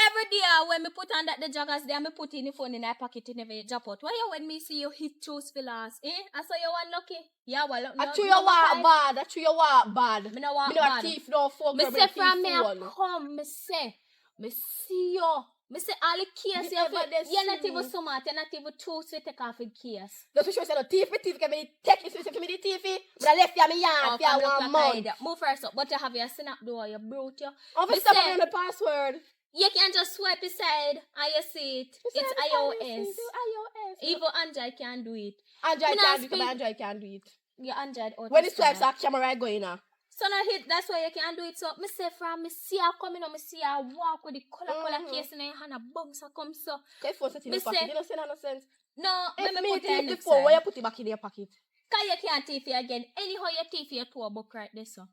Every day when me put on that the joggers there, me put in the phone in my pocket, you never drop out. Why you when me see you hit two spillers? I saw you one lucky. Yeah, well, no, I you walk bad. I you walk bad. Me no walk Me no bad. thief no phone. Me girl, say thief from me I phone. come, me see you. Me say all the case Me you ever dey you're not see even me. smart, you're not even too sweet take off the case. Just to show you say no thief. Me thief can be take this for me the thief. But I left you me yard for come look 1 like month. idiot. Move first up, but you have your snap door, you brute you. I'm Me for stop say- on the password. You can just swipe aside and you see it. It's iOS. iOS. Even Android can do it. Android Me not can't do it. speak- but Android can't do it. Your Android out. When the swipes are camera going now. So now hit, that's why you can do it. So me say from me see her coming on, me see her walk with the color case in her hand, a bounce her come so. Okay, phone set in Me your pocket. say- You don't say no sense. No, If me me put it thief the next phone, why you time. put it back in your pocket? Cause you can't thief it again. Anyhow you thief your two a book right there so.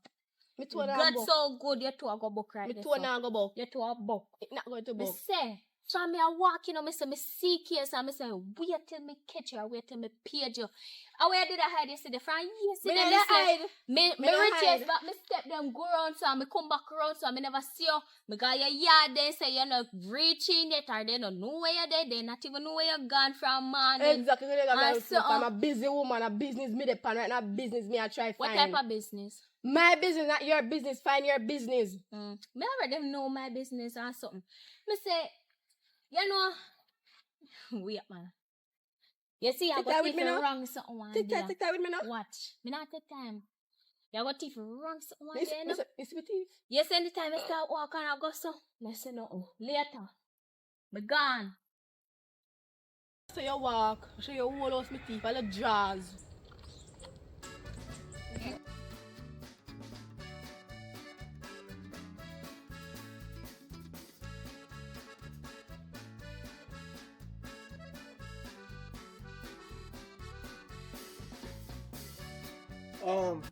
Me two now God go. so good your two a go book right Me there two so. now go buck. Your two a book. It not going to Me buck. say So I walk, me say me see case and me say wait till me catch you, wait till me page you. And where did I hide yesterday? From yesterday, Me not hide. me Me not retrace hide. back, me step them go around so me come back around so me never see you. Me got your yard then say you're not reaching yet or they don't know where you're there. They not even know where you're gone from morning. Exactly. And so, I'm a busy woman, a business me depend right now. Business me I try find. what type of business? My business, not your business. Find your business. Me already know my business or something. Me say, you know, wait man. You see, I Take got that to with me now. wrong something one Take day. that with me now. Watch. Me not take time. You got to wrong something one Miss, day. miss, miss me thief. You see, anytime I start walking, I go so. Let's say nothing. Later. Me gone. So you walk, show your whole house me teeth, all the jaws.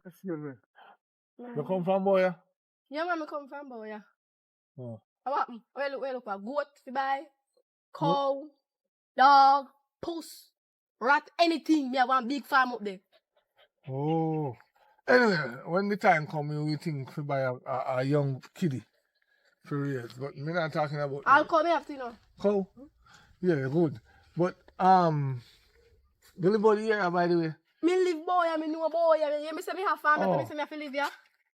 Excuse me. You come from Boya? Yeah, man, I come from boy, yeah. Oh. What happen? Where look for goat to buy, cow, dog, puss, rat, anything. Me have one big farm up there. Oh. Anyway, when the time come, you think to buy a young kiddie for real. But me not talking about I'll come here after you know. cow. Yeah, good. But Billy Body here, by the way. Me live boy, I know boy. You me say me have farm, Oh. me say me have to live here.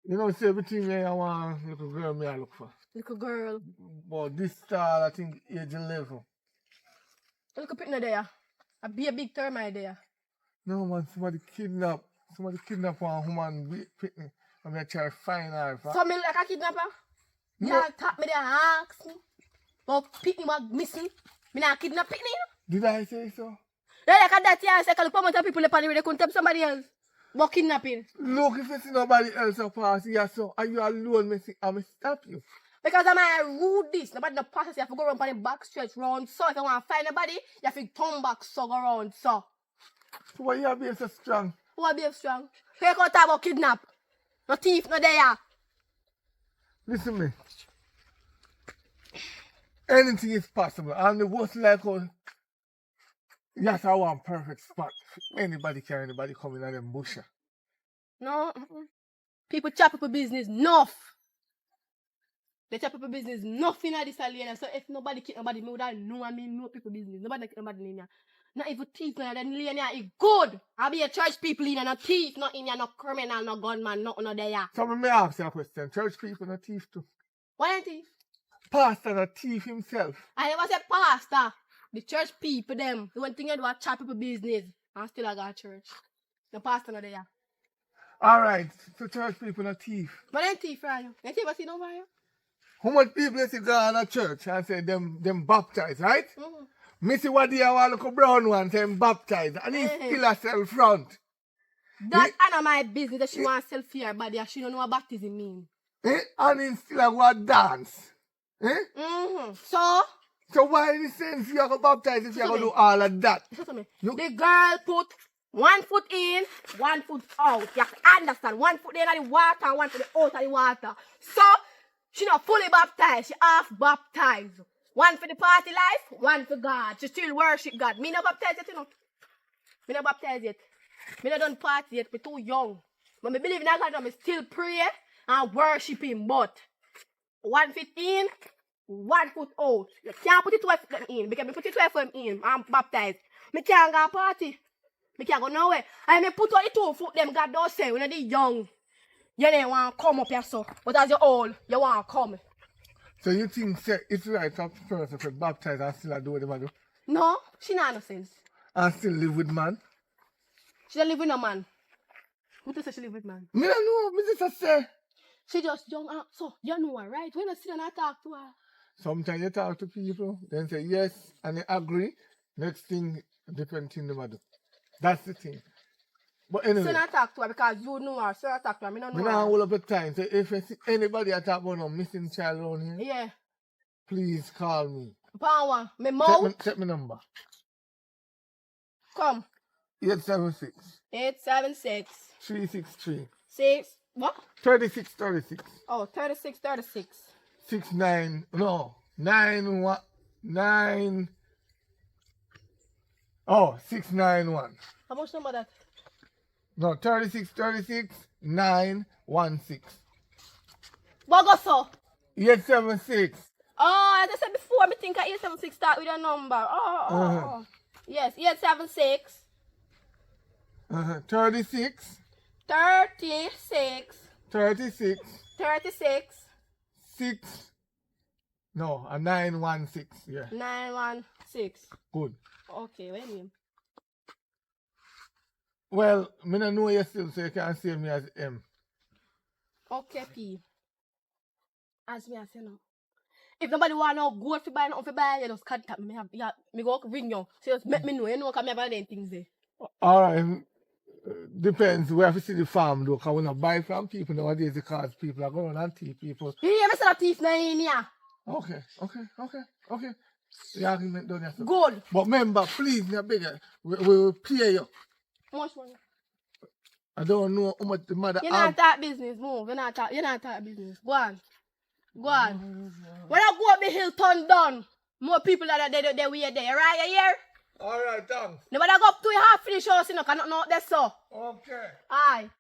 You know, see everything here, I want little girl me I look for. Little girl, But this style, I think, age 11. little picnic there. I be a big termite there. No, man, somebody kidnap one woman picnic. I'm going to try to find her. So me like a kidnapper? No. You tap me there and ask me. But picnic was missing. Me not kidnap picnic. Did I say so? Yeah, like a that yeah, second come out people upon the way they couldn't tap somebody else. But kidnapping. Look, if you see nobody else up pass here, so are you alone, me I may stop you. Because I'm a rude this. Nobody no passes, you have to go around on the back stretch round. So if you want to find anybody, you have to turn back so go around. So So why you being so strong? who are being strong? Here come talk about kidnap. No thief, no there. Listen me. Anything is possible. And the worst like yes, I want perfect spot. Anybody come in and them busher. No. People chop up a business enough. They chop up a business nothing at this alien. So if nobody kill nobody, me would have know I mean no people business. Nobody kill nobody in here. Not even thief no then lane here is good. I be a church people in here, no thief, not in here, no criminal, no gunman, no there. So me ask you a question. Church people not thief too. Why ain't thief? Pastor not thief himself. I never said pastor. The church people them. The one thing you do is chop people business. And still I got church. The pastor not there. Alright, so church people not thief. But ain't thief for you. Ain't thief I see no for you. How much people you see go in a church and say them baptized, right? Mm-hmm. Me see what they want look brown one say him baptized and he still a sell front. That ain't my business that she want to sell for her body and she don't know what baptism mean. And he still a go dance. Mm-hmm. So why is the sense you go baptize if you go do all of that? The girl put 1 foot in, 1 foot out. You have to understand. 1 foot in the water and 1 foot out of the water. So, she not fully baptized. She half baptized. 1 for the party life, 1 for God. She still worship God. Me not baptized yet, you know. Me not baptized yet. Me not done party yet. Me too young. But me believe in God, me still pray and worship Him. But 1 foot in, 1 foot out. You can't put it 12 foot in. Because me put it 12 foot in. I'm baptized. Me can't go party. Me can't go nowhere. And me put on the 2 foot them God don't say when you're young. You don't want to come up here so. But as you're old, you want to come. So you think say, it's right for a person to baptize and still do what they do? No, she not no sense. And still live with man? She don't live with no man. Who does say she live with man? Me don't know. Me just say. She just young. So, you know her, right? When I sit and I talk to her. Sometimes you talk to people, then say yes, and they agree. Next thing, different thing they do. That's the thing. But anyway. So I talk to her because you know her. So I talk to her. I don't know her. I all of the time. So if you see anybody that talk about no missing child around here, yeah, please call me. Power. Me mouth. Check my number. Come. 876. 876. 363. 6. What? 3636. Oh, 3636. 69. No. 91. 691. How much number that? No, 36 916. What go so? 876. Oh, as I said before, I think 876 start with a number. Oh. Yes, 876 36 36 36 36 6. No, a 916. Yeah, 916. good. Okay, wait a minute. Well, I don't know you still, so you can save me as M. Okay, P. As me I say now. If nobody want no go to buy nothing for buy, you just contact me. Me go ring you. So just make me know. You know, because I have them things there. All right. Depends. We have to see the farm though, because we don't buy from people nowadays because people are going and thief people. You hear me say that thief now in here? Okay. The argument done yes. Good. But remember, please, me beg you, we will pay you. How much money? I don't know how much the mother You have. not talk business, move. You not talk business. Go on. When I go up the hill, turn down. More people that they were there, right? You hear? All right, thanks. Nobody go up to your half finish house, you know, cannot know that's so. Okay. Aye.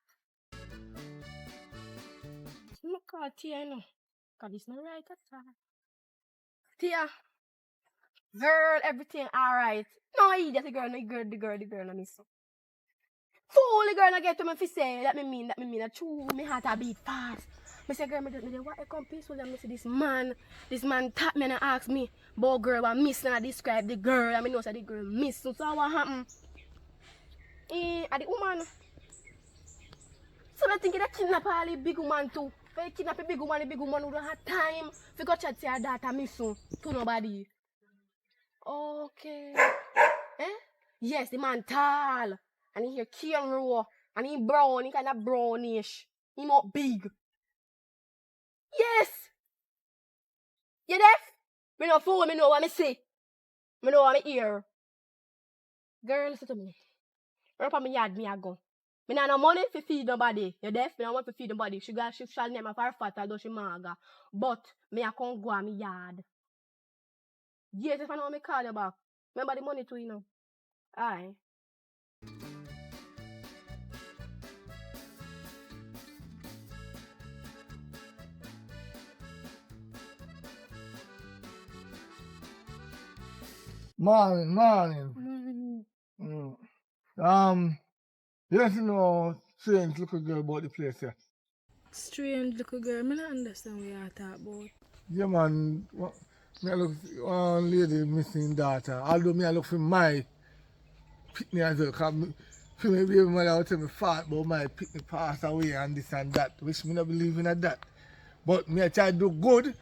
I'm not call Tia, you know. Because it's not right at all. Tia. Girl, everything alright. No, I just the girl, no miss. Fool, the girl, no get to me fi say, that me mean, a true, me heart a beat fast. Me say, girl, me what I come peaceful, and me say, this man tap me and ask me, boy, girl, what miss, and I describe the girl, and me know say the girl miss, so what happen? At the woman. So I think that kidnap all the big woman too. If you kidnap a big woman who don't have time, if you go chat to your daughter missing to nobody. Okay. Yes, the man tall. And he here cane row. And he brown, he kind of brownish. He not big. Yes! You deaf? Me no fool, me know what me say. Me know what me hear. Girl, listen to me. Run up on me yard, me a go. Me nah no money to feed nobody. You deaf? Me no want to feed nobody. She shall name of her fat, although she maga. But me a come go on me yard. Yes, if I know me call you back. Remember the money too, you know. Aye. Morning. You don't know strange little girl about the place here. Strange little girl, I don't understand what you're talking about. Yeah, man. Me look one lady missing daughter. Although me I look for my pitney as well. Cause for me baby mother would tell me fat about my pitney pass away and this and that. Which me not believe in that. But me I try to do good.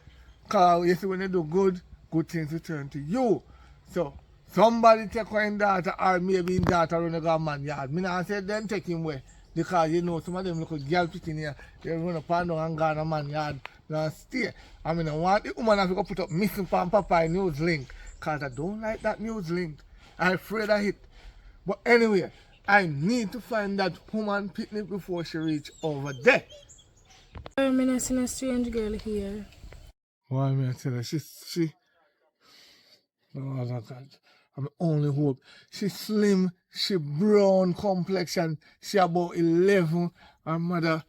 Cause you see when you do good things return to you. So somebody take one daughter or maybe in daughter run a go man yard. Me not say then take him away. Because you know some of them look at girl picking here, they run up and down and go on a man yard and stay. I mean I want the woman have to go put up missing from Papa news link. Cause I don't like that news link. I'm afraid of it. But anyway, I need to find that woman picnic before she reach over there. I'm not seeing a strange girl here. Why me I tell her she oh God. I'm only hope. She slim, she brown complexion, she about 11. Her mother,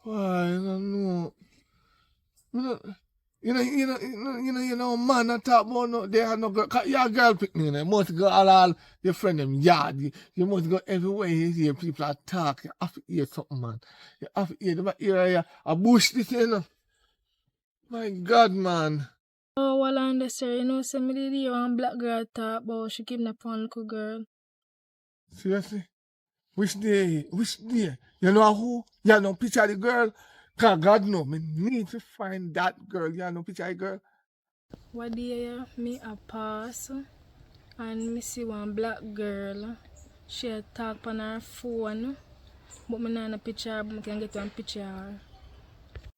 why I don't know. You know, man, I talk about no, they have no girl. You're a girl picnic, you know. You must go all your friend them yard. You must go everywhere you hear people are talk. You have to hear something, man. You have to hear them hear a bush this, you know. My God, man. Oh, well, I understand. You know, some of the one black girl talk about she kidnapped one little girl. Seriously? Which day? You know who? You know picture of the girl? Cause God know, me need to find that girl. You know picture of the girl? What day me a pass and me see one black girl. She a talk on her phone. But me not a picture, but me can get one picture of her.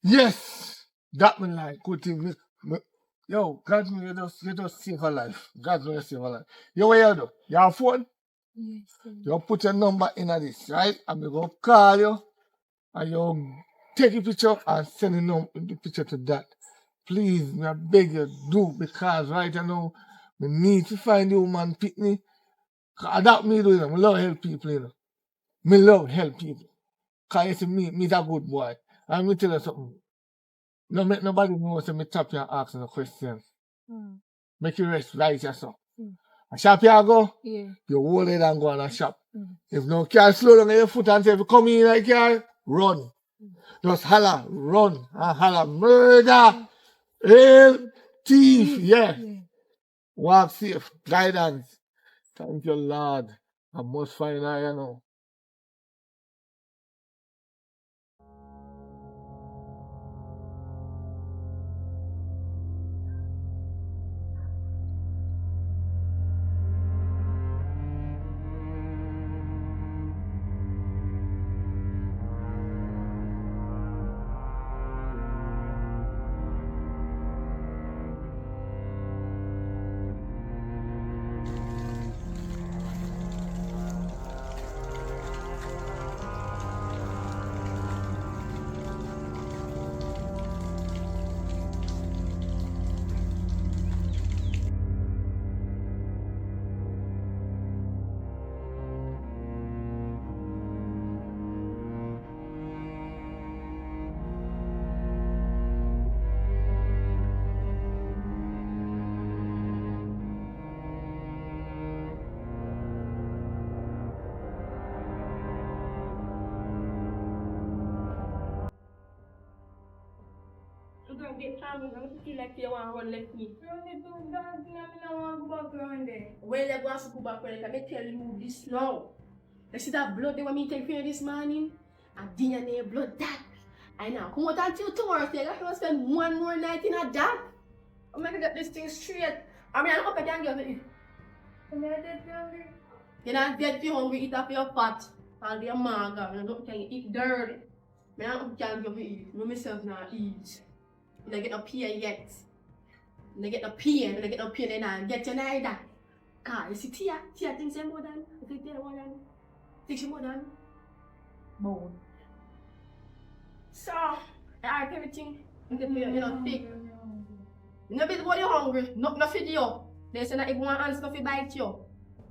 Yes! That me like. Good thing. Yo, God me, you just save her life. God know you save her life. You what you do? You have a phone? Yes, sir. You put your number in this, right? And we go call you. And you take a picture and send the picture to that. Please, I beg you, do, because right now, me need to find the woman pick me. Cause that me do, you know. Me love help people, you know. Me love help people. Cause you see, me's a good boy. And me tell you something. No make nobody know say me tap you and ask no question. Make you rest right yourself. A shop you go, Yeah. you hold it and go on a shop. If no car slow down on your foot and say if you come in like car, run. Just holla, run and holla, murder, hell, thief, yeah. Walk safe, guidance. Thank you, Lord. I must find her, you know. You gonna get time, I'm gonna feel like you want to run left me. You need to dance, I don't want to go back around there. Well, you want to go back around, let me tell you this now. You see that blood they want me to take for you this morning? And DNA blood that. I know. Come out until tomorrow, so you have to spend one more night in a dab. I'm gonna get this thing straight. I mean, I don't know if I can get it. I'm not dead hungry. You're not dead if you're hungry, eat up your fat. I'll be a maga, and I don't think you eat dirty. I don't know if I can give it. I myself not eat. You don't get no pain yet. You don't get no pain, you don't get no pain, and I get you neither. Cause you see Tia thinks you're more than, you think you're more than, thinks you're more than bone. So, I have everything. You get me, you know, thick. You know, bit when you're hungry, not feed you. They say that if one hand stuff, you bite you.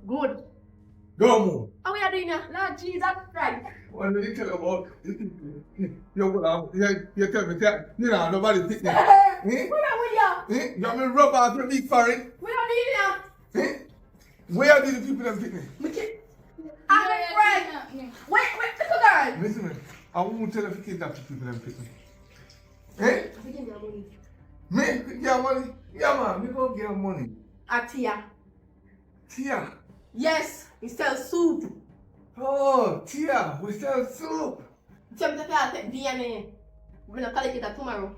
Good. Go move. How we are doing now? Lord Jesus Christ. What do you tell about? You tell me that, you know, nobody pick me. What are we here? You want me to rub off your big forehead? What are we here? Where did the people that pick me? I'm afraid. Wait, little girl. Listen to me. I won't tell if you kidnap the people that pick me. Give me your money. Me? Get money? Yeah, man. Me go get money. A Tia. Tia. Yes, he sells soup. Oh, Tia. We sell soup. Tell me to take DNA. We're going to collect it tomorrow.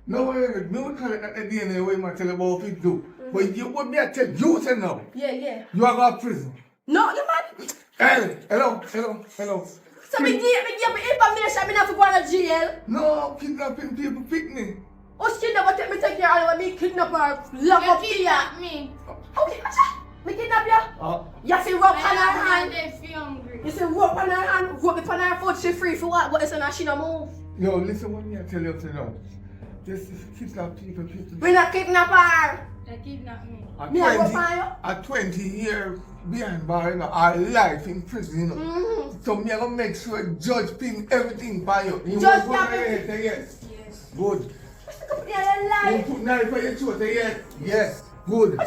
No, wait. Me will collect that DNA way, man. Tell you about what you do. But you want me to tell you say no. Yeah. You are going to prison. No, you man. Hey, hello. So me give me information, I have to go to jail. No, kidnapping people pick me. Oh, she never take me take care of me kidnap her, lock up here. Kidnap me. Okay, me kidnap you? You see rope on her hand. You see rope on her hand, rope it on her foot, she free for what? But it's not she no move. Yo, listen what me I tell you to know. Just kidnap people. We not kidnap her. They kidnap me. Me I go find you. A 20 year behind bar, you know, our life in prison, you know. So me I gonna make sure judge pin everything by you. You Judge want to everything? say yes? Yes. Good. Yeah, You lie. put knife on your throat, yes? Yes. Good.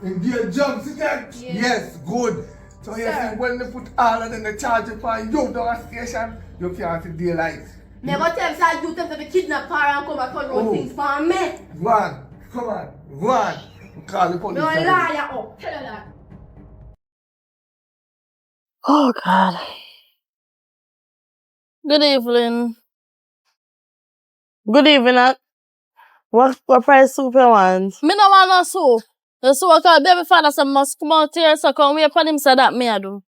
And do your jump, sit there? Yes. Good. So you see, when they put all of them the charge upon you down a station, you can't see daylight. Never tell say you tell them to kidnap her and come back and run things for me. Run. Come on. Run. Call the police. No liar up. Tell her that. Oh, God. Good evening. Good evening. What price soup you want? Me no want no soup. The soup cause baby father say must come out here so come wait for him say that me I do.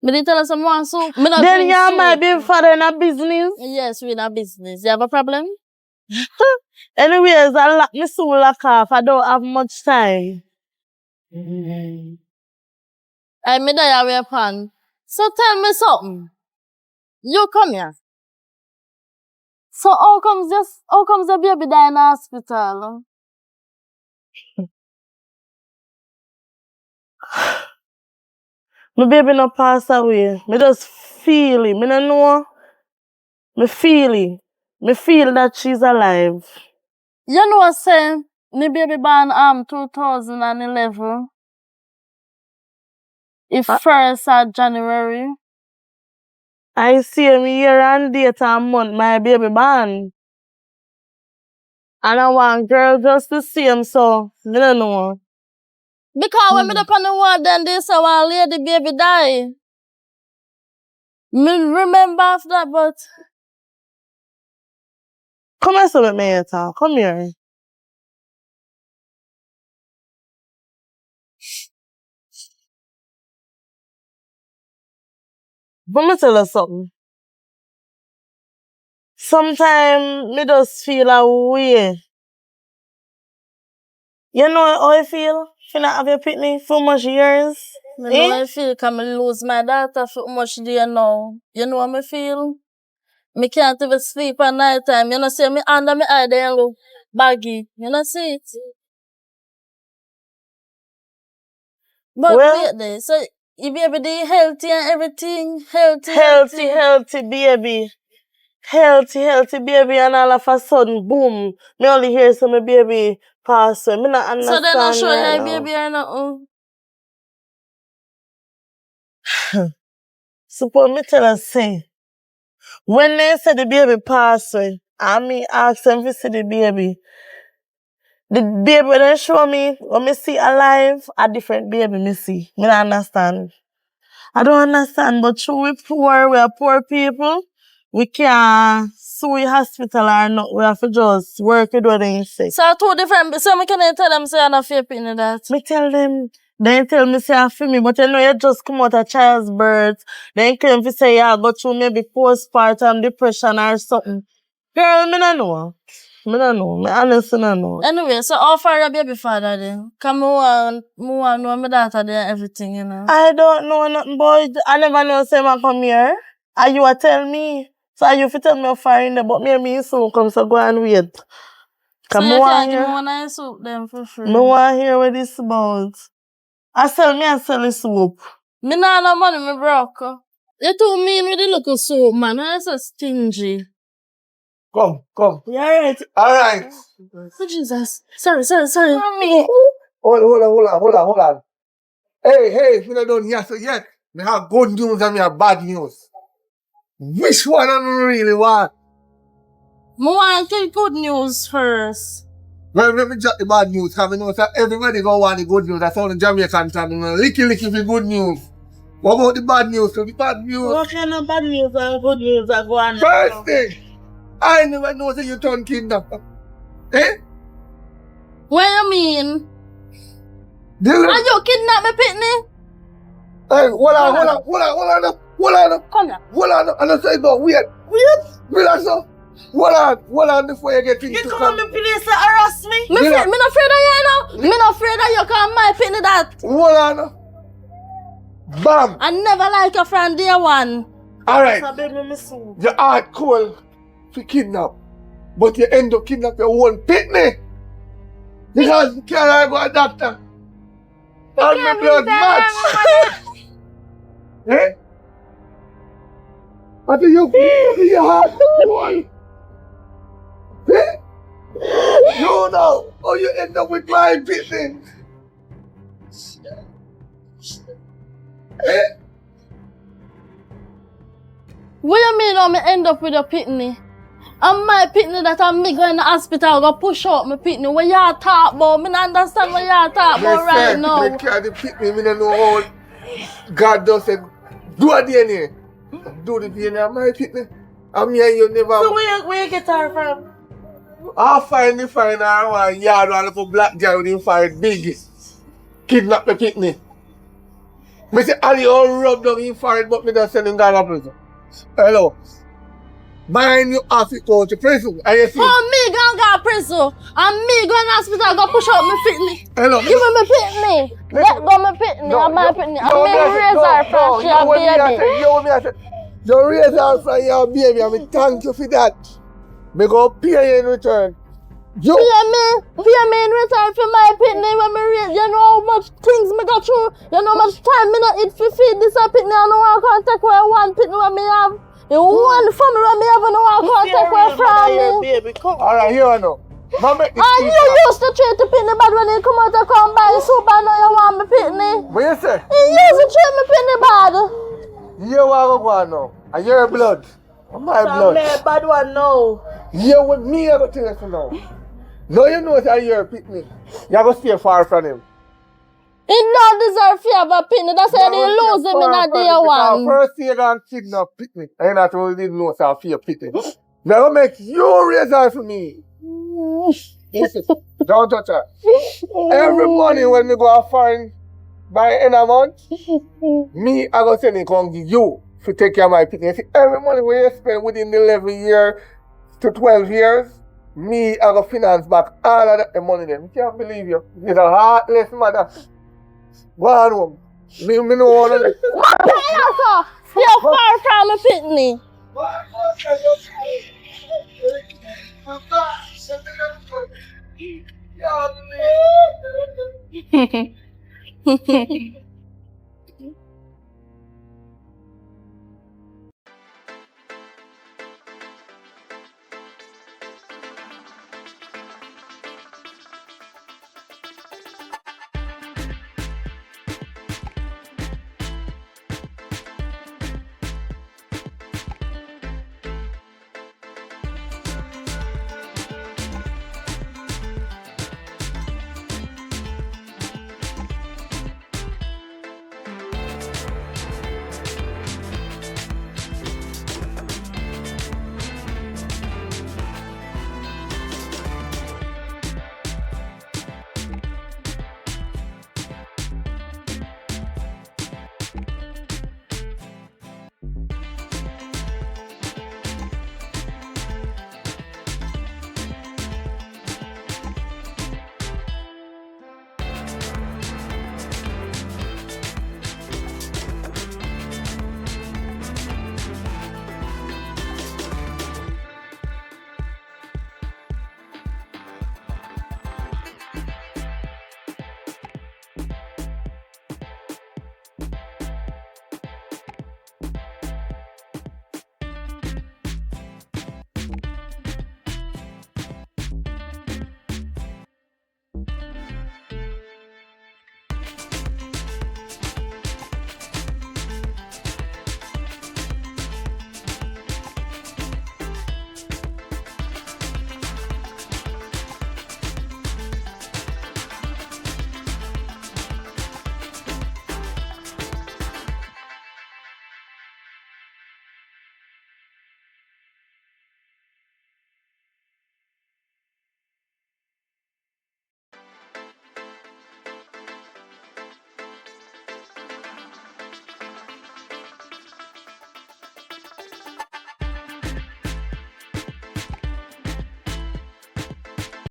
Me didn't tell us some want soup. Me not Then drink you soup. my baby father in a business. Yes, we in a business. You have a problem? Anyways, I lock me soon lock off. I don't have much time. I me there wear pan. So tell me something. You come here. So how comes the baby die in the hospital? My baby no pass away. Me just feel it. Me no know. Me feel it. Me feel that she's alive. You know what saying? My baby born 2011. It first of January. I see me year and date and month my baby born. And I want girl just the same, so me no know. Because when me up on the ward then they say one lady baby die. Me remember after that, but Come here, so with me here, talk. Come here. Let me tell you something. Sometimes me just feel a way. You know how I feel? You not have your pitney for much years? me know how I feel because I lose my daughter for much day now. You know how I feel? Me can't even sleep at night time. You know see me under my eye there look baggy. You know see it? But Well, wait there. So you baby dey healthy and everything? healthy baby. Healthy baby, and all of a sudden, boom, me only hear some my baby pass away. Me not understand. So they not show right your now. baby or nothing? Suppose me tell her say, when they say the baby pass away, and me ask them to see the baby when they show me, when me see alive, a different baby me see. Me not understand. I don't understand, but true, we are poor people. We can't sue the hospital or not. We have to just work with what they say. So two different, so I can tell them say I'm not fair in that. Me tell them, they tell me say I feel me, but you know you just come out of child's birth. They claim to say you go through maybe postpartum depression or something. Girl, me don't know. Me honestly don't know. Anyway, so how far your baby father then? Come on, know my daughter there and everything, you know. I don't know nothing, boy. I never know say I come here. And you tell me. So you fi tell me how far in there, but me soon come, so go and wait. So Come you on can give me here. one nice soup then for free. Me want to hear what this about. I sell the soup. Me nah no money, me broke. You too mean with the little soup, man. I'm so stingy. Come. You alright? Alright. Oh, Jesus. Sorry. Mommy. Hold on. Hey, we not done here so yet. Me have good news and me have bad news. Which one I really want? Me want to good news first. Well, let me drop the bad news. Have you know that everybody gonna want the good news. That's all the Jamaican time. Licky for good news. What about the bad news? So the bad news. What kind of bad news and good news are going on? First thing, I never know that you turn kidnapper. Eh? What you mean? Dylan. Are you kidnap me, Pitney? Hey, hold on. Come here. Hold on. And I say, no, wait. Relax up. Hold on before you get into You come on the police to harass me? Me not afraid of you, know. Me not afraid of you, cause my Pitney that. Hold on. Bam. I never like you from day one. Alright. So baby, me soon. Your heart cold to kidnap. But you end up kidnap your own Pitney. Because you can't go to a doctor. And my blood match. Eh? What do your heart cold? Eh? You know how you end up with my Pitney. Eh? What you mean how me end up with a Pitney? And my Pitney that I'm me going to the hospital go push out my Pitney. What you talk about? Me not understand what you talk about right now. They carry the Pitney, me don't know how God does say, do a DNA. Do the DNA of my Pitney. And me and you never... So where you get her from? I'll find her one yard and a black guy with him find big. Kidnap the Pitney. Me say, Ali all rubbed on him forehead, but me don't send him down to prison. Hello. Mine you have to go to prison. Are you see? Oh, me gonna go prison. And me going to hospital go push out my Pitney. Hello. Give me my Pitney. Let go my Pitney. I'm my Pitney. I'm me raise her from she a baby. You raise her from your baby. I mean, thank you for that. Me go pay you in return. You Pay me in return for my pitney when me raise. You know how much things me go through. You know how much time me not eat for feed this a pitney. I know I can't take away one pitney when me have. The one family when me have, I know I can't take away from me. baby, come. Alright, here I know. Now make this And you used to treat the pitney bad when you come out to come buy soup. I know you want me pitney. What you say? You used to treat me pitney bad. You want to go on now. And your blood. And my blood. Me bad one now. You with me, I go tell you now. No, you know that you're a pitney. You go stay far from him. He don't deserve to have a pitney. That's why they lose him in that day one. First thing you're going to kidnap pitney. And you're not really know so I feel pitney. They're going to make you raise her for me. Listen, don't touch her. Every morning when we go find by end of month, me, I go send it come give you to take care of my pitney. See, every money when you spend within the 11 years to 12 years, me, I go finance back all of the money them. I can't believe you. You're a heartless mother. Go on home. Me no want to. You're far from a pitney. Yeah,